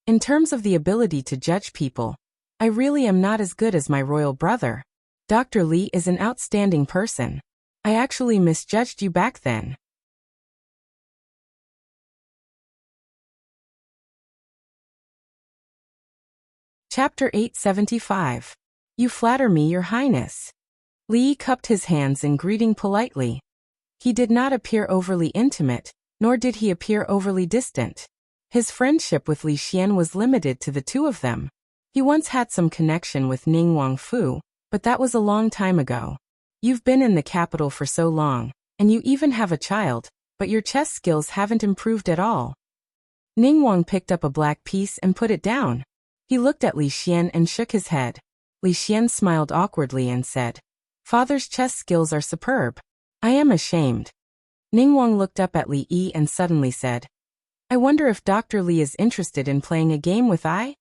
"In terms of the ability to judge people, I really am not as good as my royal brother. Dr. Li is an outstanding person. I actually misjudged you back then." Chapter 875. You flatter me, Your Highness. Li cupped his hands in greeting politely. He did not appear overly intimate, nor did he appear overly distant. His friendship with Li Xian was limited to the two of them. He once had some connection with Ning Wangfu, but that was a long time ago. You've been in the capital for so long, and you even have a child, but your chess skills haven't improved at all. Ning Wang picked up a black piece and put it down. He looked at Li Xian and shook his head. Li Xian smiled awkwardly and said, "Father's chess skills are superb. I am ashamed." Ning Wang looked up at Li Yi and suddenly said, "I wonder if Dr. Li is interested in playing a game with I?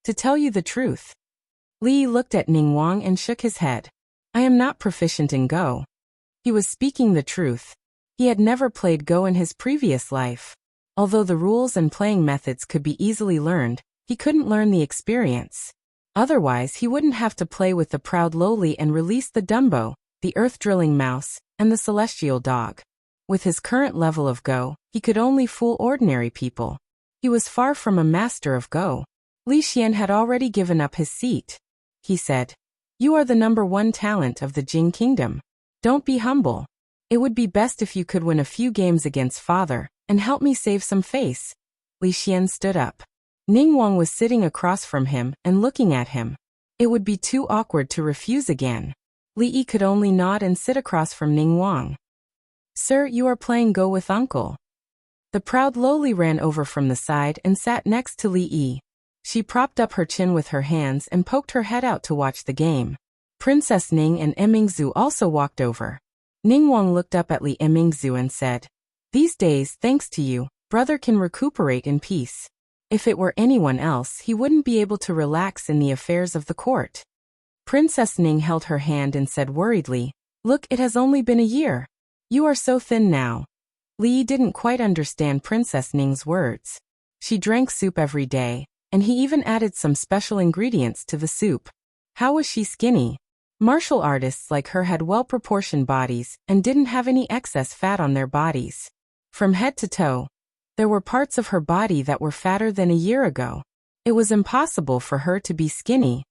To tell you the truth." Li Yi looked at Ning Wang and shook his head. "I am not proficient in Go." He was speaking the truth. He had never played Go in his previous life. Although the rules and playing methods could be easily learned, he couldn't learn the experience. Otherwise, he wouldn't have to play with the proud lowly and release the Dumbo, the earth-drilling mouse, and the celestial dog. With his current level of Go, he could only fool ordinary people. He was far from a master of Go. Li Xian had already given up his seat. He said, "You are the #1 talent of the Jing Kingdom. Don't be humble. It would be best if you could win a few games against father, and help me save some face." Li Xian stood up. Ning Wang was sitting across from him and looking at him. It would be too awkward to refuse again. Li Yi could only nod and sit across from Ning Wang. "Sir, you are playing Go with Uncle." The proud lowly ran over from the side and sat next to Li Yi. She propped up her chin with her hands and poked her head out to watch the game. Princess Ning and Emingzhu also walked over. Ning Wang looked up at Li Emingzhu and said, "These days, thanks to you, brother can recuperate in peace. If it were anyone else, he wouldn't be able to relax in the affairs of the court." Princess Ning held her hand and said worriedly, "Look, it has only been a year. You are so thin now." Li didn't quite understand Princess Ning's words. She drank soup every day, and he even added some special ingredients to the soup. How was she skinny? Martial artists like her had well-proportioned bodies and didn't have any excess fat on their bodies. From head to toe, there were parts of her body that were fatter than a year ago. It was impossible for her to be skinny.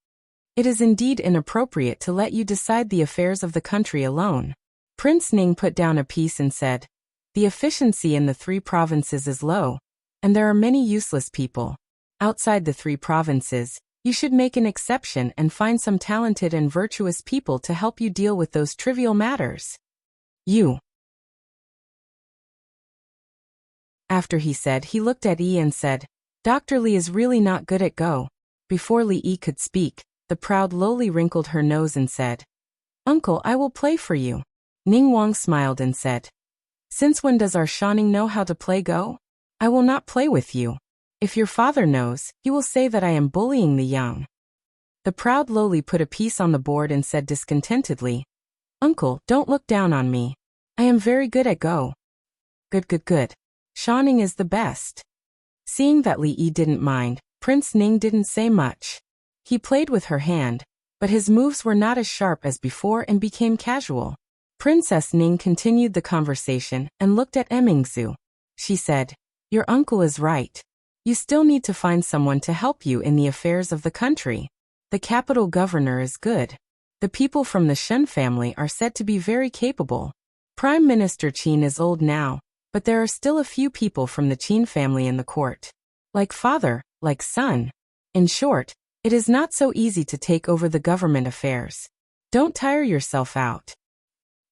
It is indeed inappropriate to let you decide the affairs of the country alone. Prince Ning put down a piece and said, "The efficiency in the 3 provinces is low, and there are many useless people. Outside the 3 provinces, you should make an exception and find some talented and virtuous people to help you deal with those trivial matters. You." After he said, he looked at Yi and said, "Dr. Li is really not good at Go." Before Li Yi could speak, the proud lowly wrinkled her nose and said, "Uncle, I will play for you." Ning Wang smiled and said, "Since when does our Shaning know how to play Go? I will not play with you. If your father knows, he will say that I am bullying the young." The proud lowly put a piece on the board and said discontentedly, "Uncle, don't look down on me. I am very good at Go." Good. Shaning is the best." Seeing that Li Yi didn't mind, Prince Ning didn't say much. He played with her hand, but his moves were not as sharp as before and became casual. Princess Ning continued the conversation and looked at Emingzhu. She said, "Your uncle is right. You still need to find someone to help you in the affairs of the country. The capital governor is good. The people from the Shen family are said to be very capable. Prime Minister Qin is old now, but there are still a few people from the Qin family in the court. Like father, like son. In short, it is not so easy to take over the government affairs. Don't tire yourself out.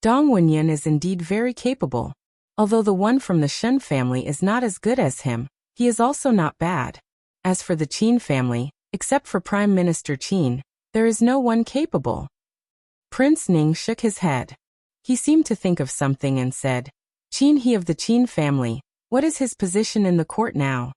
Dong Wenyan is indeed very capable. Although the one from the Shen family is not as good as him, he is also not bad. As for the Qin family, except for Prime Minister Qin, there is no one capable. Prince Ning shook his head. He seemed to think of something and said, Qin He of the Qin family, what is his position in the court now?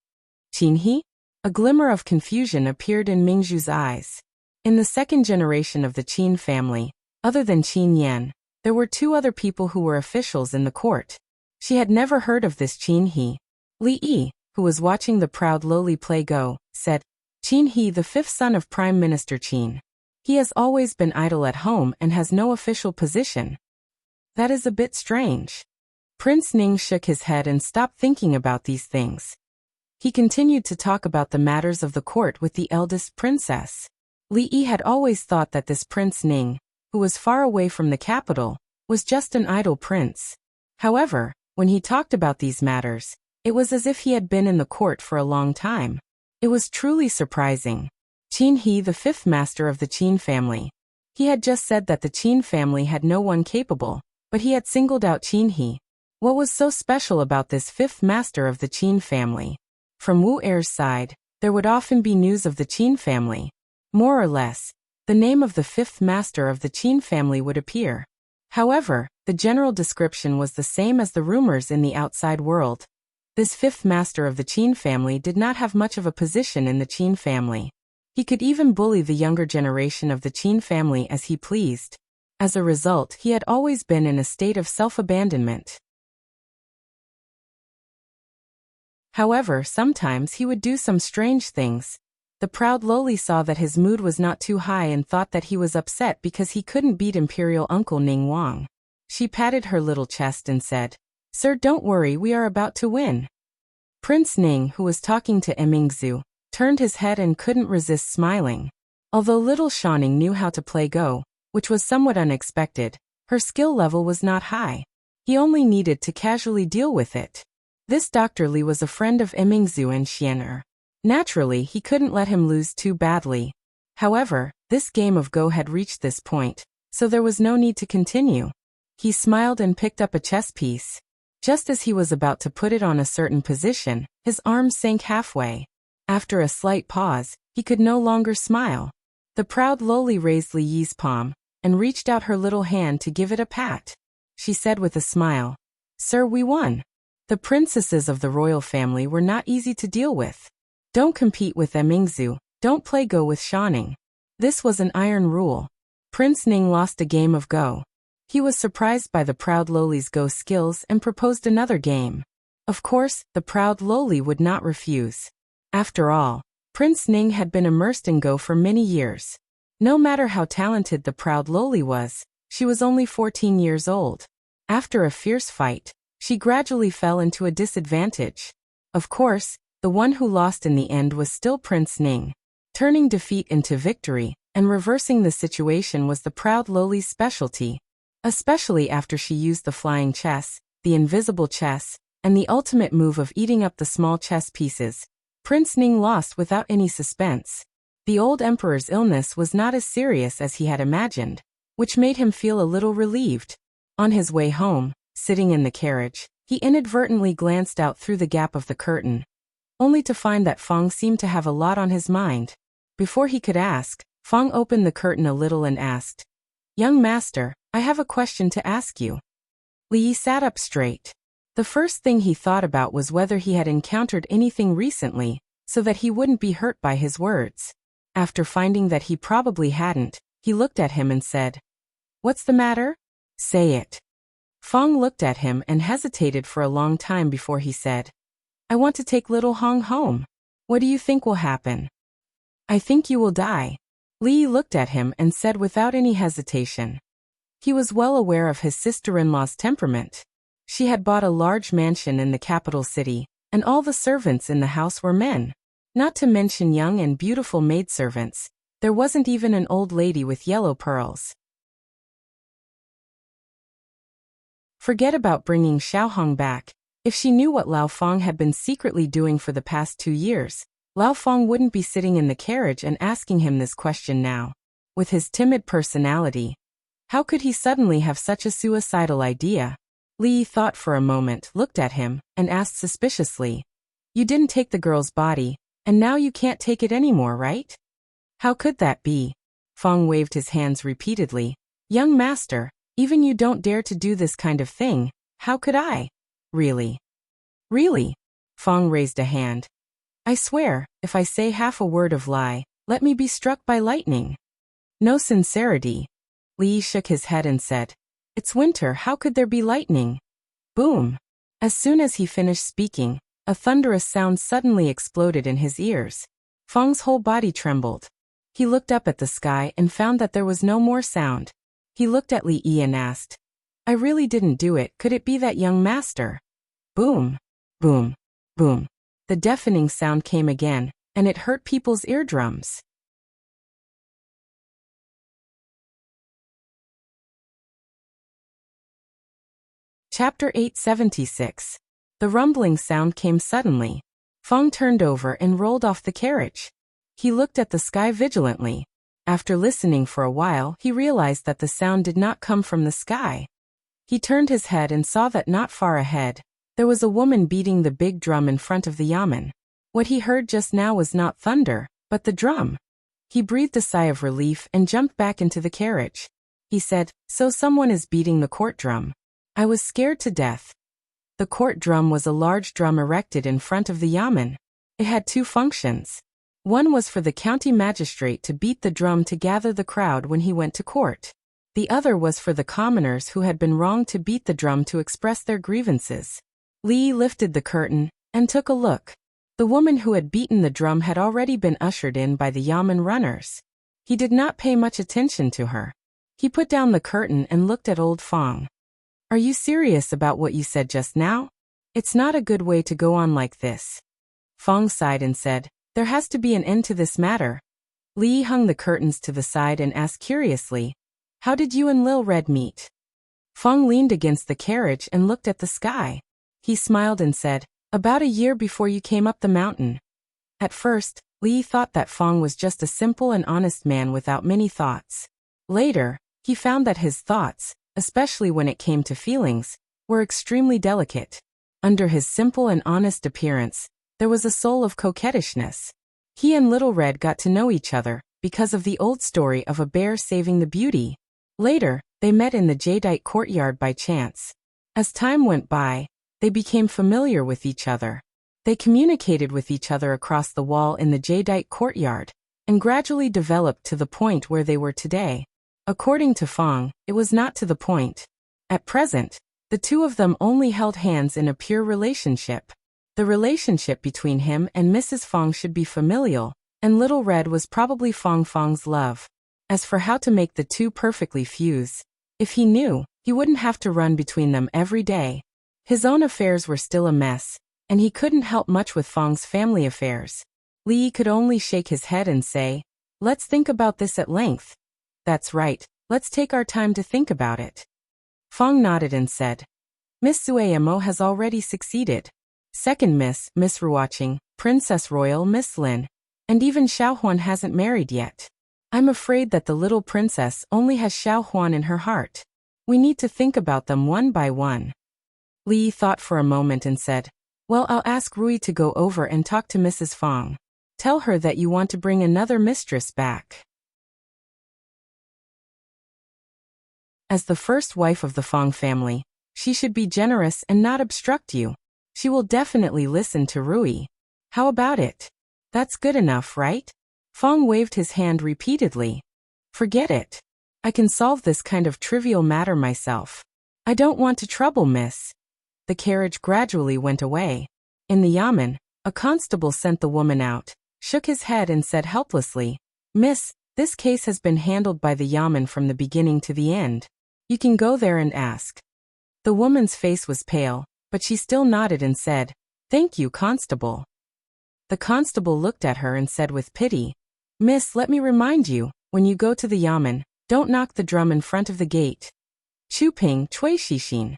Qin He? A glimmer of confusion appeared in Mingzhu's eyes. In the second generation of the Qin family, other than Qin Yan, there were two other people who were officials in the court. She had never heard of this Qin He. Li Yi, who was watching the proud lowly play go, said, Qin He, the fifth son of Prime Minister Qin. He has always been idle at home and has no official position. That is a bit strange. Prince Ning shook his head and stopped thinking about these things. He continued to talk about the matters of the court with the eldest princess. Li Yi had always thought that this Prince Ning, who was far away from the capital, was just an idle prince. However, when he talked about these matters, it was as if he had been in the court for a long time. It was truly surprising. Qin He, the fifth master of the Qin family. He had just said that the Qin family had no one capable, but he had singled out Qin He. What was so special about this fifth master of the Qin family? From Wu Er's side, there would often be news of the Qin family. More or less, the name of the fifth master of the Qin family would appear. However, the general description was the same as the rumors in the outside world. This fifth master of the Qin family did not have much of a position in the Qin family. He could even bully the younger generation of the Qin family as he pleased. As a result, he had always been in a state of self-abandonment. However, sometimes he would do some strange things. The proud lowly saw that his mood was not too high and thought that he was upset because he couldn't beat Imperial Uncle Ning Wang. She patted her little chest and said, Sir, don't worry, we are about to win. Prince Ning, who was talking to Mingzhu, turned his head and couldn't resist smiling. Although little Shaning knew how to play Go, which was somewhat unexpected, her skill level was not high. He only needed to casually deal with it. This Dr. Li was a friend of Mingzhu and Xianer. Naturally, he couldn't let him lose too badly. However, this game of Go had reached this point, so there was no need to continue. He smiled and picked up a chess piece. Just as he was about to put it on a certain position, his arm sank halfway. After a slight pause, he could no longer smile. The proud lowly raised Li Yi's palm, and reached out her little hand to give it a pat. She said with a smile, Sir, we won. The princesses of the royal family were not easy to deal with. Don't compete with Mingzhu, don't play Go with Shaning. This was an iron rule. Prince Ning lost a game of Go. He was surprised by the proud lowly's Go skills and proposed another game. Of course, the proud lowly would not refuse. After all, Prince Ning had been immersed in Go for many years. No matter how talented the proud lowly was, she was only 14 years old. After a fierce fight, she gradually fell into a disadvantage. Of course, the one who lost in the end was still Prince Ning. Turning defeat into victory and reversing the situation was the proud lowly's specialty. Especially after she used the flying chess, the invisible chess, and the ultimate move of eating up the small chess pieces. Prince Ning lost without any suspense. The old emperor's illness was not as serious as he had imagined, which made him feel a little relieved. On his way home, sitting in the carriage, he inadvertently glanced out through the gap of the curtain, only to find that Fang seemed to have a lot on his mind. Before he could ask, Fang opened the curtain a little and asked, Young master, I have a question to ask you. Li Yi sat up straight. The first thing he thought about was whether he had encountered anything recently, so that he wouldn't be hurt by his words. After finding that he probably hadn't, he looked at him and said, What's the matter? Say it. Fang looked at him and hesitated for a long time before he said, I want to take little Hong home. What do you think will happen? I think you will die. Li Yi looked at him and said without any hesitation. He was well aware of his sister-in-law's temperament. She had bought a large mansion in the capital city, and all the servants in the house were men. Not to mention young and beautiful maidservants, there wasn't even an old lady with yellow pearls. Forget about bringing Xiaohong back. If she knew what Lao Feng had been secretly doing for the past 2 years, Lao Feng wouldn't be sitting in the carriage and asking him this question now. With his timid personality, how could he suddenly have such a suicidal idea? Li thought for a moment, looked at him, and asked suspiciously, "You didn't take the girl's body, and now you can't take it anymore, right?" "How could that be?" Fong waved his hands repeatedly. "Young master, even you don't dare to do this kind of thing. How could I?" "Really?" "Really?" Fong raised a hand. "I swear, if I say half a word of lie, let me be struck by lightning." "No sincerity." Li shook his head and said, "It's winter, how could there be lightning?" Boom! As soon as he finished speaking, a thunderous sound suddenly exploded in his ears. Fong's whole body trembled. He looked up at the sky and found that there was no more sound. He looked at Li Yi and asked, "I really didn't do it, could it be that young master?" Boom! Boom! Boom! The deafening sound came again, and it hurt people's eardrums. Chapter 876. The rumbling sound came suddenly. Fong turned over and rolled off the carriage. He looked at the sky vigilantly. After listening for a while, he realized that the sound did not come from the sky. He turned his head and saw that not far ahead, there was a woman beating the big drum in front of the yamen. What he heard just now was not thunder, but the drum. He breathed a sigh of relief and jumped back into the carriage. He said, "So someone is beating the court drum. I was scared to death." The court drum was a large drum erected in front of the yamen. It had two functions. One was for the county magistrate to beat the drum to gather the crowd when he went to court. The other was for the commoners who had been wronged to beat the drum to express their grievances. Li lifted the curtain and took a look. The woman who had beaten the drum had already been ushered in by the yamen runners. He did not pay much attention to her. He put down the curtain and looked at old Fong. "Are you serious about what you said just now? It's not a good way to go on like this." Fong sighed and said, "There has to be an end to this matter." Li hung the curtains to the side and asked curiously, "How did you and Lil Red meet?" Fong leaned against the carriage and looked at the sky. He smiled and said, "About a year before you came up the mountain." At first, Li thought that Fong was just a simple and honest man without many thoughts. Later, he found that his thoughts, especially when it came to feelings, were extremely delicate. Under his simple and honest appearance, there was a soul of coquettishness. He and Little Red got to know each other because of the old story of a bear saving the beauty. Later, they met in the jadeite courtyard by chance. As time went by, they became familiar with each other. They communicated with each other across the wall in the jadeite courtyard, and gradually developed to the point where they were today. According to Fong, it was not to the point. At present, the two of them only held hands in a pure relationship. The relationship between him and Mrs. Fong should be familial, and Little Red was probably Fong's love. As for how to make the two perfectly fuse, if he knew, he wouldn't have to run between them every day. His own affairs were still a mess, and he couldn't help much with Fong's family affairs. Li could only shake his head and say, "Let's think about this at length." "That's right, let's take our time to think about it." Fong nodded and said, "Miss Sueyamo has already succeeded. Second Miss Ruoqing, Princess Royal Miss Lin, and even Xiaohuan hasn't married yet. I'm afraid that the little princess only has Xiaohuan in her heart. We need to think about them one by one." Li thought for a moment and said, "Well, I'll ask Rui to go over and talk to Mrs. Fong. Tell her that you want to bring another mistress back. As the first wife of the Fong family, she should be generous and not obstruct you. She will definitely listen to Rui. How about it? That's good enough, right?" Fong waved his hand repeatedly. "Forget it. I can solve this kind of trivial matter myself. I don't want to trouble Miss." The carriage gradually went away. In the yamen, a constable sent the woman out, shook his head and said helplessly, "Miss, this case has been handled by the yamen from the beginning to the end. You can go there and ask." The woman's face was pale, but she still nodded and said, "Thank you, constable." The constable looked at her and said with pity, "Miss, let me remind you, when you go to the yamen, don't knock the drum in front of the gate." Chuping Chui Xixin.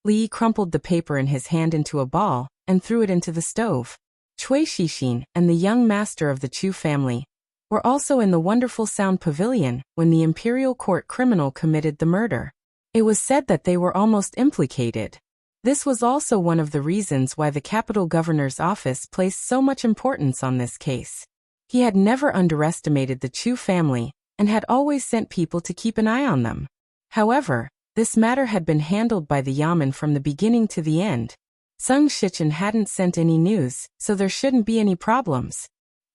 Li crumpled the paper in his hand into a ball and threw it into the stove. Chui Xixin and the young master of the Chu family were also in the wonderful sound pavilion when the imperial court criminal committed the murder. It was said that they were almost implicated. This was also one of the reasons why the capital governor's office placed so much importance on this case. He had never underestimated the Chu family and had always sent people to keep an eye on them. However, this matter had been handled by the Yamen from the beginning to the end. Sung Shichen hadn't sent any news, so there shouldn't be any problems.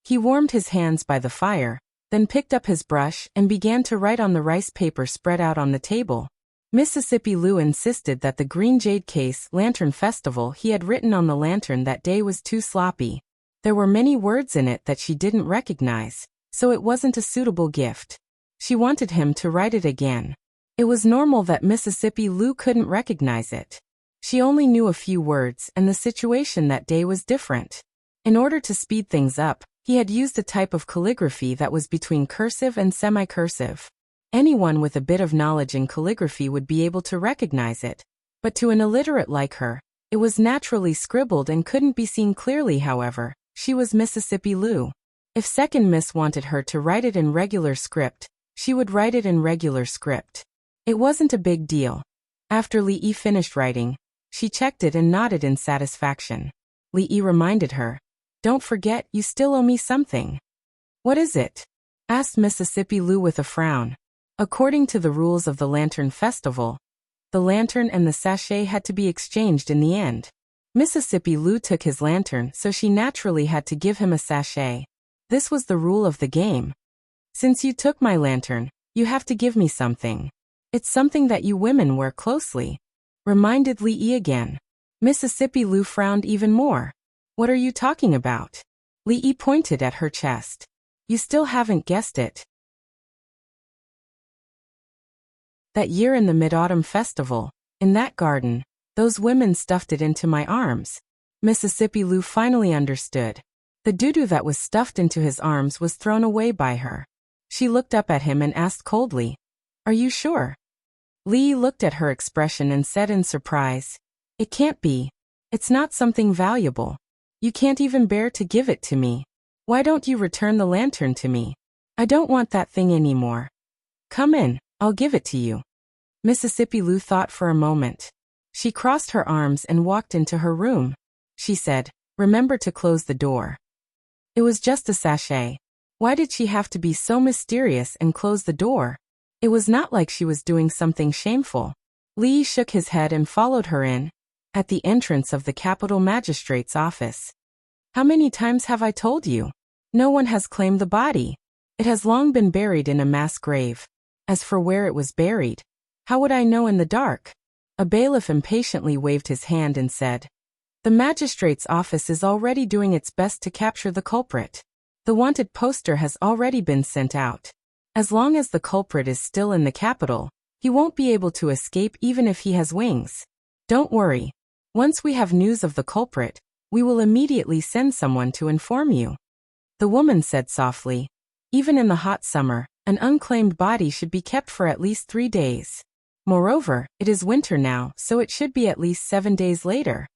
He warmed his hands by the fire, then picked up his brush and began to write on the rice paper spread out on the table. Mississippi Lou insisted that the Green Jade Case Lantern Festival he had written on the lantern that day was too sloppy. There were many words in it that she didn't recognize, so it wasn't a suitable gift. She wanted him to write it again. It was normal that Mississippi Lou couldn't recognize it. She only knew a few words and the situation that day was different. In order to speed things up, he had used a type of calligraphy that was between cursive and semi-cursive. Anyone with a bit of knowledge in calligraphy would be able to recognize it, but to an illiterate like her, it was naturally scribbled and couldn't be seen clearly. However, she was Mississippi Lou. If Second Miss wanted her to write it in regular script, she would write it in regular script. It wasn't a big deal. After Li Yi finished writing, she checked it and nodded in satisfaction. Li Yi reminded her, "Don't forget, you still owe me something." "What is it?" asked Mississippi Lou with a frown. According to the rules of the Lantern Festival, the lantern and the sachet had to be exchanged in the end. Mississippi Lou took his lantern, so she naturally had to give him a sachet. This was the rule of the game. "Since you took my lantern, you have to give me something. It's something that you women wear closely," reminded Li Yi again. Mississippi Lou frowned even more. "What are you talking about?" Li Yi pointed at her chest. "You still haven't guessed it." That year in the Mid-Autumn Festival, in that garden, those women stuffed it into my arms. Mississippi Lou finally understood. The doo-doo that was stuffed into his arms was thrown away by her. She looked up at him and asked coldly, "Are you sure?" Li looked at her expression and said in surprise, "It can't be. It's not something valuable. You can't even bear to give it to me. Why don't you return the lantern to me? I don't want that thing anymore. Come in, I'll give it to you." Mississippi Lou thought for a moment. She crossed her arms and walked into her room. She said, "Remember to close the door." It was just a sachet. Why did she have to be so mysterious and close the door? It was not like she was doing something shameful. Li shook his head and followed her in, at the entrance of the capital magistrate's office. "How many times have I told you? No one has claimed the body. It has long been buried in a mass grave. As for where it was buried, how would I know in the dark?" A bailiff impatiently waved his hand and said, "The magistrate's office is already doing its best to capture the culprit. The wanted poster has already been sent out. As long as the culprit is still in the capital, he won't be able to escape even if he has wings. Don't worry. Once we have news of the culprit, we will immediately send someone to inform you." The woman said softly, "Even in the hot summer, an unclaimed body should be kept for at least 3 days. Moreover, it is winter now, so it should be at least 7 days later.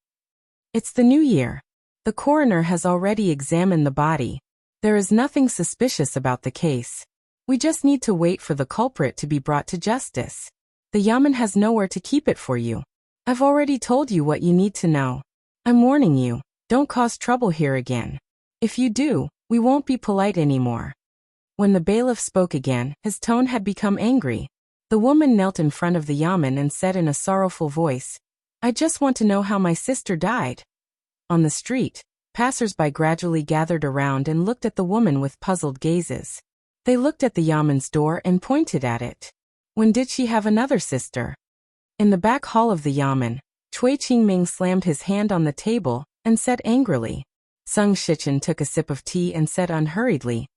It's the new year. The coroner has already examined the body. There is nothing suspicious about the case. We just need to wait for the culprit to be brought to justice. The Yamen has nowhere to keep it for you. I've already told you what you need to know. I'm warning you, don't cause trouble here again. If you do, we won't be polite anymore." When the bailiff spoke again, his tone had become angry. The woman knelt in front of the Yamen and said in a sorrowful voice, "I just want to know how my sister died." On the street, passers-by gradually gathered around and looked at the woman with puzzled gazes. They looked at the Yamen's door and pointed at it. When did she have another sister? In the back hall of the Yamen, Cui Qingming slammed his hand on the table and said angrily. Sung Shichen took a sip of tea and said unhurriedly,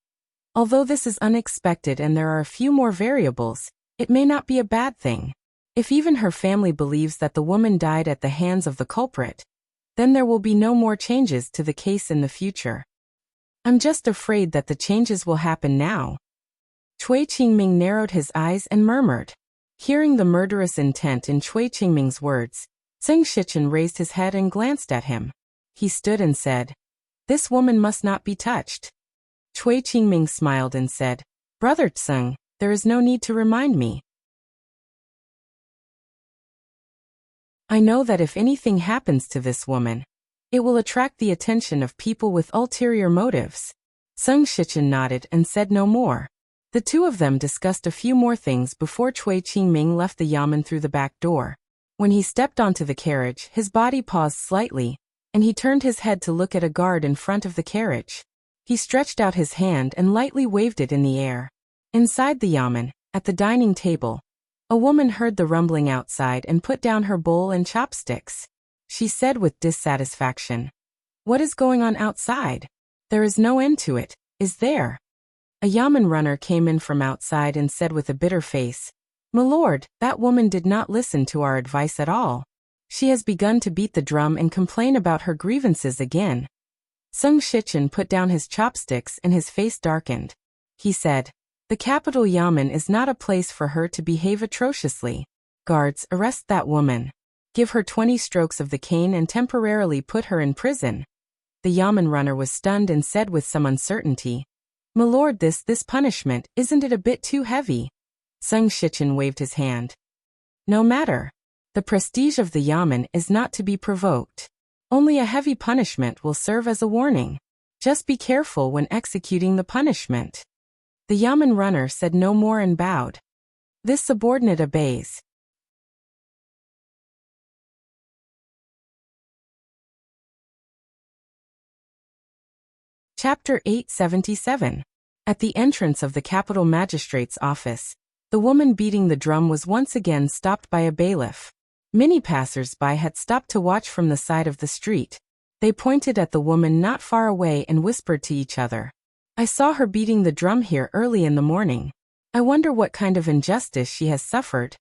"Although this is unexpected and there are a few more variables, it may not be a bad thing. If even her family believes that the woman died at the hands of the culprit, then there will be no more changes to the case in the future. I'm just afraid that the changes will happen now." Cui Qingming narrowed his eyes and murmured. Hearing the murderous intent in Cui Qingming's words, Sung Shichen raised his head and glanced at him. He stood and said, "This woman must not be touched." Cui Qingming smiled and said, "Brother Tsung, there is no need to remind me." I know that if anything happens to this woman, it will attract the attention of people with ulterior motives. Sung Shichen nodded and said no more. The two of them discussed a few more things before Cui Qingming left the yamen through the back door. When he stepped onto the carriage, his body paused slightly, and he turned his head to look at a guard in front of the carriage. He stretched out his hand and lightly waved it in the air. Inside the yamen, at the dining table, a woman heard the rumbling outside and put down her bowl and chopsticks. She said with dissatisfaction, "What is going on outside? There is no end to it, is there?" A yamen runner came in from outside and said with a bitter face, "My lord, that woman did not listen to our advice at all. She has begun to beat the drum and complain about her grievances again." Sung Shichen put down his chopsticks and his face darkened. He said, "The capital yamen is not a place for her to behave atrociously. Guards, arrest that woman. Give her 20 strokes of the cane and temporarily put her in prison." The yamen runner was stunned and said with some uncertainty, "My lord, this punishment, isn't it a bit too heavy?" Sung Shichen waved his hand. "No matter. The prestige of the yamen is not to be provoked. Only a heavy punishment will serve as a warning. Just be careful when executing the punishment." The yamen runner said no more and bowed. This subordinate obeys. Chapter 877. At the entrance of the capital magistrate's office, the woman beating the drum was once again stopped by a bailiff. Many passers-by had stopped to watch from the side of the street. They pointed at the woman not far away and whispered to each other, "I saw her beating the drum here early in the morning. I wonder what kind of injustice she has suffered.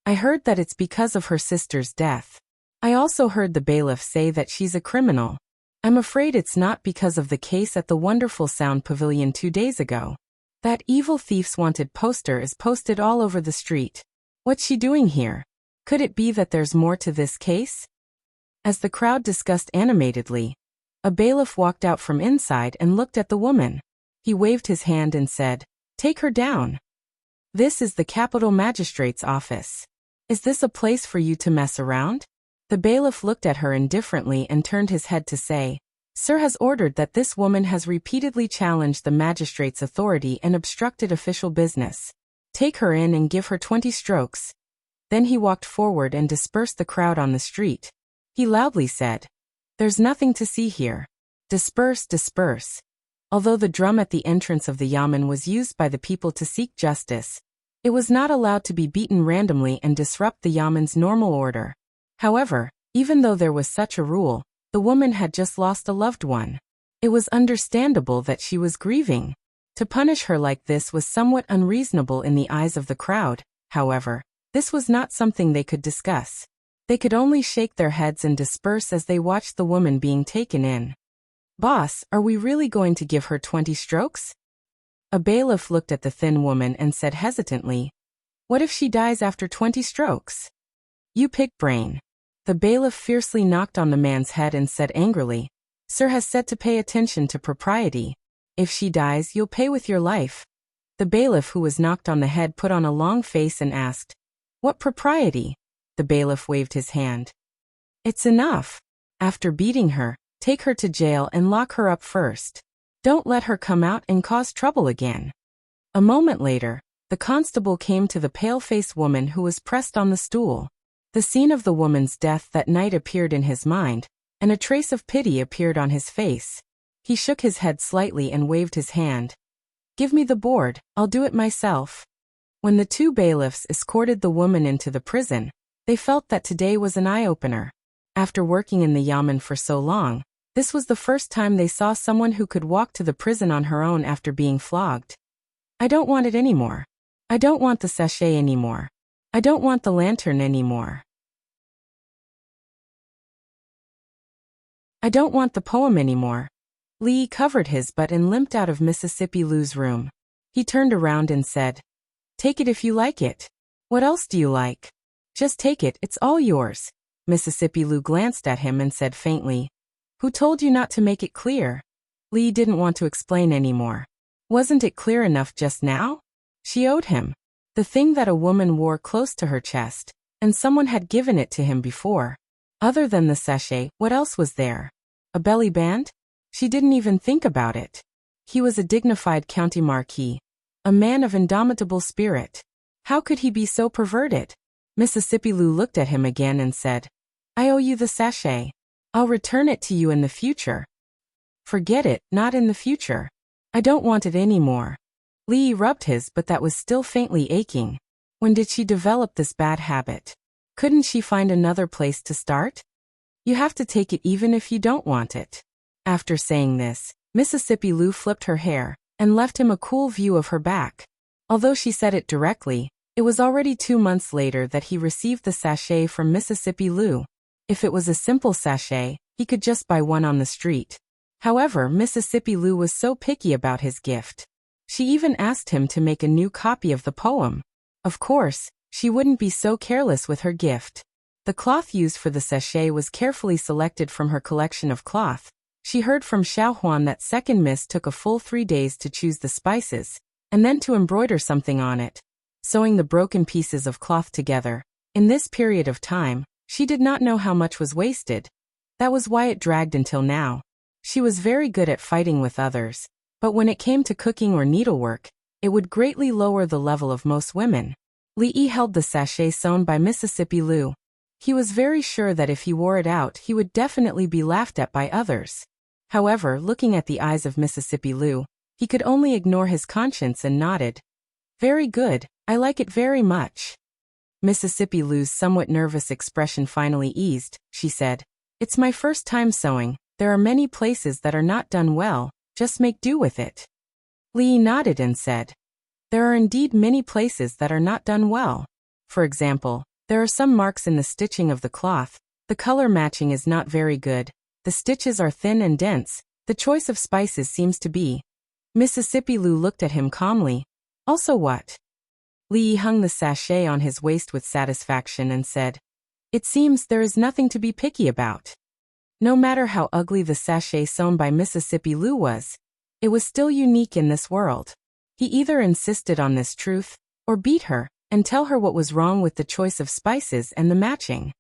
I heard that it's because of her sister's death. I also heard the bailiff say that she's a criminal. I'm afraid it's not because of the case at the Wonderful Sound Pavilion 2 days ago. That evil thief's wanted poster is posted all over the street. What's she doing here? Could it be that there's more to this case?" As the crowd discussed animatedly, a bailiff walked out from inside and looked at the woman. He waved his hand and said, "Take her down. This is the capital magistrate's office. Is this a place for you to mess around?" The bailiff looked at her indifferently and turned his head to say, "Sir has ordered that this woman has repeatedly challenged the magistrate's authority and obstructed official business. Take her in and give her 20 strokes." Then he walked forward and dispersed the crowd on the street. He loudly said, "There's nothing to see here. Disperse, disperse." Although the drum at the entrance of the yamen was used by the people to seek justice, it was not allowed to be beaten randomly and disrupt the yamen's normal order. However, even though there was such a rule, the woman had just lost a loved one. It was understandable that she was grieving. To punish her like this was somewhat unreasonable in the eyes of the crowd. However, this was not something they could discuss. They could only shake their heads and disperse as they watched the woman being taken in. "Boss, are we really going to give her 20 strokes?" A bailiff looked at the thin woman and said hesitantly, "What if she dies after 20 strokes?" "You pick brain." The bailiff fiercely knocked on the man's head and said angrily, "Sir has said to pay attention to propriety. If she dies, you'll pay with your life." The bailiff who was knocked on the head put on a long face and asked, "What propriety?" The bailiff waved his hand. "It's enough. After beating her, take her to jail and lock her up first. Don't let her come out and cause trouble again." A moment later, the constable came to the pale-faced woman who was pressed on the stool. The scene of the woman's death that night appeared in his mind, and a trace of pity appeared on his face. He shook his head slightly and waved his hand. "Give me the board, I'll do it myself." When the two bailiffs escorted the woman into the prison, they felt that today was an eye-opener. After working in the yamen for so long, this was the first time they saw someone who could walk to the prison on her own after being flogged. "I don't want it anymore. I don't want the sachet anymore. I don't want the lantern anymore. I don't want the poem anymore." Lee covered his butt and limped out of Mississippi Lou's room. He turned around and said, "Take it if you like it. What else do you like? Just take it, it's all yours." Mississippi Lou glanced at him and said faintly, "Who told you not to make it clear?" Lee didn't want to explain anymore. Wasn't it clear enough just now? She owed him. The thing that a woman wore close to her chest, And someone had given it to him before. Other than the sachet, what else was there? A belly band? She didn't even think about it. He was a dignified county marquis. A man of indomitable spirit. How could he be so perverted? Mississippi Lou looked at him again and said, I owe you the sachet. I'll return it to you in the future. Forget it, not in the future. I don't want it anymore. Lee rubbed his, but that was still faintly aching. When did she develop this bad habit? Couldn't she find another place to start? You have to take it even if you don't want it. After saying this, Mississippi Lou flipped her hair and left him a cool view of her back. Although she said it directly, it was already 2 months later that he received the sachet from Mississippi Lou. If it was a simple sachet, he could just buy one on the street. However, Mississippi Lou was so picky about his gift. She even asked him to make a new copy of the poem. Of course, she wouldn't be so careless with her gift. The cloth used for the sachet was carefully selected from her collection of cloth. She heard from Xiao Huan that second miss took a full 3 days to choose the spices, and then to embroider something on it, sewing the broken pieces of cloth together. In this period of time, she did not know how much was wasted. That was why it dragged until now. She was very good at fighting with others, but when it came to cooking or needlework, it would greatly lower the level of most women. Li held the sachet sewn by Mississippi Lou. He was very sure that if he wore it out, he would definitely be laughed at by others. However, looking at the eyes of Mississippi Lou, he could only ignore his conscience and nodded. Very good, I like it very much. Mississippi Lou's somewhat nervous expression finally eased. She said, It's my first time sewing. There are many places that are not done well, just make do with it. Li nodded and said, There are indeed many places that are not done well. For example, there are some marks in the stitching of the cloth, the color matching is not very good, the stitches are thin and dense, the choice of spices seems to be. Mississippi Lou looked at him calmly. Also what? Li hung the sachet on his waist with satisfaction and said, It seems there is nothing to be picky about. No matter how ugly the sachet sewn by Mississippi Lou was, it was still unique in this world. He either insisted on this truth, or beat her, and tell her what was wrong with the choice of spices and the matching.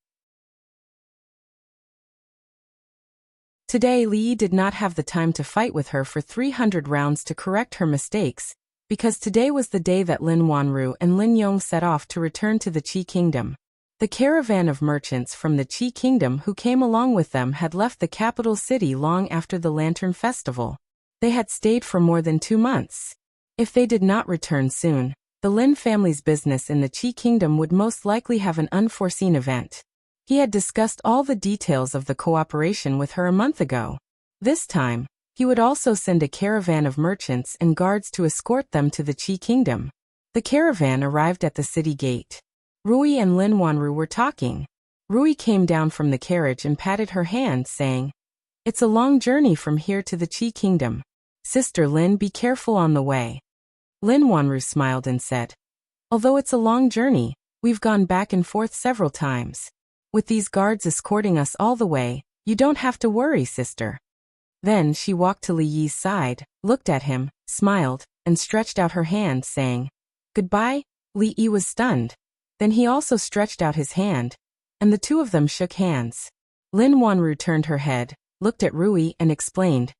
Today Li did not have the time to fight with her for 300 rounds to correct her mistakes, because today was the day that Lin Wanru and Lin Yong set off to return to the Qi Kingdom. The caravan of merchants from the Qi Kingdom who came along with them had left the capital city long after the Lantern Festival. They had stayed for more than 2 months. If they did not return soon, the Lin family's business in the Qi Kingdom would most likely have an unforeseen event. He had discussed all the details of the cooperation with her a month ago. This time, he would also send a caravan of merchants and guards to escort them to the Qi Kingdom. The caravan arrived at the city gate. Rui and Lin Wanru were talking. Rui came down from the carriage and patted her hand, saying, It's a long journey from here to the Qi Kingdom. Sister Lin, be careful on the way. Lin Wanru smiled and said, Although it's a long journey, we've gone back and forth several times. With these guards escorting us all the way, you don't have to worry, sister. Then she walked to Li Yi's side, looked at him, smiled, and stretched out her hand, saying, Goodbye. Li Yi was stunned. Then he also stretched out his hand, and the two of them shook hands. Lin Wanru turned her head, looked at Rui, and explained,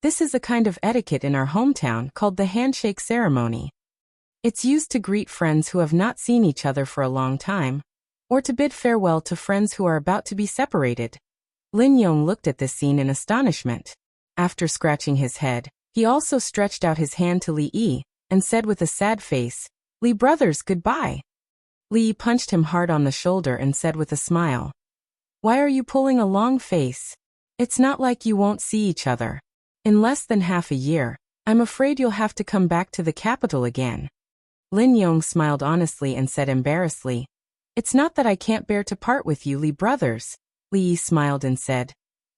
This is a kind of etiquette in our hometown called the handshake ceremony. It's used to greet friends who have not seen each other for a long time, or to bid farewell to friends who are about to be separated. Lin Yong looked at this scene in astonishment. After scratching his head, he also stretched out his hand to Li Yi, and said with a sad face, Li brothers, goodbye. Li Yi punched him hard on the shoulder and said with a smile, Why are you pulling a long face? It's not like you won't see each other. In less than half a year, I'm afraid you'll have to come back to the capital again. Lin Yong smiled honestly and said embarrassedly, It's not that I can't bear to part with you, Li brothers. Li Yi smiled and said,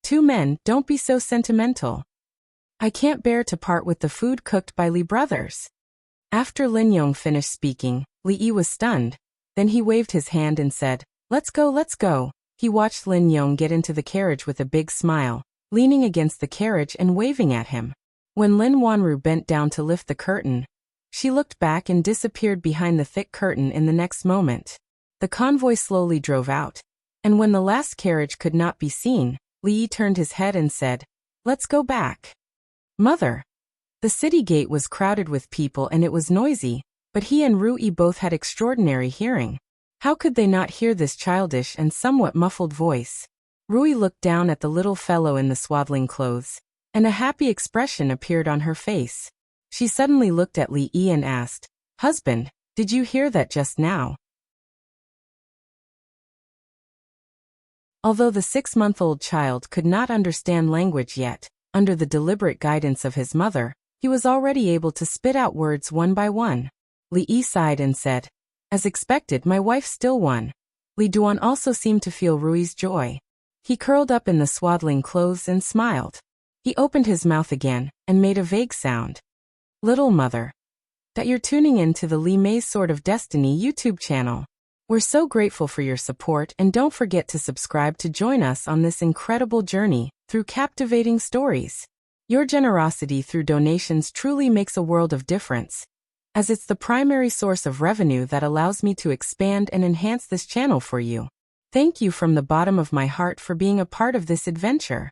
2 men, don't be so sentimental. I can't bear to part with the food cooked by Li brothers. After Lin Yong finished speaking, Li Yi was stunned. Then he waved his hand and said, Let's go, let's go. He watched Lin Yong get into the carriage with a big smile, leaning against the carriage and waving at him. When Lin Wanru bent down to lift the curtain, she looked back and disappeared behind the thick curtain in the next moment. The convoy slowly drove out, and when the last carriage could not be seen, Li turned his head and said, "Let's go back." "Mother." The city gate was crowded with people and it was noisy, but he and Rui both had extraordinary hearing. How could they not hear this childish and somewhat muffled voice? Rui looked down at the little fellow in the swaddling clothes, and a happy expression appeared on her face. She suddenly looked at Li and asked, "Husband, did you hear that just now?" Although the 6-month-old child could not understand language yet, under the deliberate guidance of his mother, he was already able to spit out words one by one. Li sighed and said, "As expected, my wife still won." Li Duan also seemed to feel Rui's joy. He curled up in the swaddling clothes and smiled. He opened his mouth again and made a vague sound. "Little mother." That you're tuning in to the Li Mei's Sword of Destiny YouTube channel. We're so grateful for your support, and don't forget to subscribe to join us on this incredible journey through captivating stories. Your generosity through donations truly makes a world of difference, as it's the primary source of revenue that allows me to expand and enhance this channel for you. Thank you from the bottom of my heart for being a part of this adventure.